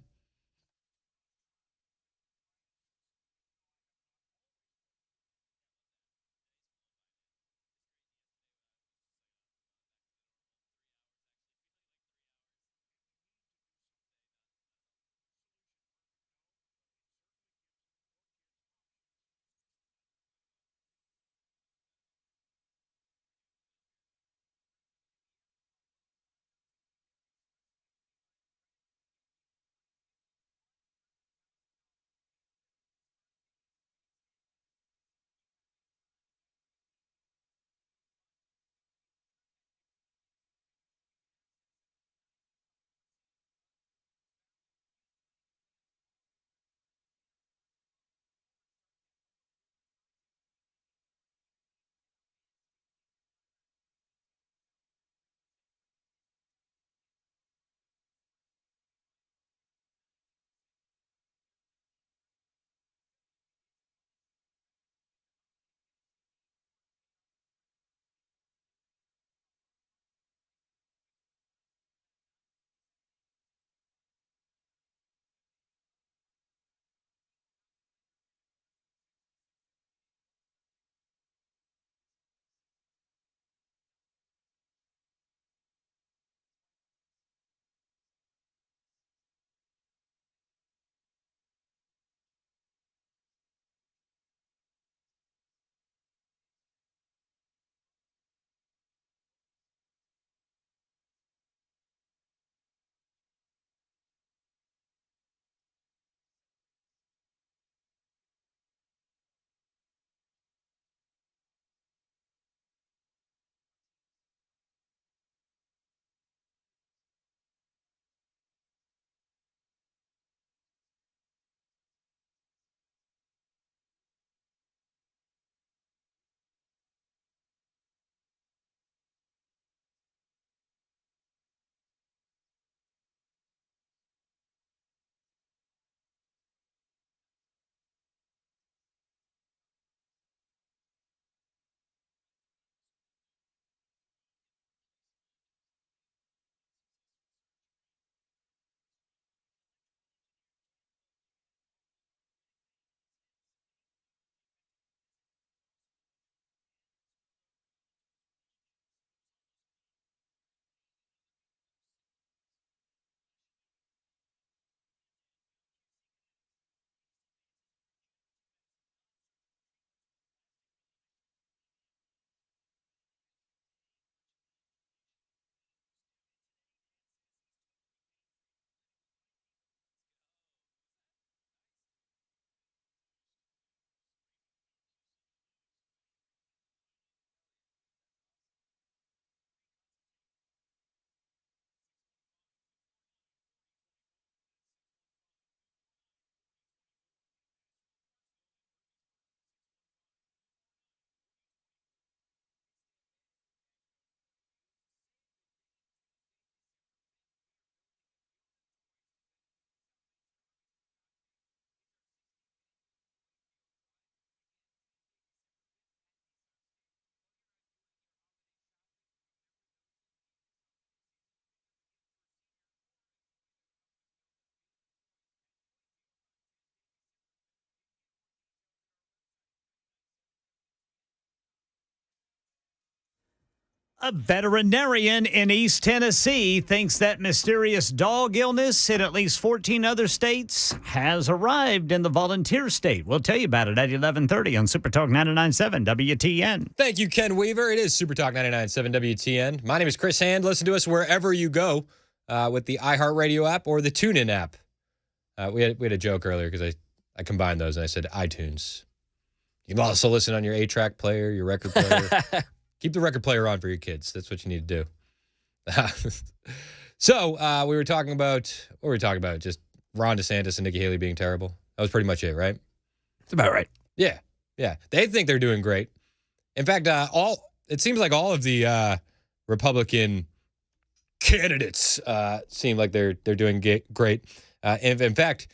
A veterinarian in East Tennessee thinks that mysterious dog illness in at least 14 other states has arrived in the volunteer state. We'll tell you about it at 11:30 on Super Talk 99.7 WTN. Thank you, Ken Weaver. It is Super Talk 99.7 WTN. My name is Chris Hand. Listen to us wherever you go with the iHeartRadio app or the TuneIn app. We had a joke earlier because I combined those and I said iTunes. You can also listen on your 8-track player, your record player. Keep the record player on for your kids. That's what you need to do. So we were talking about, what were we talking about? Just Ron DeSantis and Nikki Haley being terrible. That was pretty much it, right? It's about right. Yeah. They think they're doing great. In fact, it seems like all of the Republican candidates seem like they're doing great. In fact,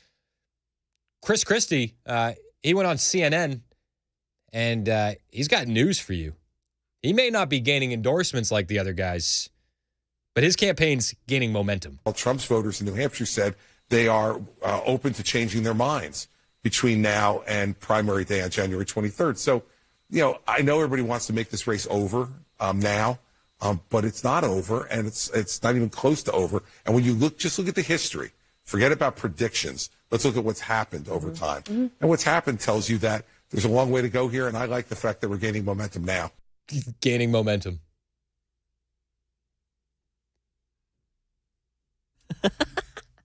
Chris Christie, he went on CNN, and he's got news for you. He may not be gaining endorsements like the other guys, but his campaign's gaining momentum. Well, Trump's voters in New Hampshire said they are open to changing their minds between now and primary day on January 23rd. So, I know everybody wants to make this race over now, but it's not over, and it's not even close to over. And when you look at the history, forget about predictions. Let's look at what's happened over time. Mm-hmm. And what's happened tells you that there's a long way to go here, and I like the fact that we're gaining momentum now. Gaining momentum.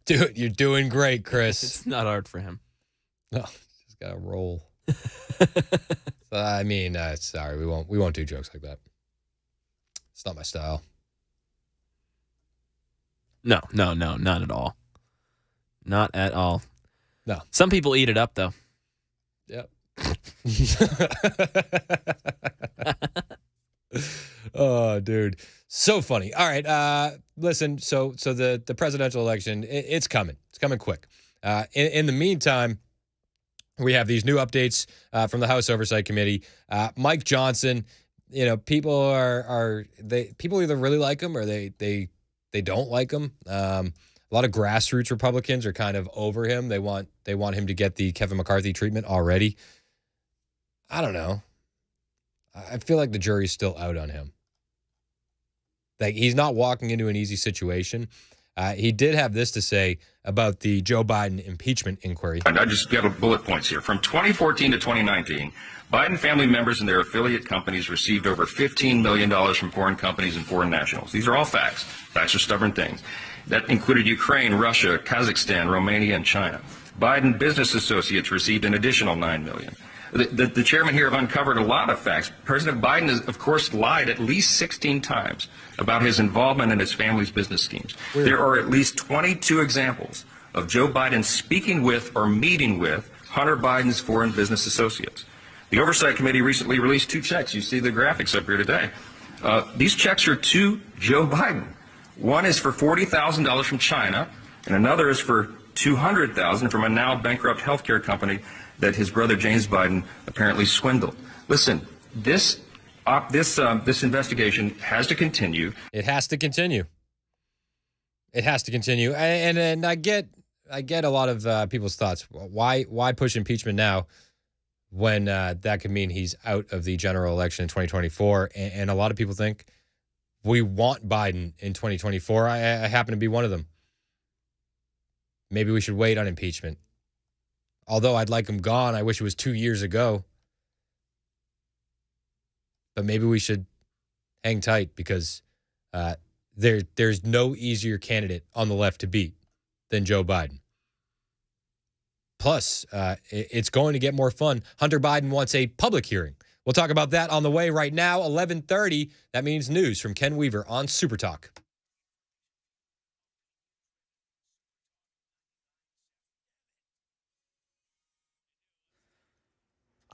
Dude, you're doing great, Chris. It's not hard for him. No, just got to roll. Sorry, we won't do jokes like that. It's not my style. No, not at all. Not at all. No. Some people eat it up, though. Yep. Oh, dude. So funny. All right. Listen, so the presidential election, it's coming. It's coming quick. In the meantime, we have these new updates from the House Oversight Committee. Mike Johnson, people people either really like him or they don't like him. A lot of grassroots Republicans are kind of over him. They want him to get the Kevin McCarthy treatment already. I don't know. I feel like the jury's still out on him. Like, he's not walking into an easy situation. He did have this to say about the Joe Biden impeachment inquiry. I just got bullet points here. From 2014 to 2019, Biden family members and their affiliate companies received over $15 million from foreign companies and foreign nationals. These are all facts. Facts are stubborn things. That included Ukraine, Russia, Kazakhstan, Romania, and China. Biden business associates received an additional $9 million. The chairman here have uncovered a lot of facts. President Biden has, of course, lied at least 16 times about his involvement in his family's business schemes. Weird. There are at least 22 examples of Joe Biden speaking with or meeting with Hunter Biden's foreign business associates. The Oversight Committee recently released 2 checks. You see the graphics up here today. These checks are to Joe Biden. One is for $40,000 from China, and another is for $200,000 from a now bankrupt healthcare company that his brother James Biden apparently swindled. Listen, this investigation has to continue. It has to continue. It has to continue. And I get a lot of people's thoughts. Why push impeachment now when that could mean he's out of the general election in 2024? And a lot of people think we want Biden in 2024. I happen to be one of them. Maybe we should wait on impeachment. Although I'd like him gone, I wish it was 2 years ago. But maybe we should hang tight because there's no easier candidate on the left to beat than Joe Biden. Plus, it's going to get more fun. Hunter Biden wants a public hearing. We'll talk about that on the way right now, 11:30. That means news from Ken Weaver on Super Talk.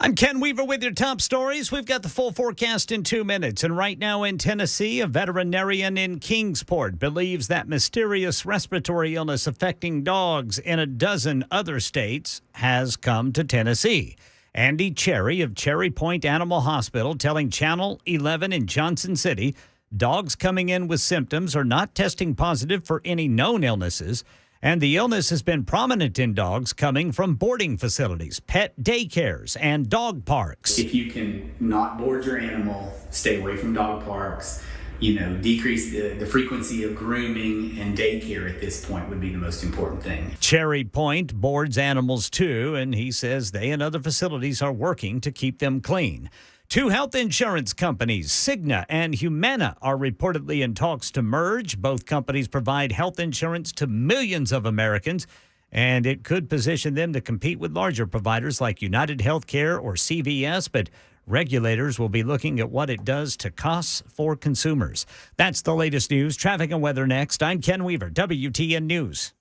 I'm Ken Weaver with your top stories. We've got the full forecast in 2 minutes. And right now in Tennessee, a veterinarian in Kingsport believes that mysterious respiratory illness affecting dogs in a dozen other states has come to Tennessee. Andy Cherry of Cherry Point Animal Hospital telling Channel 11 in Johnson City, dogs coming in with symptoms are not testing positive for any known illnesses. And the illness has been prominent in dogs coming from boarding facilities, pet daycares, and dog parks. If you can not board your animal, stay away from dog parks, decrease the frequency of grooming and daycare at this point would be the most important thing. Cherry Point boards animals too, and he says they and other facilities are working to keep them clean. Two health insurance companies, Cigna and Humana, are reportedly in talks to merge. Both companies provide health insurance to millions of Americans, and it could position them to compete with larger providers like United Healthcare or CVS, but regulators will be looking at what it does to costs for consumers. That's the latest news. Traffic and weather next. I'm Ken Weaver, WTN News.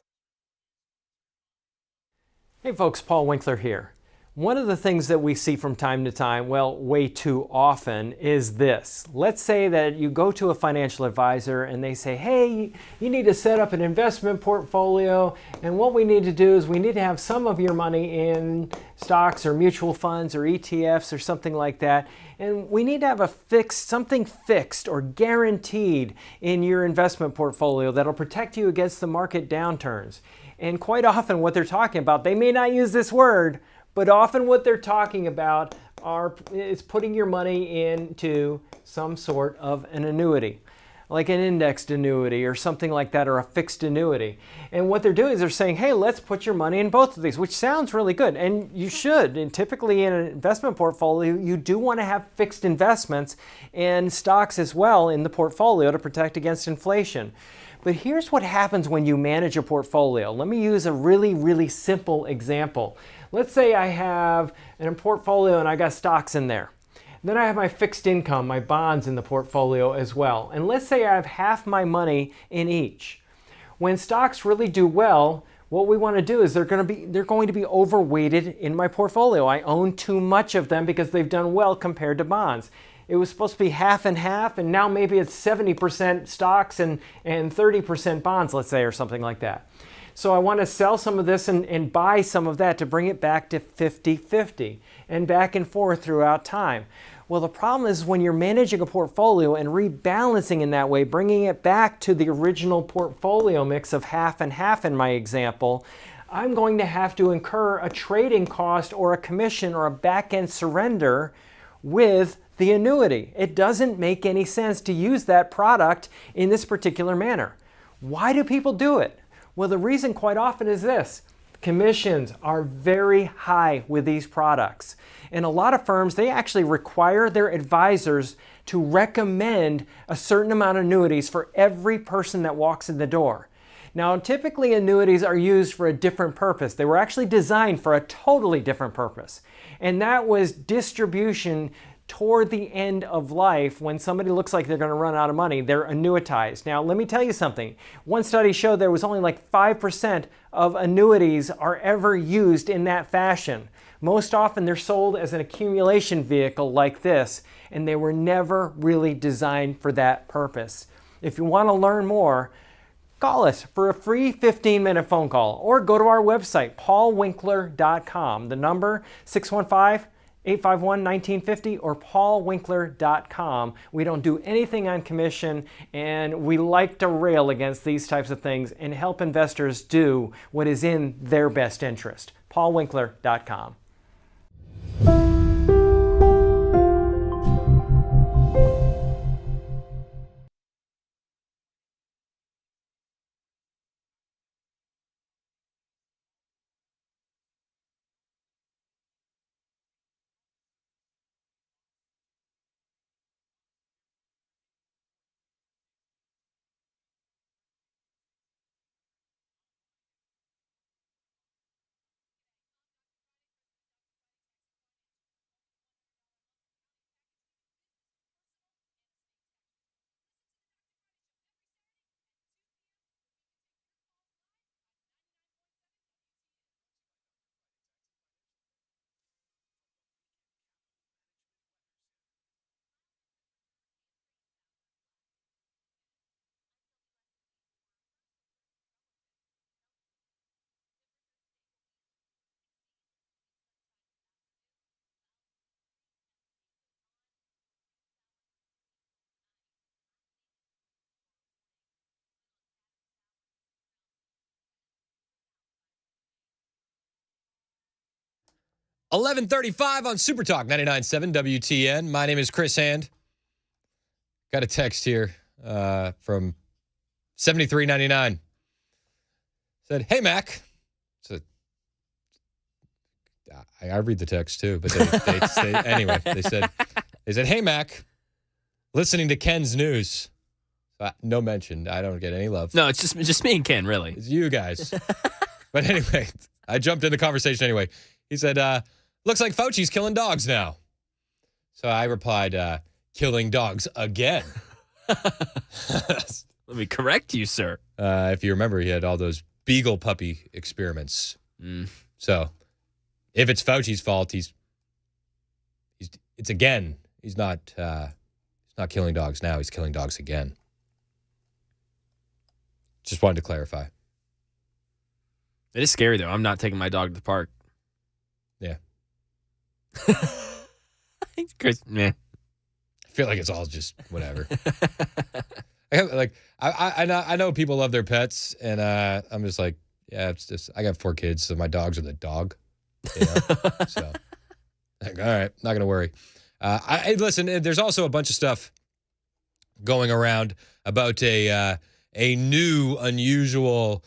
Hey folks, Paul Winkler here. One of the things that we see from time to time, well, way too often, is this. Let's say that you go to a financial advisor and they say, hey, you need to set up an investment portfolio, and what we need to do is we need to have some of your money in stocks or mutual funds or ETFs or something like that, and we need to have something fixed or guaranteed in your investment portfolio that'll protect you against the market downturns. And quite often what they're talking about, they may not use this word, but often what they're talking about is putting your money into some sort of an annuity, like an indexed annuity or something like that, or a fixed annuity. And what they're doing is they're saying, hey, let's put your money in both of these, which sounds really good. And you should. And typically in an investment portfolio, you do want to have fixed investments and stocks as well in the portfolio to protect against inflation. But here's what happens when you manage a portfolio. Let me use a really, really simple example. Let's say I have a portfolio and I got stocks in there. Then I have my fixed income, my bonds in the portfolio as well. And let's say I have half my money in each. When stocks really do well, what we want to do is they're going to be overweighted in my portfolio. I own too much of them because they've done well compared to bonds. It was supposed to be half and half, and now maybe it's 70% stocks and 30% bonds, let's say, or something like that. So I want to sell some of this and buy some of that to bring it back to 50-50 and back and forth throughout time. Well, the problem is when you're managing a portfolio and rebalancing in that way, bringing it back to the original portfolio mix of half and half in my example, I'm going to have to incur a trading cost or a commission or a back-end surrender with the annuity. It doesn't make any sense to use that product in this particular manner. Why do people do it? Well, the reason quite often is this. Commissions are very high with these products. And a lot of firms, they actually require their advisors to recommend a certain amount of annuities for every person that walks in the door. Now, typically annuities are used for a different purpose. They were actually designed for a totally different purpose. And that was distribution toward the end of life. When somebody looks like they're going to run out of money, they're annuitized. Now, let me tell you something. One study showed there was only like 5% of annuities are ever used in that fashion. Most often they're sold as an accumulation vehicle like this, and they were never really designed for that purpose. If you want to learn more, call us for a free 15-minute phone call or go to our website, paulwinkler.com. The number 615-851-1950 or paulwinkler.com. We don't do anything on commission, and we like to rail against these types of things and help investors do what is in their best interest. paulwinkler.com. $11:35 on Super Talk 99.7 WTN. My name is Chris Hand. Got a text here. from 73.99 said, "Hey Mac." So I read the text too, but anyway, they said, "Hey Mac, listening to Ken's news." No mention. I don't get any love. No, it's just me and Ken, really. It's you guys. But anyway, I jumped in the conversation anyway. He said, "Looks like Fauci's killing dogs now." So I replied, "Killing dogs again." Let me correct you, sir. If you remember, he had all those beagle puppy experiments. So if it's Fauci's fault, it's again. He's not killing dogs now. He's killing dogs again. Just wanted to clarify. It is scary, though. I'm not taking my dog to the park. Yeah. Chris, man. I feel like it's all just whatever. I know people love their pets, and I'm just like, yeah, it's just, I got 4 kids, so my dogs are the dog. You know? So, like, all right, not going to worry. Listen, there's also a bunch of stuff going around about a new, unusual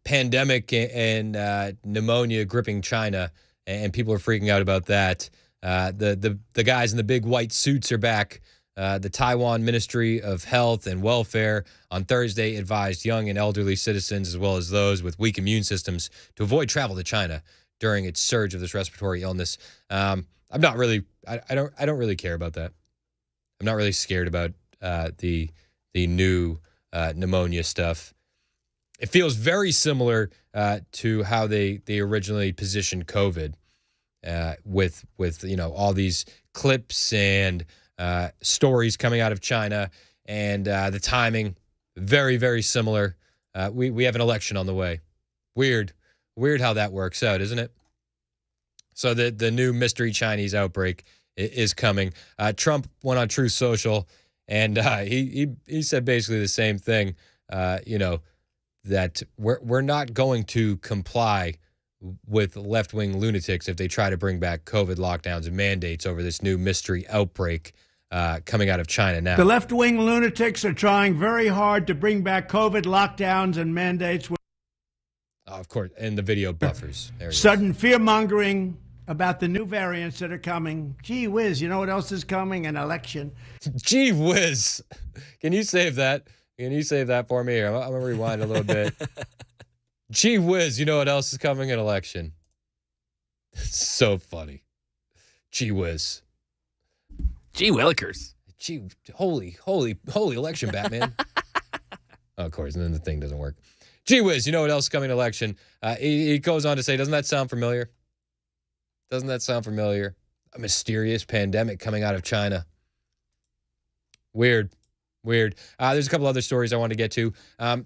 pandemic and pneumonia gripping China, and people are freaking out about that. The guys in the big white suits are back. The Taiwan Ministry of Health and Welfare on Thursday advised young and elderly citizens, as well as those with weak immune systems, to avoid travel to China during its surge of this respiratory illness. I'm not really, I don't really care about that. I'm not really scared about the new pneumonia stuff. It feels very similar to how they originally positioned COVID, with all these clips and stories coming out of China, and the timing very, very similar. We have an election on the way. Weird how that works out, isn't it? So the new mystery Chinese outbreak is coming. Trump went on Truth Social, and he said basically the same thing. That we're not going to comply with left-wing lunatics if they try to bring back COVID lockdowns and mandates over this new mystery outbreak coming out of China now. The left-wing lunatics are trying very hard to bring back COVID lockdowns and mandates. Of course, and the video buffers. Sudden fear-mongering about the new variants that are coming. Gee whiz, you know what else is coming? An election. Gee whiz. Can you save that? Can you save that for me? I'm going to rewind a little bit. Gee whiz, you know what else is coming? An election. It's so funny. Gee whiz. Gee willikers. Gee, holy election, Batman. Oh, of course, and then the thing doesn't work. Gee whiz, you know what else is coming? Election. He goes on to say, doesn't that sound familiar? Doesn't that sound familiar? A mysterious pandemic coming out of China. Weird. There's a couple other stories I want to get to. I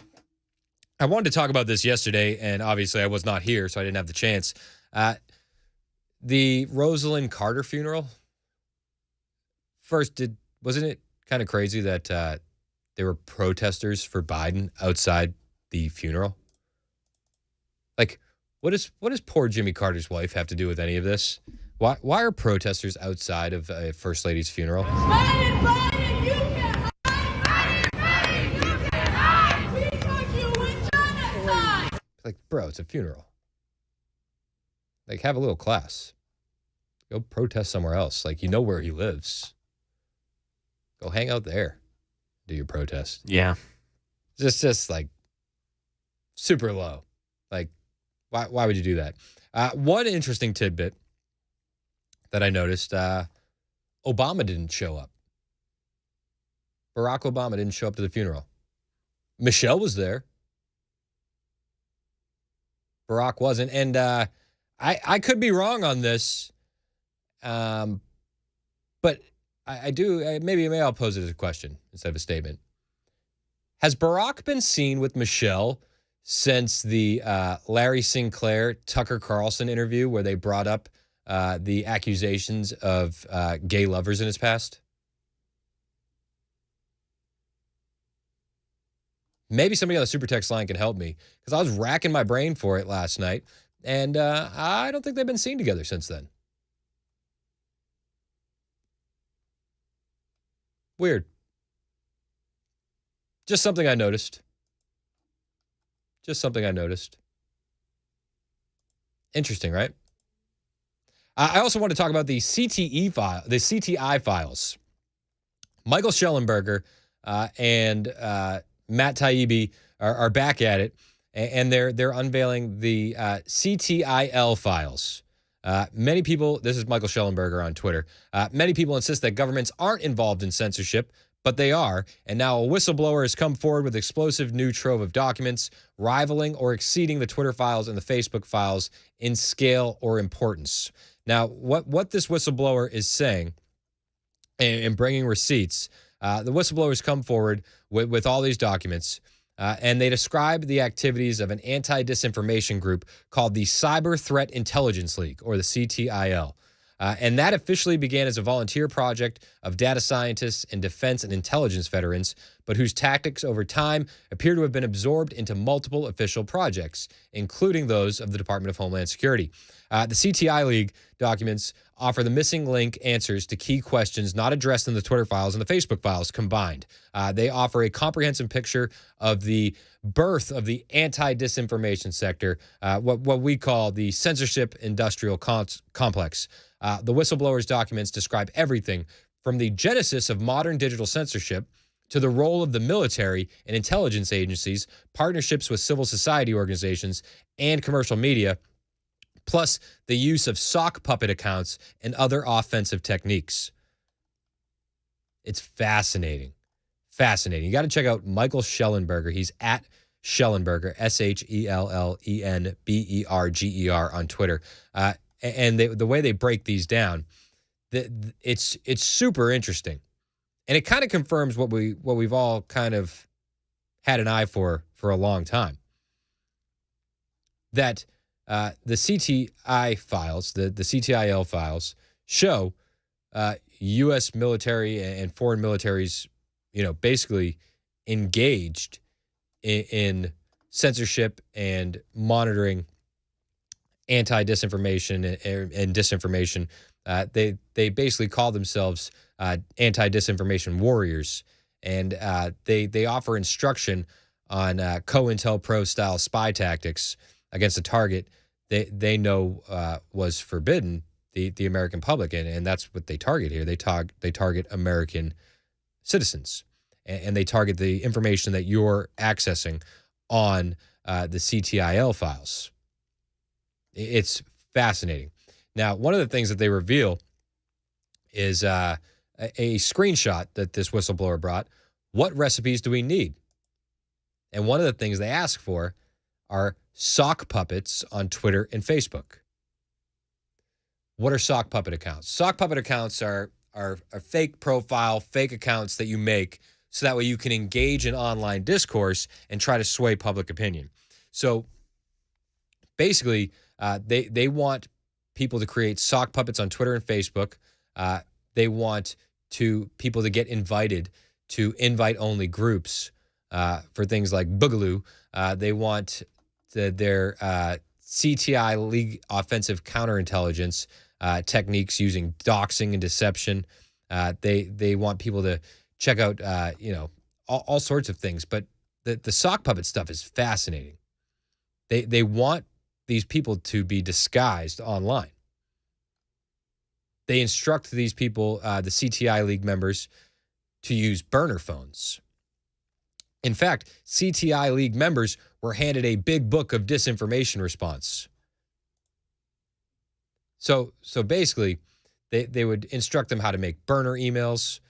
wanted to talk about this yesterday, and obviously I was not here, so I didn't have the chance. The Rosalind Carter funeral. First, wasn't it kind of crazy that there were protesters for Biden outside the funeral? Like, what does poor Jimmy Carter's wife have to do with any of this? Why are protesters outside of a First Lady's funeral? Biden, you can hide. Biden, you can hide. We put you in genocide. Like, bro, it's a funeral. Like, have a little class. Go protest somewhere else. Like, you know where he lives. Go hang out there. Do your protest. Yeah. Just like super low. Like, why would you do that? One interesting tidbit that I noticed, Obama didn't show up. Barack Obama didn't show up to the funeral. Michelle was there. Barack wasn't. And I could be wrong on this, but I do. Maybe I'll pose it as a question instead of a statement. Has Barack been seen with Michelle since the Larry Sinclair, Tucker Carlson interview where they brought up the accusations of gay lovers in his past? Maybe somebody on the super text line can help me, because I was racking my brain for it last night, and I don't think they've been seen together since then. Weird. Just something I noticed. Interesting, right? I also want to talk about the CTI files. Michael Schellenberger and Matt Taibbi are back at it, and they're unveiling the CTIL files. Many people, this is Michael Schellenberger on Twitter, many people insist that governments aren't involved in censorship, but they are, and now a whistleblower has come forward with explosive new trove of documents, rivaling or exceeding the Twitter files and the Facebook files in scale or importance. Now, what this whistleblower is saying and bringing receipts, the whistleblowers come forward with all these documents, and they describe the activities of an anti-disinformation group called the Cyber Threat Intelligence League, or the CTIL. And that officially began as a volunteer project of data scientists and defense and intelligence veterans, but whose tactics over time appear to have been absorbed into multiple official projects, including those of the Department of Homeland Security. The CTI League documents offer the missing link answers to key questions not addressed in the Twitter files and the Facebook files combined. They offer a comprehensive picture of the birth of the anti-disinformation sector, what we call the censorship industrial complex. The whistleblowers' documents describe everything from the genesis of modern digital censorship to the role of the military and intelligence agencies, partnerships with civil society organizations, and commercial media, plus the use of sock puppet accounts and other offensive techniques. It's fascinating. Fascinating. You got to check out Michael Schellenberger. He's at Schellenberger, Schellenberger on Twitter. And the way they break these down, it's super interesting. And it kind of confirms what we've all kind of had an eye for a long time. That the CTI files, the CTIL files, show U.S. military and foreign militaries, basically engaged in censorship and monitoring anti-disinformation and disinformation. They basically call themselves anti-disinformation warriors, and they offer instruction on COINTELPRO style spy tactics against a target they know was forbidden, the American public, and that's what they target here. They target American citizens, and they target the information that you're accessing on the CTIL files. It's fascinating. Now, one of the things that they reveal is a screenshot that this whistleblower brought. What recipes do we need? And one of the things they ask for are sock puppets on Twitter and Facebook. What are sock puppet accounts? Sock puppet accounts are a fake profile, fake accounts that you make so that way you can engage in online discourse and try to sway public opinion. So basically, they want people to create sock puppets on Twitter and Facebook. They want people to get invited to invite-only groups for things like Boogaloo. They want their CTI League offensive counterintelligence techniques using doxing and deception. They want people to check out, all sorts of things. But the sock puppet stuff is fascinating. They want these people to be disguised online. They instruct these people, the CTI League members, to use burner phones. In fact, CTI League members were handed a big book of disinformation response. So basically, they would instruct them how to make burner emails.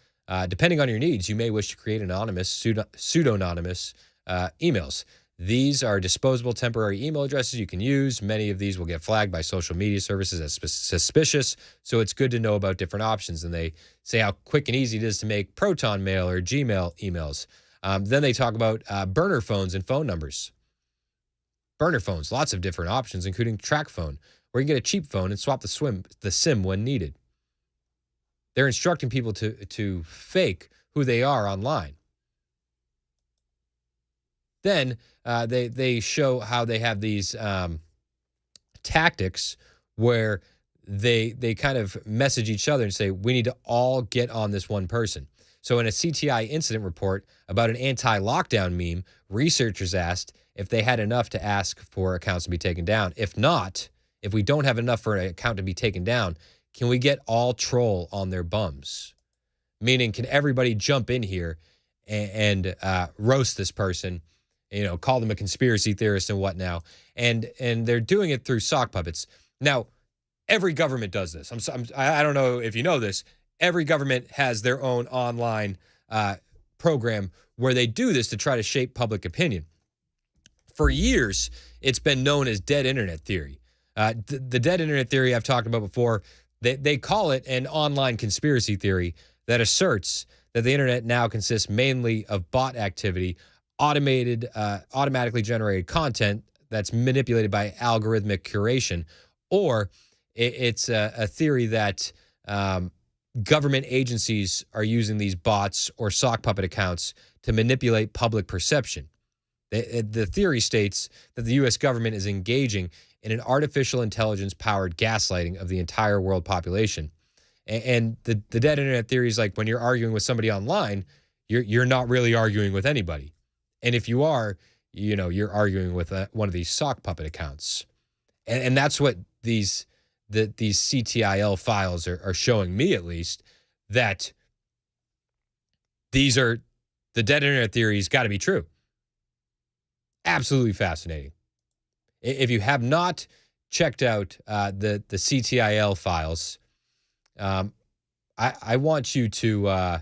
Depending on your needs, you may wish to create anonymous, pseudonymous emails. These are disposable temporary email addresses you can use. Many of these will get flagged by social media services as suspicious, so it's good to know about different options. And they say how quick and easy it is to make Proton Mail or Gmail emails. Then they talk about burner phones and phone numbers. Burner phones, lots of different options, including track phone, where you can get a cheap phone and swap the SIM when needed. They're instructing people to fake who they are online. Then they show how they have these tactics where they kind of message each other and say, we need to all get on this one person. So in a CTI incident report about an anti-lockdown meme, researchers asked if they had enough to ask for accounts to be taken down. If not, if we don't have enough for an account to be taken down, can we get all troll on their bums? Meaning, can everybody jump in here and roast this person, call them a conspiracy theorist and whatnot? And they're doing it through sock puppets. Now, every government does this. I don't know if you know this. Every government has their own online program where they do this to try to shape public opinion. For years, it's been known as dead internet theory. The dead internet theory I've talked about before, they call it an online conspiracy theory that asserts that the internet now consists mainly of bot activity, automatically generated content that's manipulated by algorithmic curation, or it's a theory that government agencies are using these bots or sock puppet accounts to manipulate public perception. The theory states that the U.S. government is engaging in an artificial intelligence-powered gaslighting of the entire world population. And the dead internet theory is like when you're arguing with somebody online, you're not really arguing with anybody. And if you are, you're arguing with one of these sock puppet accounts. And that's what these CTIL files are showing me, at least, that these are the dead internet theories got to be true. Absolutely fascinating. If you have not checked out the CTIL files, I want you to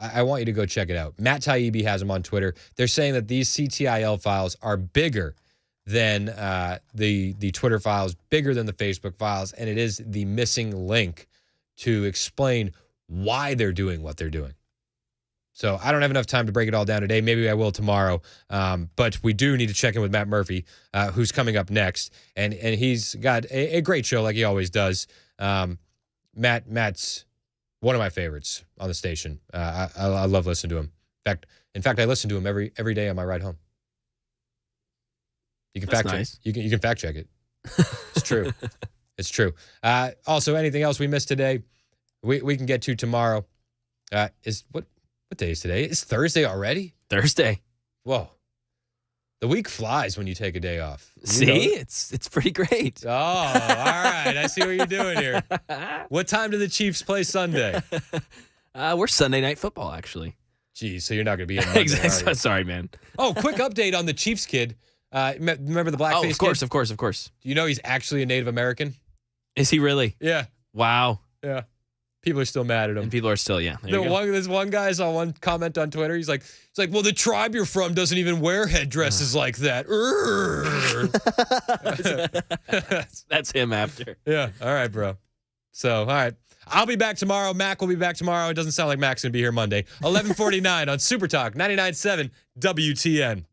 I want you to go check it out. Matt Taibbi has them on Twitter. They're saying that these CTIL files are bigger than the Twitter files, bigger than the Facebook files, and it is the missing link to explain why they're doing what they're doing. So I don't have enough time to break it all down today. Maybe I will tomorrow. But we do need to check in with Matt Murphy, who's coming up next. And he's got a great show like he always does. Matt's one of my favorites on the station. I love listening to him. In fact, I listen to him every day on my ride home. You can fact check. You can fact check it. It's true. It's true. Also, anything else we missed today, we can get to tomorrow. What day is today? It's Thursday already? Thursday. Whoa. The week flies when you take a day off. It's pretty great. Oh, all right. I see what you're doing here. What time do the Chiefs play Sunday? We're Sunday Night Football, actually. Geez, so you're not going to be in Monday, exactly. Sorry, man. Oh, quick update on the Chiefs kid. Remember the blackface kid? Of course. Do you know he's actually a Native American? Is he really? Yeah. Wow. Yeah. People are still mad at him. And people are still, yeah. There's one guy, I saw one comment on Twitter. He's like, well, the tribe you're from doesn't even wear headdresses like that. That's him after. Yeah. All right, bro. So, all right. I'll be back tomorrow. Mac will be back tomorrow. It doesn't sound like Mac's going to be here Monday. 11:49 on Super Talk 99.7 WTN.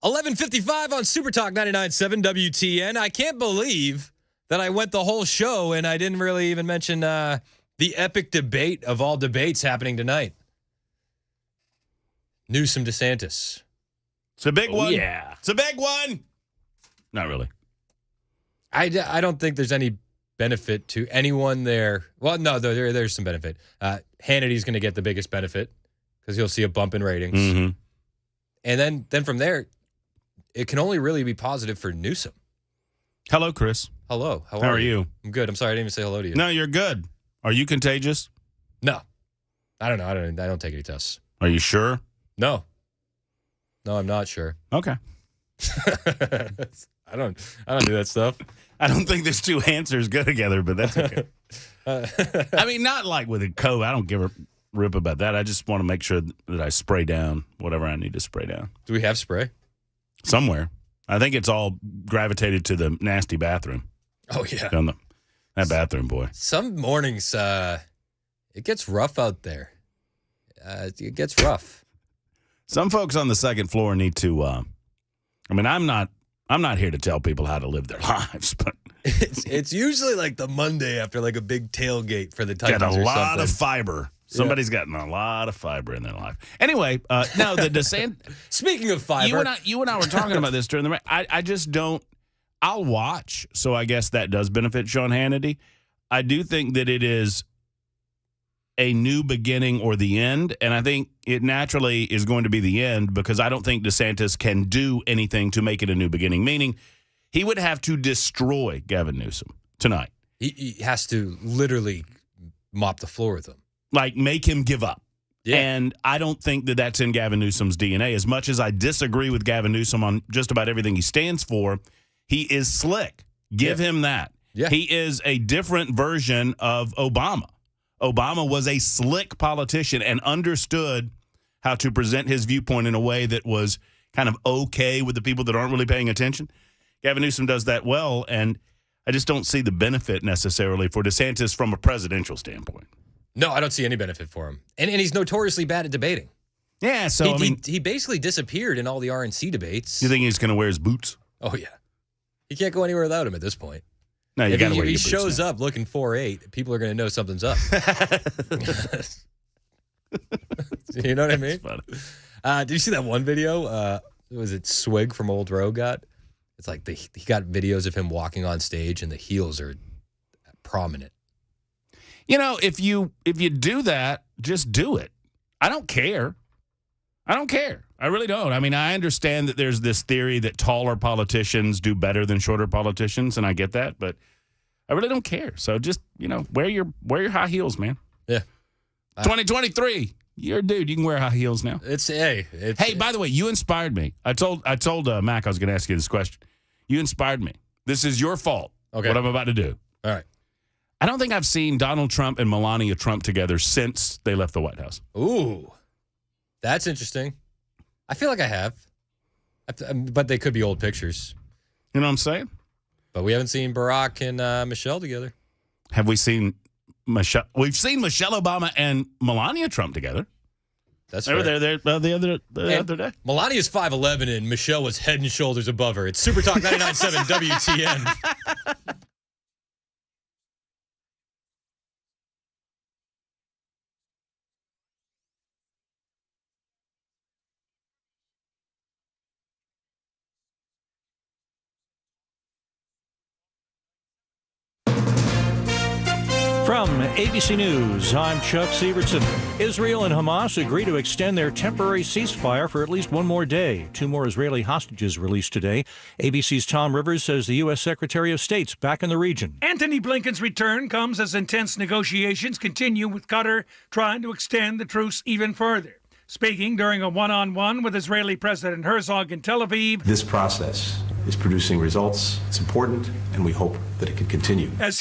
11:55 on Super Talk 99.7 WTN. I can't believe that I went the whole show and I didn't really even mention the epic debate of all debates happening tonight. Newsom DeSantis. It's a big one. Yeah. It's a big one. Not really. I don't think there's any benefit to anyone there. Well, no, there's some benefit. Hannity's going to get the biggest benefit because you'll see a bump in ratings. Mm-hmm. And then from there, it can only really be positive for Newsom. Hello, Chris. Hello. How are you? I'm good. I'm sorry I didn't even say hello to you. No, you're good. Are you contagious? No. I don't know. I don't take any tests. Are you sure? No. No, I'm not sure. Okay. I don't do that stuff. I don't think those two answers go together, but that's okay. I mean, not like with a COVID. I don't give a rip about that. I just want to make sure that I spray down whatever I need to spray down. Do we have spray? Somewhere. I think it's all gravitated to the nasty bathroom. Oh, yeah. That bathroom, boy. Some mornings, it gets rough out there. It gets rough. Some folks on the second floor need to, I'm not here to tell people how to live their lives, but it's usually like the Monday after like a big tailgate for the Titans got a or lot something. of fiber. Somebody's gotten a lot of fiber in their life. Anyway, no, the DeSantis. Speaking of fiber, you and I were talking about this during the. I just don't. I'll watch, so I guess that does benefit Sean Hannity. I do think that it is a new beginning or the end, and I think it naturally is going to be the end because I don't think DeSantis can do anything to make it a new beginning. Meaning, he would have to destroy Gavin Newsom tonight. He has to literally mop the floor with him. Like, make him give up. Yeah. And I don't think that that's in Gavin Newsom's DNA. As much as I disagree with Gavin Newsom on just about everything he stands for, he is slick. Give him that. Yeah. He is a different version of Obama. Obama was a slick politician and understood how to present his viewpoint in a way that was kind of okay with the people that aren't really paying attention. Gavin Newsom does that well, and I just don't see the benefit necessarily for DeSantis from a presidential standpoint. No, I don't see any benefit for him. And he's notoriously bad at debating. Yeah, so, he basically disappeared in all the RNC debates. You think he's going to wear his boots? Oh, yeah. He can't go anywhere without him at this point. No, you got to wear your boots. If he shows up looking 4'8", people are going to know something's up. You know what I mean? Did you see that one video? Was it Swig from Old Row got? It's like he got videos of him walking on stage and the heels are prominent. You know, if you do that, just do it. I don't care. I really don't. I mean, I understand that there's this theory that taller politicians do better than shorter politicians, and I get that, but I really don't care. So just, wear your high heels, man. Yeah. 2023. You're a dude. You can wear high heels now. Hey, by the way, you inspired me. I told Mac I was going to ask you this question. You inspired me. This is your fault. Okay. What I'm about to do. All right. I don't think I've seen Donald Trump and Melania Trump together since they left the White House. Ooh, that's interesting. I feel like I have, but they could be old pictures. You know what I'm saying? But we haven't seen Barack and Michelle together. Have we seen Michelle? We've seen Michelle Obama and Melania Trump together. That's right. They were there the other day. Melania's 5'11", and Michelle was head and shoulders above her. It's Super Talk 99.7 WTN. From ABC News, I'm Chuck Severson. Israel and Hamas agree to extend their temporary ceasefire for at least one more day. 2 more Israeli hostages released today. ABC's Tom Rivers says the U.S. Secretary of State's back in the region. Antony Blinken's return comes as intense negotiations continue with Qatar trying to extend the truce even further. Speaking during a one-on-one with Israeli President Herzog in Tel Aviv. This process is producing results. It's important, and we hope that it can continue. As he